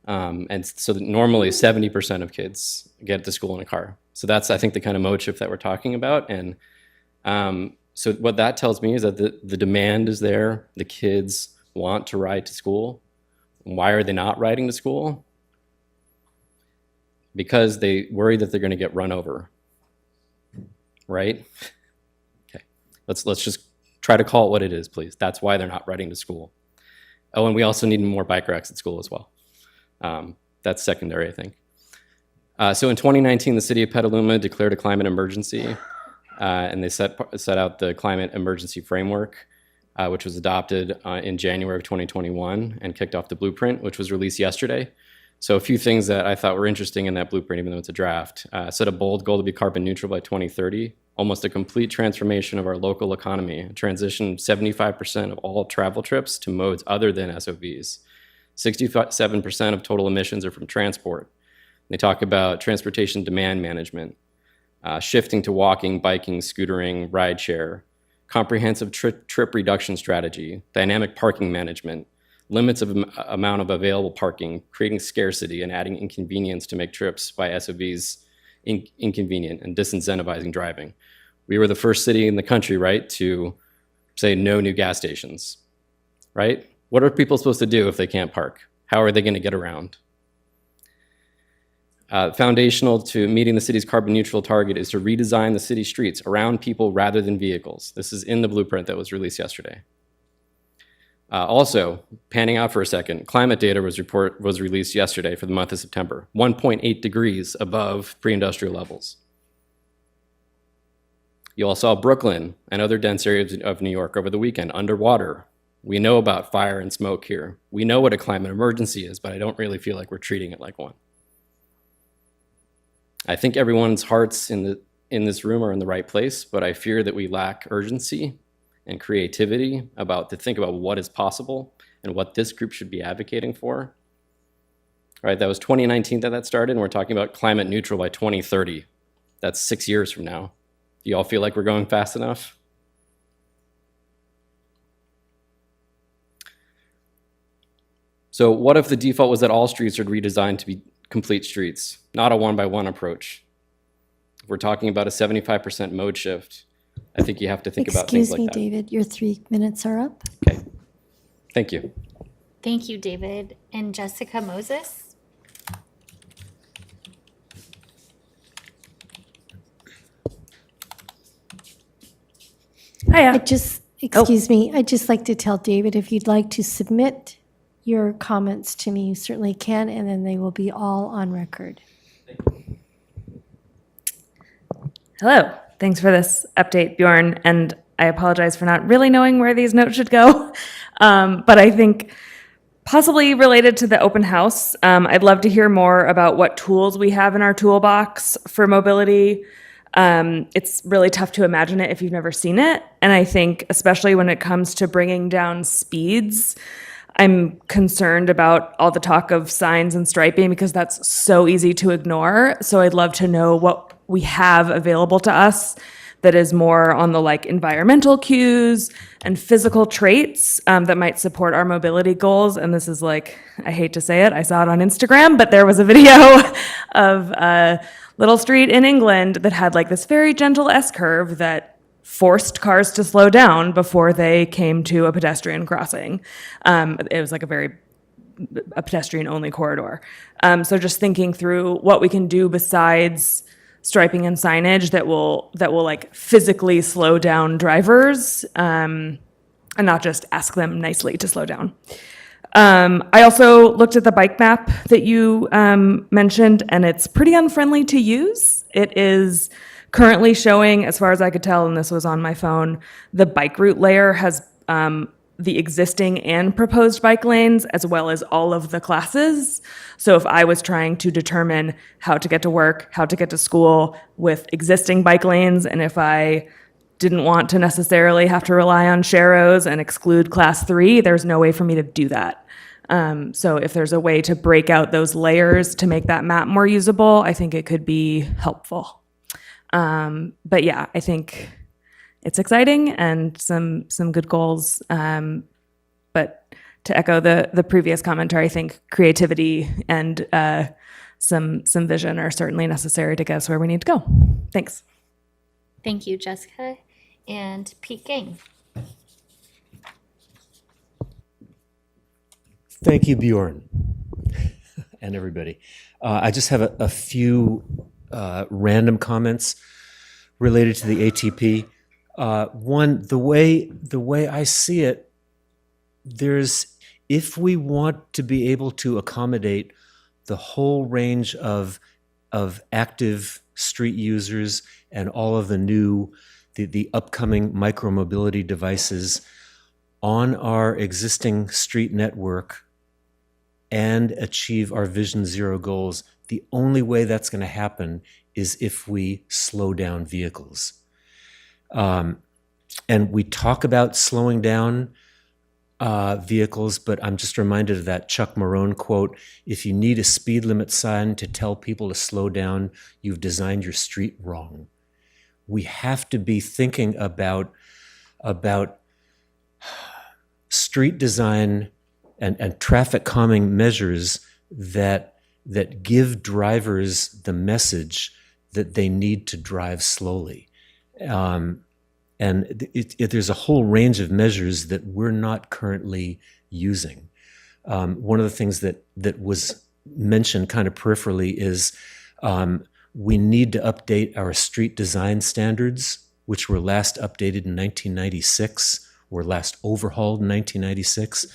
And so that normally 70% of kids get to school in a car. So that's, I think, the kind of mode shift that we're talking about. And so what that tells me is that the demand is there. The kids want to ride to school. Why are they not riding to school? Because they worry that they're going to get run over, right? Okay, let's just try to call it what it is, please. That's why they're not riding to school. Oh, and we also need more bike racks at school as well. That's secondary, I think. So in 2019, the city of Petaluma declared a climate emergency, and they set out the climate emergency framework, which was adopted in January of 2021 and kicked off the blueprint, which was released yesterday. So a few things that I thought were interesting in that blueprint, even though it's a draft, set a bold goal to be carbon neutral by 2030, almost a complete transformation of our local economy, transition 75% of all travel trips to modes other than SOVs. 67% of total emissions are from transport. They talk about transportation demand management, shifting to walking, biking, scootering, rideshare, comprehensive trip reduction strategy, dynamic parking management, limits of amount of available parking, creating scarcity and adding inconvenience to make trips by SOVs inconvenient and disincentivizing driving. We were the first city in the country, right, to say no new gas stations, right? What are people supposed to do if they can't park? How are they going to get around? Foundational to meeting the city's carbon neutral target is to redesign the city streets around people rather than vehicles. This is in the blueprint that was released yesterday. Also, panning out for a second, climate data was released yesterday for the month of September, 1.8 degrees above pre-industrial levels. You all saw Brooklyn and other dense areas of New York over the weekend underwater. We know about fire and smoke here. We know what a climate emergency is, but I don't really feel like we're treating it like one. I think everyone's hearts in this room are in the right place, but I fear that we lack urgency and creativity to think about what is possible and what this group should be advocating for. All right, that was 2019 that started, and we're talking about climate neutral by 2030. That's 6 years from now. Do you all feel like we're going fast enough? So what if the default was that all streets are redesigned to be complete streets, not a one-by-one approach? If we're talking about a 75% mode shift, I think you have to think about things like that. Excuse me, David, your 3 minutes are up. Okay, thank you. Thank you, David. And Jessica Moses? Hiya. Excuse me, I'd just like to tell David, if you'd like to submit your comments to me, you certainly can, and then they will be all on record. Hello. Thanks for this update, Bjorn. And I apologize for not really knowing where these notes should go. But I think possibly related to the open house, I'd love to hear more about what tools we have in our toolbox for mobility. It's really tough to imagine it if you've never seen it. And I think especially when it comes to bringing down speeds, I'm concerned about all the talk of signs and striping because that's so easy to ignore. So I'd love to know what we have available to us that is more on the environmental cues and physical traits that might support our mobility goals. And this is I hate to say it, I saw it on Instagram, but there was a video of a little street in England that had this very gentle S-curve that forced cars to slow down before they came to a pedestrian crossing. It was a pedestrian-only corridor. So just thinking through what we can do besides striping and signage that will physically slow down drivers and not just ask them nicely to slow down. I also looked at the bike map that you mentioned, and it's pretty unfriendly to use. It is currently showing, as far as I could tell, and this was on my phone, the bike route layer has the existing and proposed bike lanes, as well as all of the classes. So if I was trying to determine how to get to work, how to get to school with existing bike lanes, and if I didn't want to necessarily have to rely on sharrows and exclude class 3, there's no way for me to do that. So if there's a way to break out those layers to make that map more usable, I think it could be helpful. But yeah, I think it's exciting and some good goals. But to echo the previous commentary, I think creativity and some vision are certainly necessary to get us where we need to go. Thanks. Thank you, Jessica. And Pete Gang. Thank you, Bjorn, and everybody. I just have a few random comments related to the ATP. One, the way I see it, if we want to be able to accommodate the whole range of active street users and all of the upcoming micromobility devices on our existing street network and achieve our Vision Zero goals, the only way that's going to happen is if we slow down vehicles. And we talk about slowing down vehicles, but I'm just reminded of that Chuck Marone quote, if you need a speed limit sign to tell people to slow down, you've designed your street wrong. We have to be thinking about street design and traffic calming measures that give drivers the message that they need to drive slowly. And there's a whole range of measures that we're not currently using. One of the things that was mentioned kind of peripherally is we need to update our street design standards, which were last updated in 1996 or last overhauled in 1996.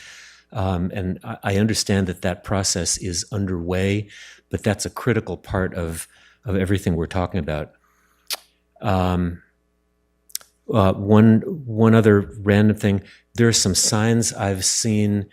And I understand that process is underway, but that's a critical part of everything we're talking about. One other random thing, there are some signs I've seen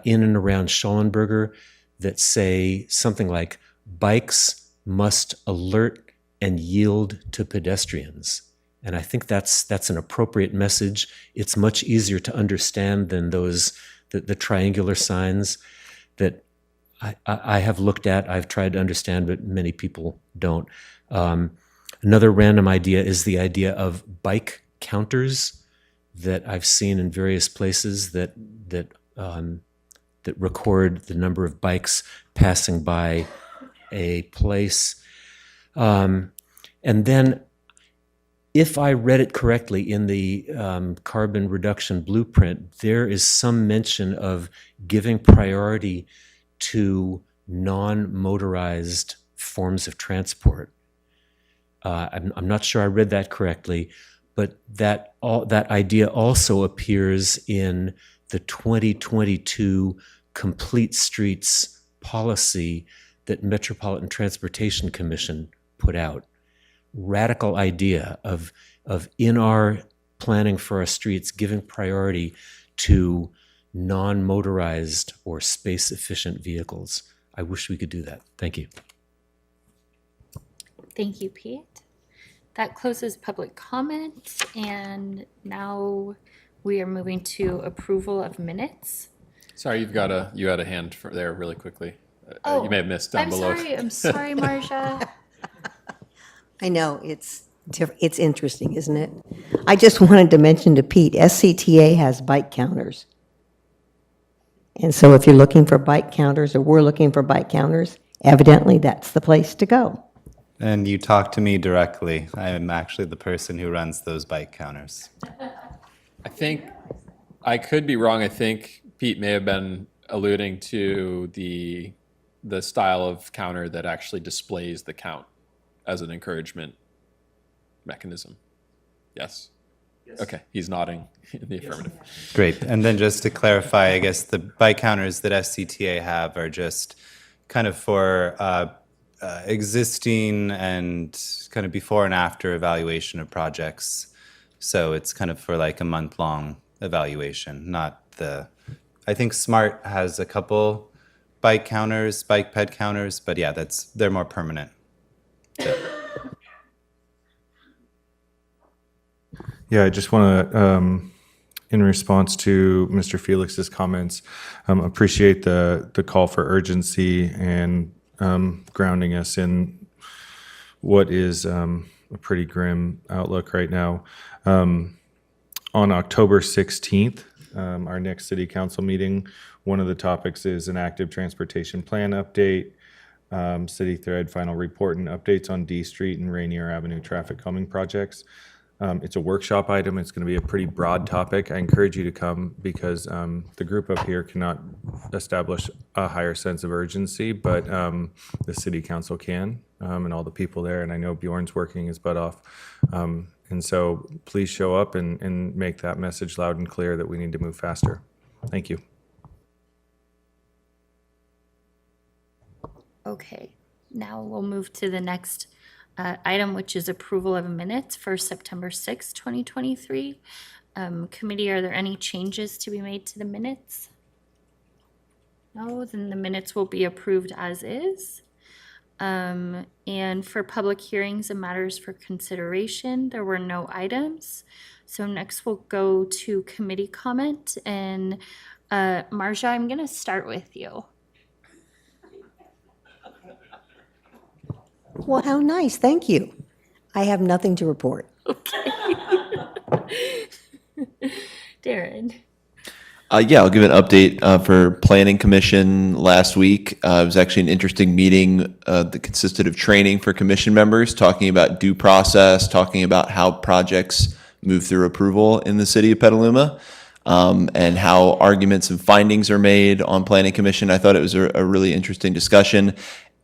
in and around Schollenberger that say something like, bikes must alert and yield to pedestrians. And I think that's an appropriate message. It's much easier to understand than the triangular signs that I have looked at, I've tried to understand, but many people don't. Another random idea is the idea of bike counters that I've seen in various places that record the number of bikes passing by a place. And then, if I read it correctly in the carbon reduction blueprint, there is some mention of giving priority to non-motorized forms of transport. I'm not sure I read that correctly, but that idea also appears in the 2022 Complete Streets policy that Metropolitan Transportation Commission put out. Radical idea of in our planning for our streets giving priority to non-motorized or space-efficient vehicles. I wish we could do that. Thank you. Thank you, Pete. That closes public comment, and now we are moving to approval of minutes. Sorry, you had a hand there really quickly. You may have missed down below. I'm sorry, Marcia. I know, it's interesting, isn't it? I just wanted to mention to Pete, SCTA has bike counters. And so if you're looking for bike counters, or we're looking for bike counters, evidently that's the place to go. And you talk to me directly. I am actually the person who runs those bike counters. I think, I could be wrong, I think Pete may have been alluding to the style of counter that actually displays the count as an encouragement mechanism. Yes? Yes. Okay, he's nodding in the affirmative. Great. And then just to clarify, I guess the bike counters that SCTA have are just kind of for existing and kind of before and after evaluation of projects. So it's kind of for like a month-long evaluation, not I think SMART has a couple bike counters, bike ped counters, but yeah, they're more permanent. So. Yeah, I just want to, in response to Mr. Felix's comments, appreciate the call for urgency and grounding us in what is a pretty grim outlook right now. On October 16th, our next city council meeting. One of the topics is an active transportation plan update, city thread final report, and updates on D Street and Rainier Avenue traffic calming projects. It's a workshop item. It's going to be a pretty broad topic. I encourage you to come because the group up here cannot establish a higher sense of urgency, but the city council can, and all the people there. And I know Bjorn's working his butt off. And so please show up and make that message loud and clear that we need to move faster. Thank you. Okay, now we'll move to the next item, which is approval of minutes for September 6, 2023. Committee, are there any changes to be made to the minutes? No, then the minutes will be approved as is. And for public hearings and matters for consideration, there were no items. So next we'll go to committee comment. And Marja, I'm going to start with you. Well, how nice. Thank you. I have nothing to report. Darren. Yeah, I'll give an update for Planning Commission last week. It was actually an interesting meeting that consisted of training for commission members, talking about due process, talking about how projects move through approval in the city of Petaluma, and how arguments and findings are made on Planning Commission. I thought it was a really interesting discussion.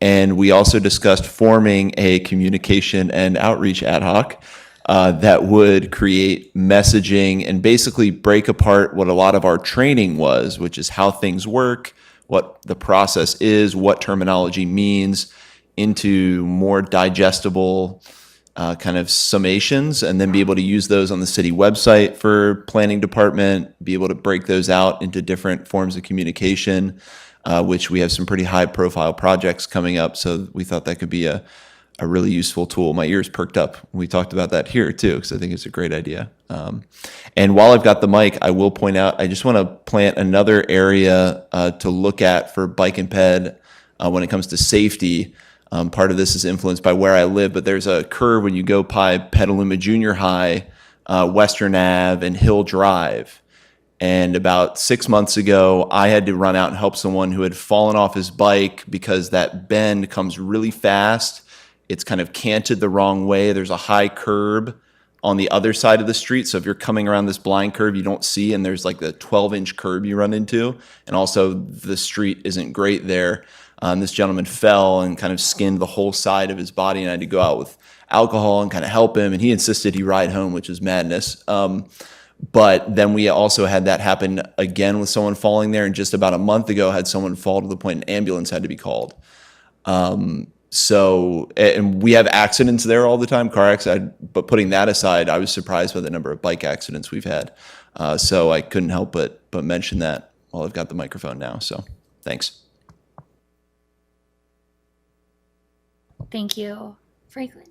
And we also discussed forming a communication and outreach ad hoc that would create messaging and basically break apart what a lot of our training was, which is how things work, what the process is, what terminology means, into more digestible kind of summations, and then be able to use those on the city website for planning department, be able to break those out into different forms of communication, which we have some pretty high profile projects coming up. So we thought that could be a really useful tool. My ears perked up when we talked about that here too, because I think it's a great idea. And while I've got the mic, I will point out, I just want to plant another area to look at for bike and ped when it comes to safety. Part of this is influenced by where I live, but there's a curve when you go by Petaluma Junior High, Western Ave, and Hill Drive. And about 6 months ago, I had to run out and help someone who had fallen off his bike because that bend comes really fast. It's kind of canted the wrong way. There's a high curb on the other side of the street. So if you're coming around this blind curve, you don't see, and there's like the 12-inch curb you run into. And also the street isn't great there. This gentleman fell and kind of skinned the whole side of his body, and I had to go out with alcohol and kind of help him. And he insisted he ride home, which was madness. But then we also had that happen again with someone falling there. And just about a month ago, had someone fall to the point an ambulance had to be called. So, and we have accidents there all the time, car accidents. But putting that aside, I was surprised by the number of bike accidents we've had. So I couldn't help but mention that while I've got the microphone now. So thanks. Thank you. Franklin.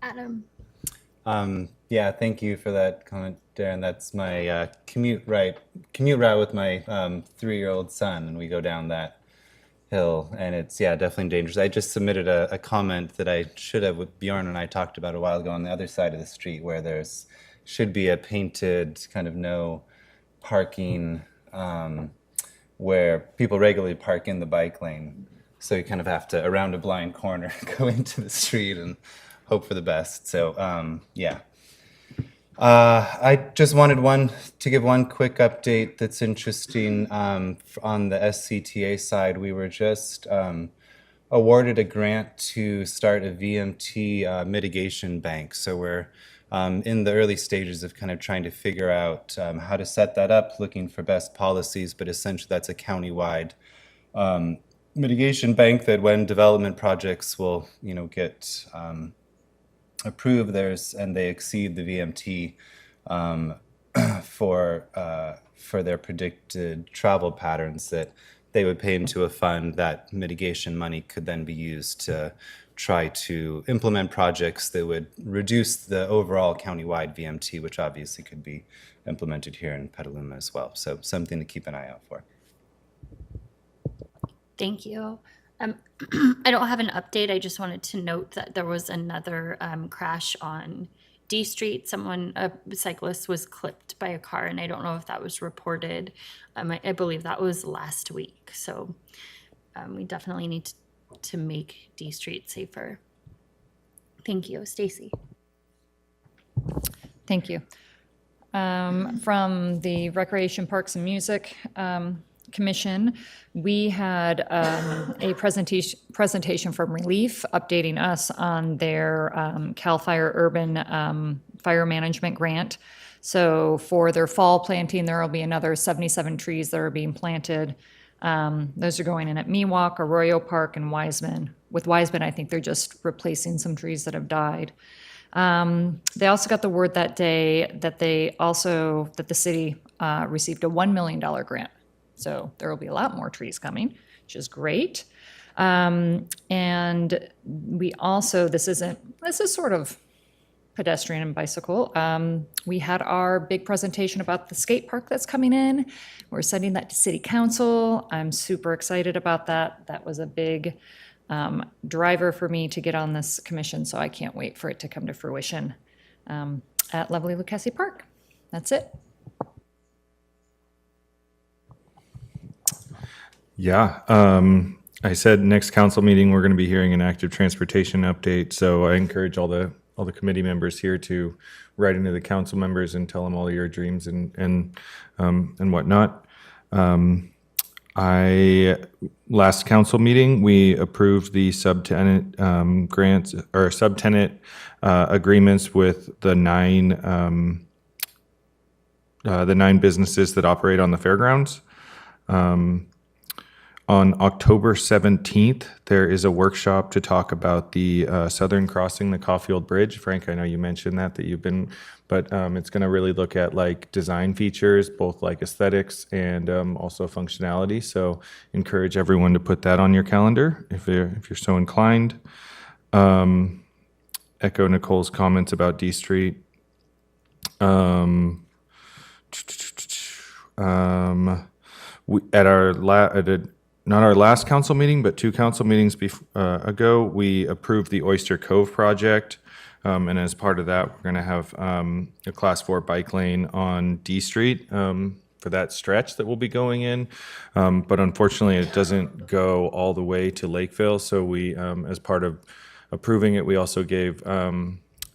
Adam. Yeah, thank you for that comment, Darren. That's my commute route with my 3-year-old son, and we go down that hill, and it's definitely dangerous. I just submitted a comment that I should have with Bjorn and I talked about a while ago on the other side of the street, where there's should be a painted kind of no parking where people regularly park in the bike lane. So you kind of have to, around a blind corner, go into the street and hope for the best. So, I just wanted to give one quick update that's interesting. On the SCTA side, we were just awarded a grant to start a VMT mitigation bank. So we're in the early stages of kind of trying to figure out how to set that up, looking for best policies, but essentially that's a countywide mitigation bank that when development projects will, get approved, and they exceed the VMT for their predicted travel patterns, that they would pay into a fund. That mitigation money could then be used to try to implement projects that would reduce the overall countywide VMT, which obviously could be implemented here in Petaluma as well. So something to keep an eye out for. Thank you. I don't have an update. I just wanted to note that there was another crash on D Street, a cyclist was clipped by a car, and I don't know if that was reported. I believe that was last week. So we definitely need to make D Street safer. Thank you. Stacy. Thank you. From the Recreation, Parks, and Music Commission, we had a presentation from Relief updating us on their CAL FIRE Urban Fire Management Grant. So for their fall planting, there will be another 77 trees that are being planted. Those are going in at Miwok, Arroyo Park, and Wiseman. With Wiseman, I think they're just replacing some trees that have died. They also got the word that day that the city received a $1 million grant. So there will be a lot more trees coming, which is great. And we also, this is sort of pedestrian and bicycle. We had our big presentation about the skate park that's coming in. We're sending that to City Council. I'm super excited about that. That was a big driver for me to get on this commission, so I can't wait for it to come to fruition at lovely Lucchese Park. That's it. Yeah. I said next council meeting, we're going to be hearing an active transportation update. So I encourage all the committee members here to write into the council members and tell them all your dreams and whatnot. Last council meeting, we approved the subtenant grants or subtenant agreements with the nine businesses that operate on the fairgrounds. On October 17th, there is a workshop to talk about the southern crossing, the Caulfield Bridge. Frank, I know you mentioned that you've been, but it's going to really look at like design features, both like aesthetics and also functionality. So encourage everyone to put that on your calendar if you're so inclined. Echo Nicole's comments about D Street. Not our last council meeting, but 2 council meetings ago, we approved the Oyster Cove project. And as part of that, we're going to have a Class 4 bike lane on D Street for that stretch that we'll be going in. But unfortunately, it doesn't go all the way to Lakeville. So we, as part of approving it, we also gave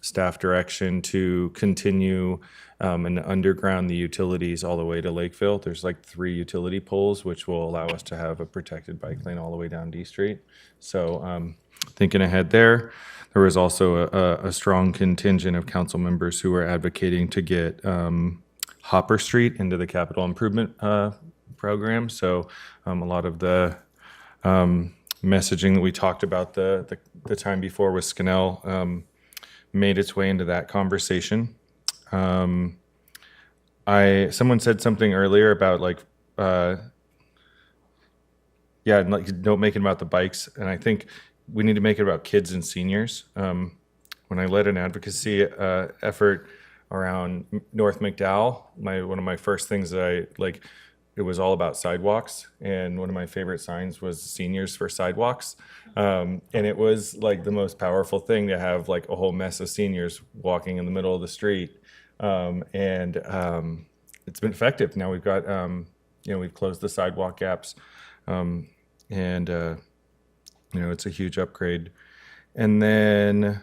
staff direction to continue and underground the utilities all the way to Lakeville. There's like 3 utility poles, which will allow us to have a protected bike lane all the way down D Street. So thinking ahead there, there was also a strong contingent of council members who were advocating to get Hopper Street into the capital improvement program. So a lot of the messaging that we talked about the time before with Scannell made its way into that conversation. Someone said something earlier about like don't make it about the bikes, and I think we need to make it about kids and seniors. When I led an advocacy effort around North McDowell, one of my first things that it was all about sidewalks, and one of my favorite signs was Seniors for Sidewalks. And it was like the most powerful thing to have like a whole mess of seniors walking in the middle of the street. And it's been effective. Now we've got, we've closed the sidewalk gaps, and it's a huge upgrade. And then,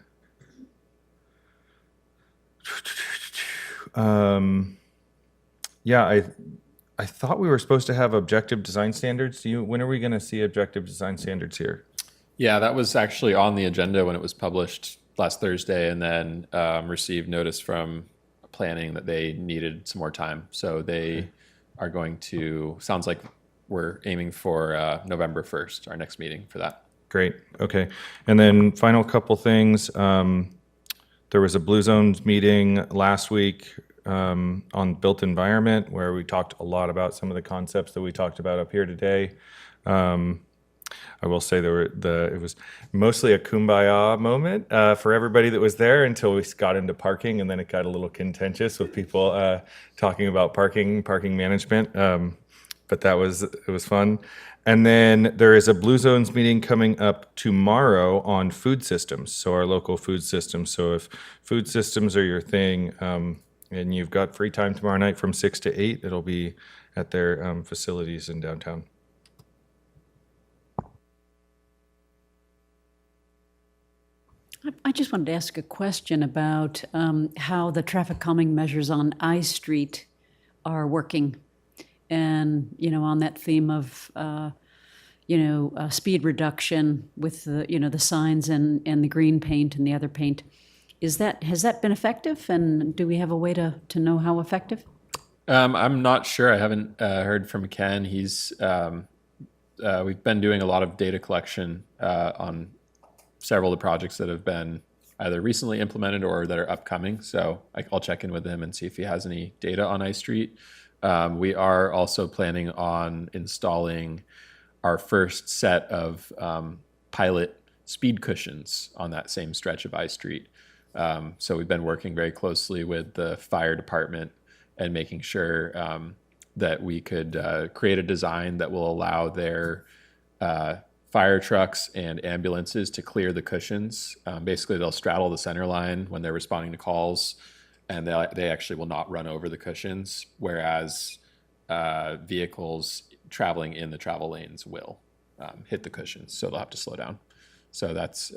I thought we were supposed to have objective design standards. When are we going to see objective design standards here? Yeah, that was actually on the agenda when it was published last Thursday, and then received notice from planning that they needed some more time. So they are going to, sounds like we're aiming for November 1st, our next meeting for that. Great. Okay. And then final couple things. There was a Blue Zones meeting last week on built environment where we talked a lot about some of the concepts that we talked about up here today. I will say it was mostly a kumbaya moment for everybody that was there until we got into parking, and then it got a little contentious with people talking about parking management. but it was fun. And then there is a Blue Zones meeting coming up tomorrow on food systems, so our local food systems. So if food systems are your thing, and you've got free time tomorrow night from 6 to 8, it'll be at their facilities in downtown. I just wanted to ask a question about how the traffic calming measures on I Street are working. And, on that theme of, speed reduction with the signs and the green paint and the other paint. Has that been effective? And do we have a way to know how effective? I'm not sure. I haven't heard from Ken. We've been doing a lot of data collection on several of the projects that have been either recently implemented or that are upcoming. So I'll check in with him and see if he has any data on I Street. We are also planning on installing our first set of pilot speed cushions on that same stretch of I Street. So we've been working very closely with the fire department and making sure that we could create a design that will allow their fire trucks and ambulances to clear the cushions. Basically, they'll straddle the center line when they're responding to calls, and they actually will not run over the cushions, whereas vehicles traveling in the travel lanes will hit the cushions, so they'll have to slow down. So that's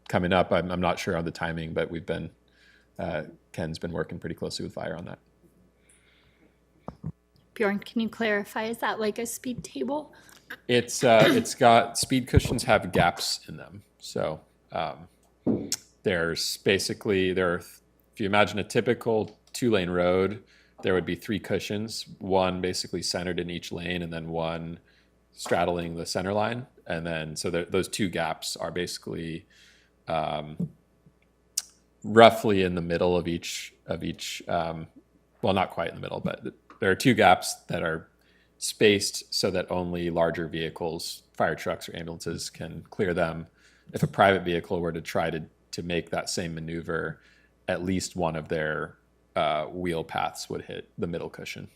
coming up. I'm not sure on the timing, but Ken's been working pretty closely with fire on that. Bjorn, can you clarify, is that like a speed table? It's got speed cushions have gaps in them. So there's basically if you imagine a typical 2-lane road, there would be 3 cushions, one basically centered in each lane, and then one straddling the center line. And then so those 2 gaps are basically roughly in the middle of each. Well, not quite in the middle, but there are 2 gaps that are spaced so that only larger vehicles, fire trucks or ambulances, can clear them. If a private vehicle were to try to make that same maneuver, at least one of their wheel paths would hit the middle cushion.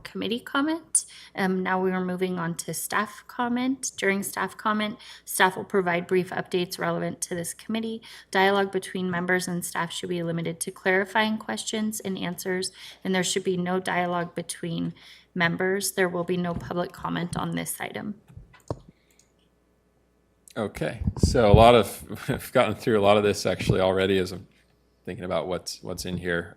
Committee comment. Now we are moving on to staff comment. During staff comment, staff will provide brief updates relevant to this committee. Dialogue between members and staff should be limited to clarifying questions and answers, and there should be no dialogue between members. There will be no public comment on this item. Okay, so I've gotten through a lot of this actually already as I'm thinking about what's in here,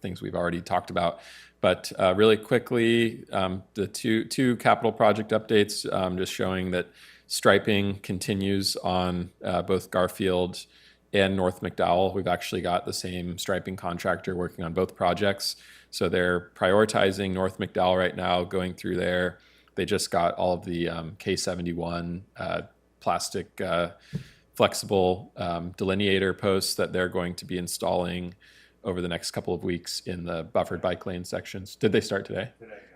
things we've already talked about. But really quickly, the two capital project updates, just showing that striping continues on both Garfield and North McDowell. We've actually got the same striping contractor working on both projects. So they're prioritizing North McDowell right now, going through there. They just got all of the K71 plastic flexible delineator posts that they're going to be installing over the next couple of weeks in the buffered bike lane sections. Did they start today?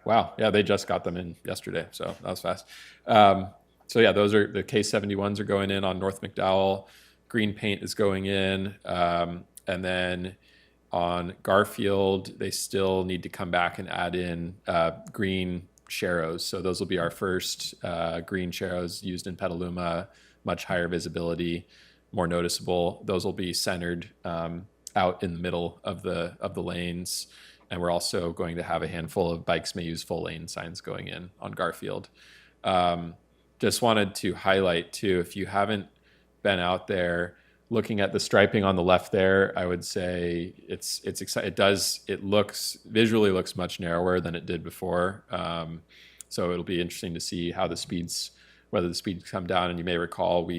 Wow. Yeah, they just got them in yesterday, so that was fast. So yeah, those are the K71s are going in on North McDowell. Green paint is going in. And then on Garfield, they still need to come back and add in green sharrows. So those will be our first green sharrows used in Petaluma, much higher visibility, more noticeable. Those will be centered out in the middle of the lanes, and we're also going to have a handful of bikes may use full lane signs going in on Garfield. Just wanted to highlight too, if you haven't been out there looking at the striping on the left there, I would say it's exciting. It visually looks much narrower than it did before. So it'll be interesting to see how whether the speeds come down. And you may recall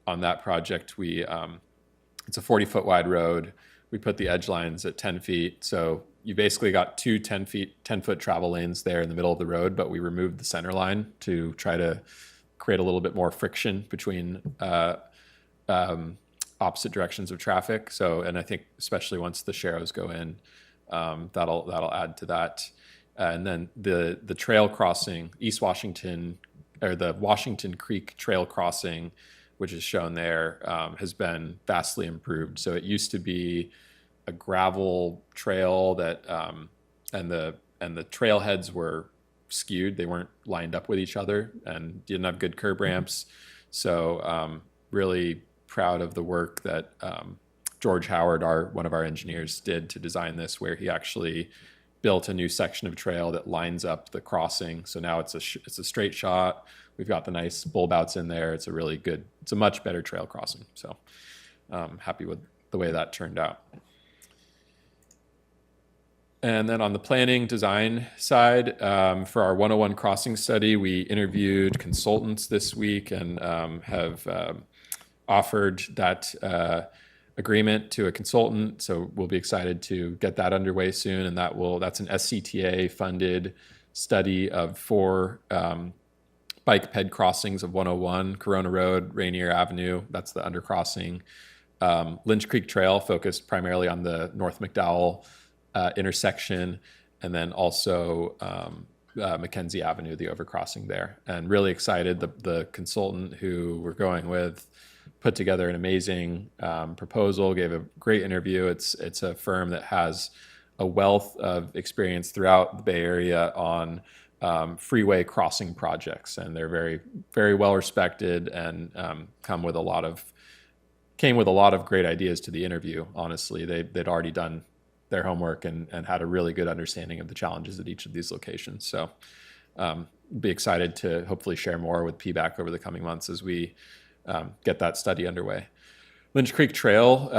on that project, it's a 40-foot wide road. We put the edge lines at 10 feet. So you basically got 2 10-foot travel lanes there in the middle of the road, but we removed the center line to try to create a little bit more friction between opposite directions of traffic. So, and I think especially once the sharrows go in, that'll add to that. And then the trail crossing, East Washington, or the Washington Creek trail crossing, which is shown there, has been vastly improved. So it used to be a gravel trail that, and the trailheads were skewed. They weren't lined up with each other and didn't have good curb ramps. So really proud of the work that George Howard, one of our engineers, did to design this, where he actually built a new section of trail that lines up the crossing. So now it's a straight shot. We've got the nice bulb outs in there. It's a much better trail crossing. So happy with the way that turned out. And then on the planning design side, for our 101 crossing study, we interviewed consultants this week and have offered that agreement to a consultant. So we'll be excited to get that underway soon. And that's an SCTA funded study of 4 bike ped crossings of 101, Corona Road, Rainier Avenue. That's the undercrossing. Lynch Creek Trail, focused primarily on the North McDowell intersection, and then also Mackenzie Avenue, the overcrossing there. And really excited. The consultant who we're going with put together an amazing proposal, gave a great interview. It's a firm that has a wealth of experience throughout the Bay Area on freeway crossing projects, and they're very, very well respected and came with a lot of great ideas to the interview. Honestly, they'd already done their homework and had a really good understanding of the challenges at each of these locations. So be excited to hopefully share more with PBAC over the coming months as we get that study underway. Lynch Creek Trail,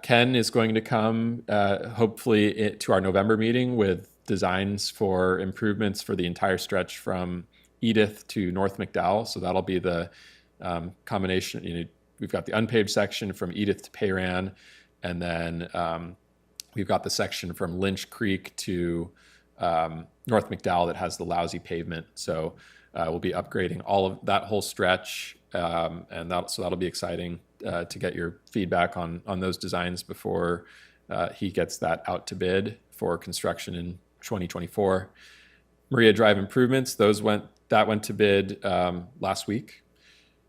Ken is going to come hopefully to our November meeting with designs for improvements for the entire stretch from Edith to North McDowell. So that'll be the combination. We've got the unpaved section from Edith to Payran, and then we've got the section from Lynch Creek to North McDowell that has the lousy pavement. So we'll be upgrading all of that whole stretch, and so that'll be exciting to get your feedback on those designs before he gets that out to bid for construction in 2024. Maria Drive improvements, that went to bid last week.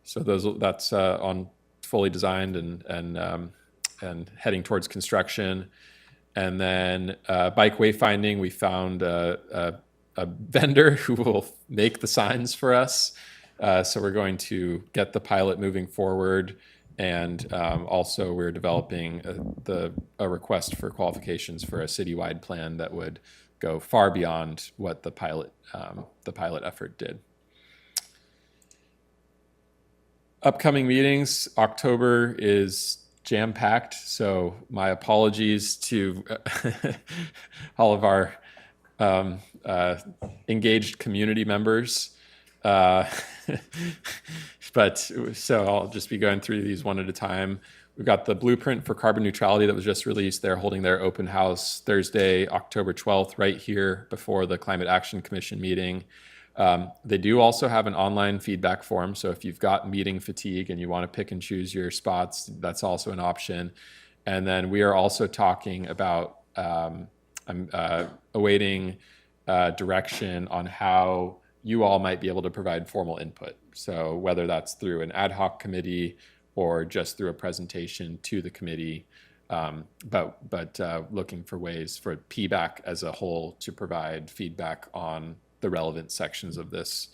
So that's on fully designed and heading towards construction. And then bike wayfinding, we found a vendor who will make the signs for us. So we're going to get the pilot moving forward. And also we're developing a request for qualifications for a citywide plan that would go far beyond what the pilot effort did. Upcoming meetings, October is jam-packed, so my apologies to all of our engaged community members. But so I'll just be going through these one at a time. We've got the blueprint for carbon neutrality that was just released. They're holding their open house Thursday, October 12th, right here before the Climate Action Commission meeting. They do also have an online feedback form. So if you've got meeting fatigue and you want to pick and choose your spots, that's also an option. And then we are also talking about awaiting direction on how you all might be able to provide formal input. So whether that's through an ad hoc committee or just through a presentation to the committee, but looking for ways for PBAC as a whole to provide feedback on the relevant sections of this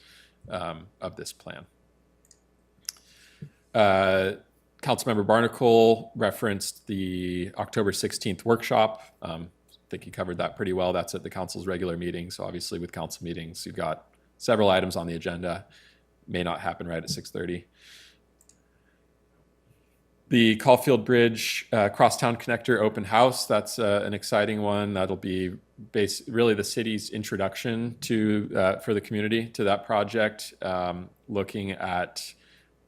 plan. Councilmember Barnacle referenced the October 16th workshop. I think he covered that pretty well. That's at the council's regular meeting. So obviously with council meetings, you've got several items on the agenda. May not happen right at 6:30. The Caulfield Bridge Crosstown Connector Open House, that's an exciting one. That'll be really the city's introduction for the community to that project, looking at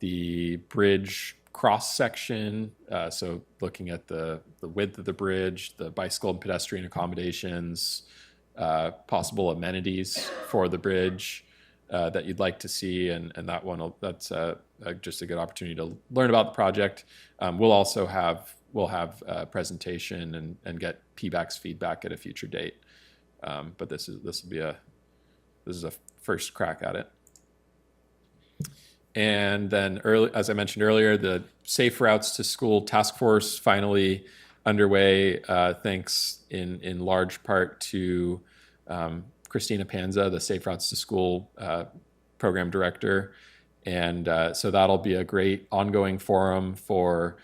the bridge cross section. So looking at the width of the bridge, the bicycle and pedestrian accommodations, possible amenities for the bridge that you'd like to see. And that one, that's just a good opportunity to learn about the project. We'll have a presentation and get PBAC's feedback at a future date. But this is a first crack at it. And then, early, as I mentioned earlier, the Safe Routes to School Task Force finally underway, thanks in large part to Christina Panza, the Safe Routes to School program director. And so that'll be a great ongoing forum for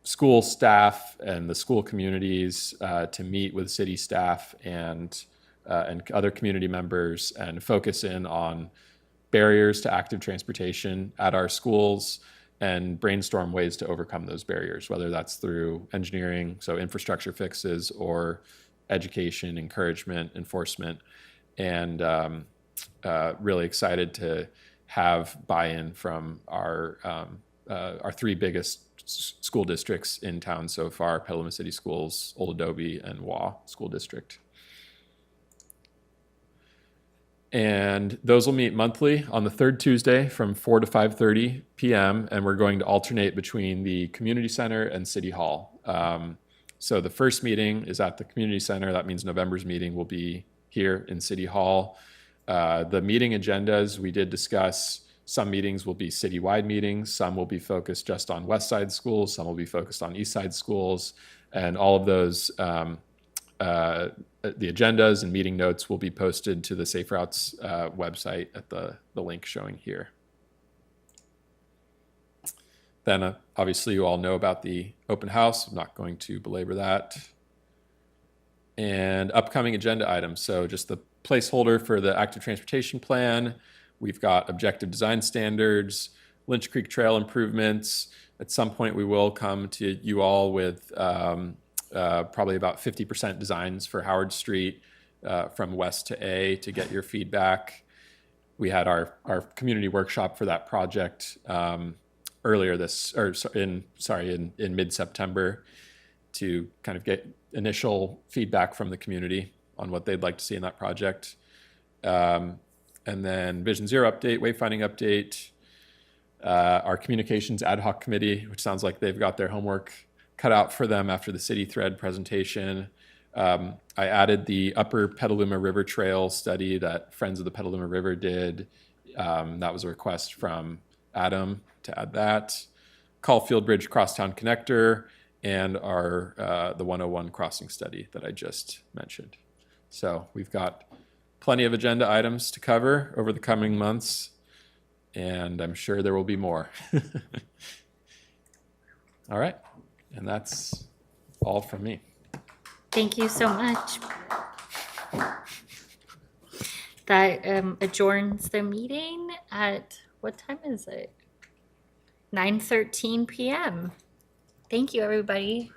school staff and the school communities to meet with city staff and other community members and focus in on barriers to active transportation at our schools and brainstorm ways to overcome those barriers, whether that's through engineering, so infrastructure fixes, or education, encouragement, enforcement. And really excited to have buy-in from our three biggest school districts in town so far: Petaluma City Schools, Old Adobe, and Waugh School District. And those will meet monthly on the third Tuesday from 4 to 5:30 p.m. And we're going to alternate between the community center and City Hall. So the first meeting is at the community center. That means November's meeting will be here in City Hall. The meeting agendas, we did discuss, some meetings will be citywide meetings, some will be focused just on West Side schools, some will be focused on East Side schools, and all of those the agendas and meeting notes will be posted to the Safe Routes website at the link showing here. Then obviously you all know about the open house. I'm not going to belabor that. And upcoming agenda items. So just the placeholder for the active transportation plan. We've got objective design standards, Lynch Creek Trail improvements. At some point we will come to you all with probably about 50% designs for Howard Street from west to A to get your feedback. We had our community workshop for that project earlier in mid-September to kind of get initial feedback from the community on what they'd like to see in that project. And then Vision Zero update, wayfinding update, our communications ad hoc committee, which sounds like they've got their homework cut out for them after the City Thread presentation. I added the Upper Petaluma River Trail study that Friends of the Petaluma River did. That was a request from Adam to add that. Caulfield Bridge Crosstown Connector, and our the 101 crossing study that I just mentioned. So we've got plenty of agenda items to cover over the coming months, and I'm sure there will be more. All right. And that's all from me. Thank you so much. That adjourns the meeting at, what time is it? 9:13 p.m. Thank you, everybody.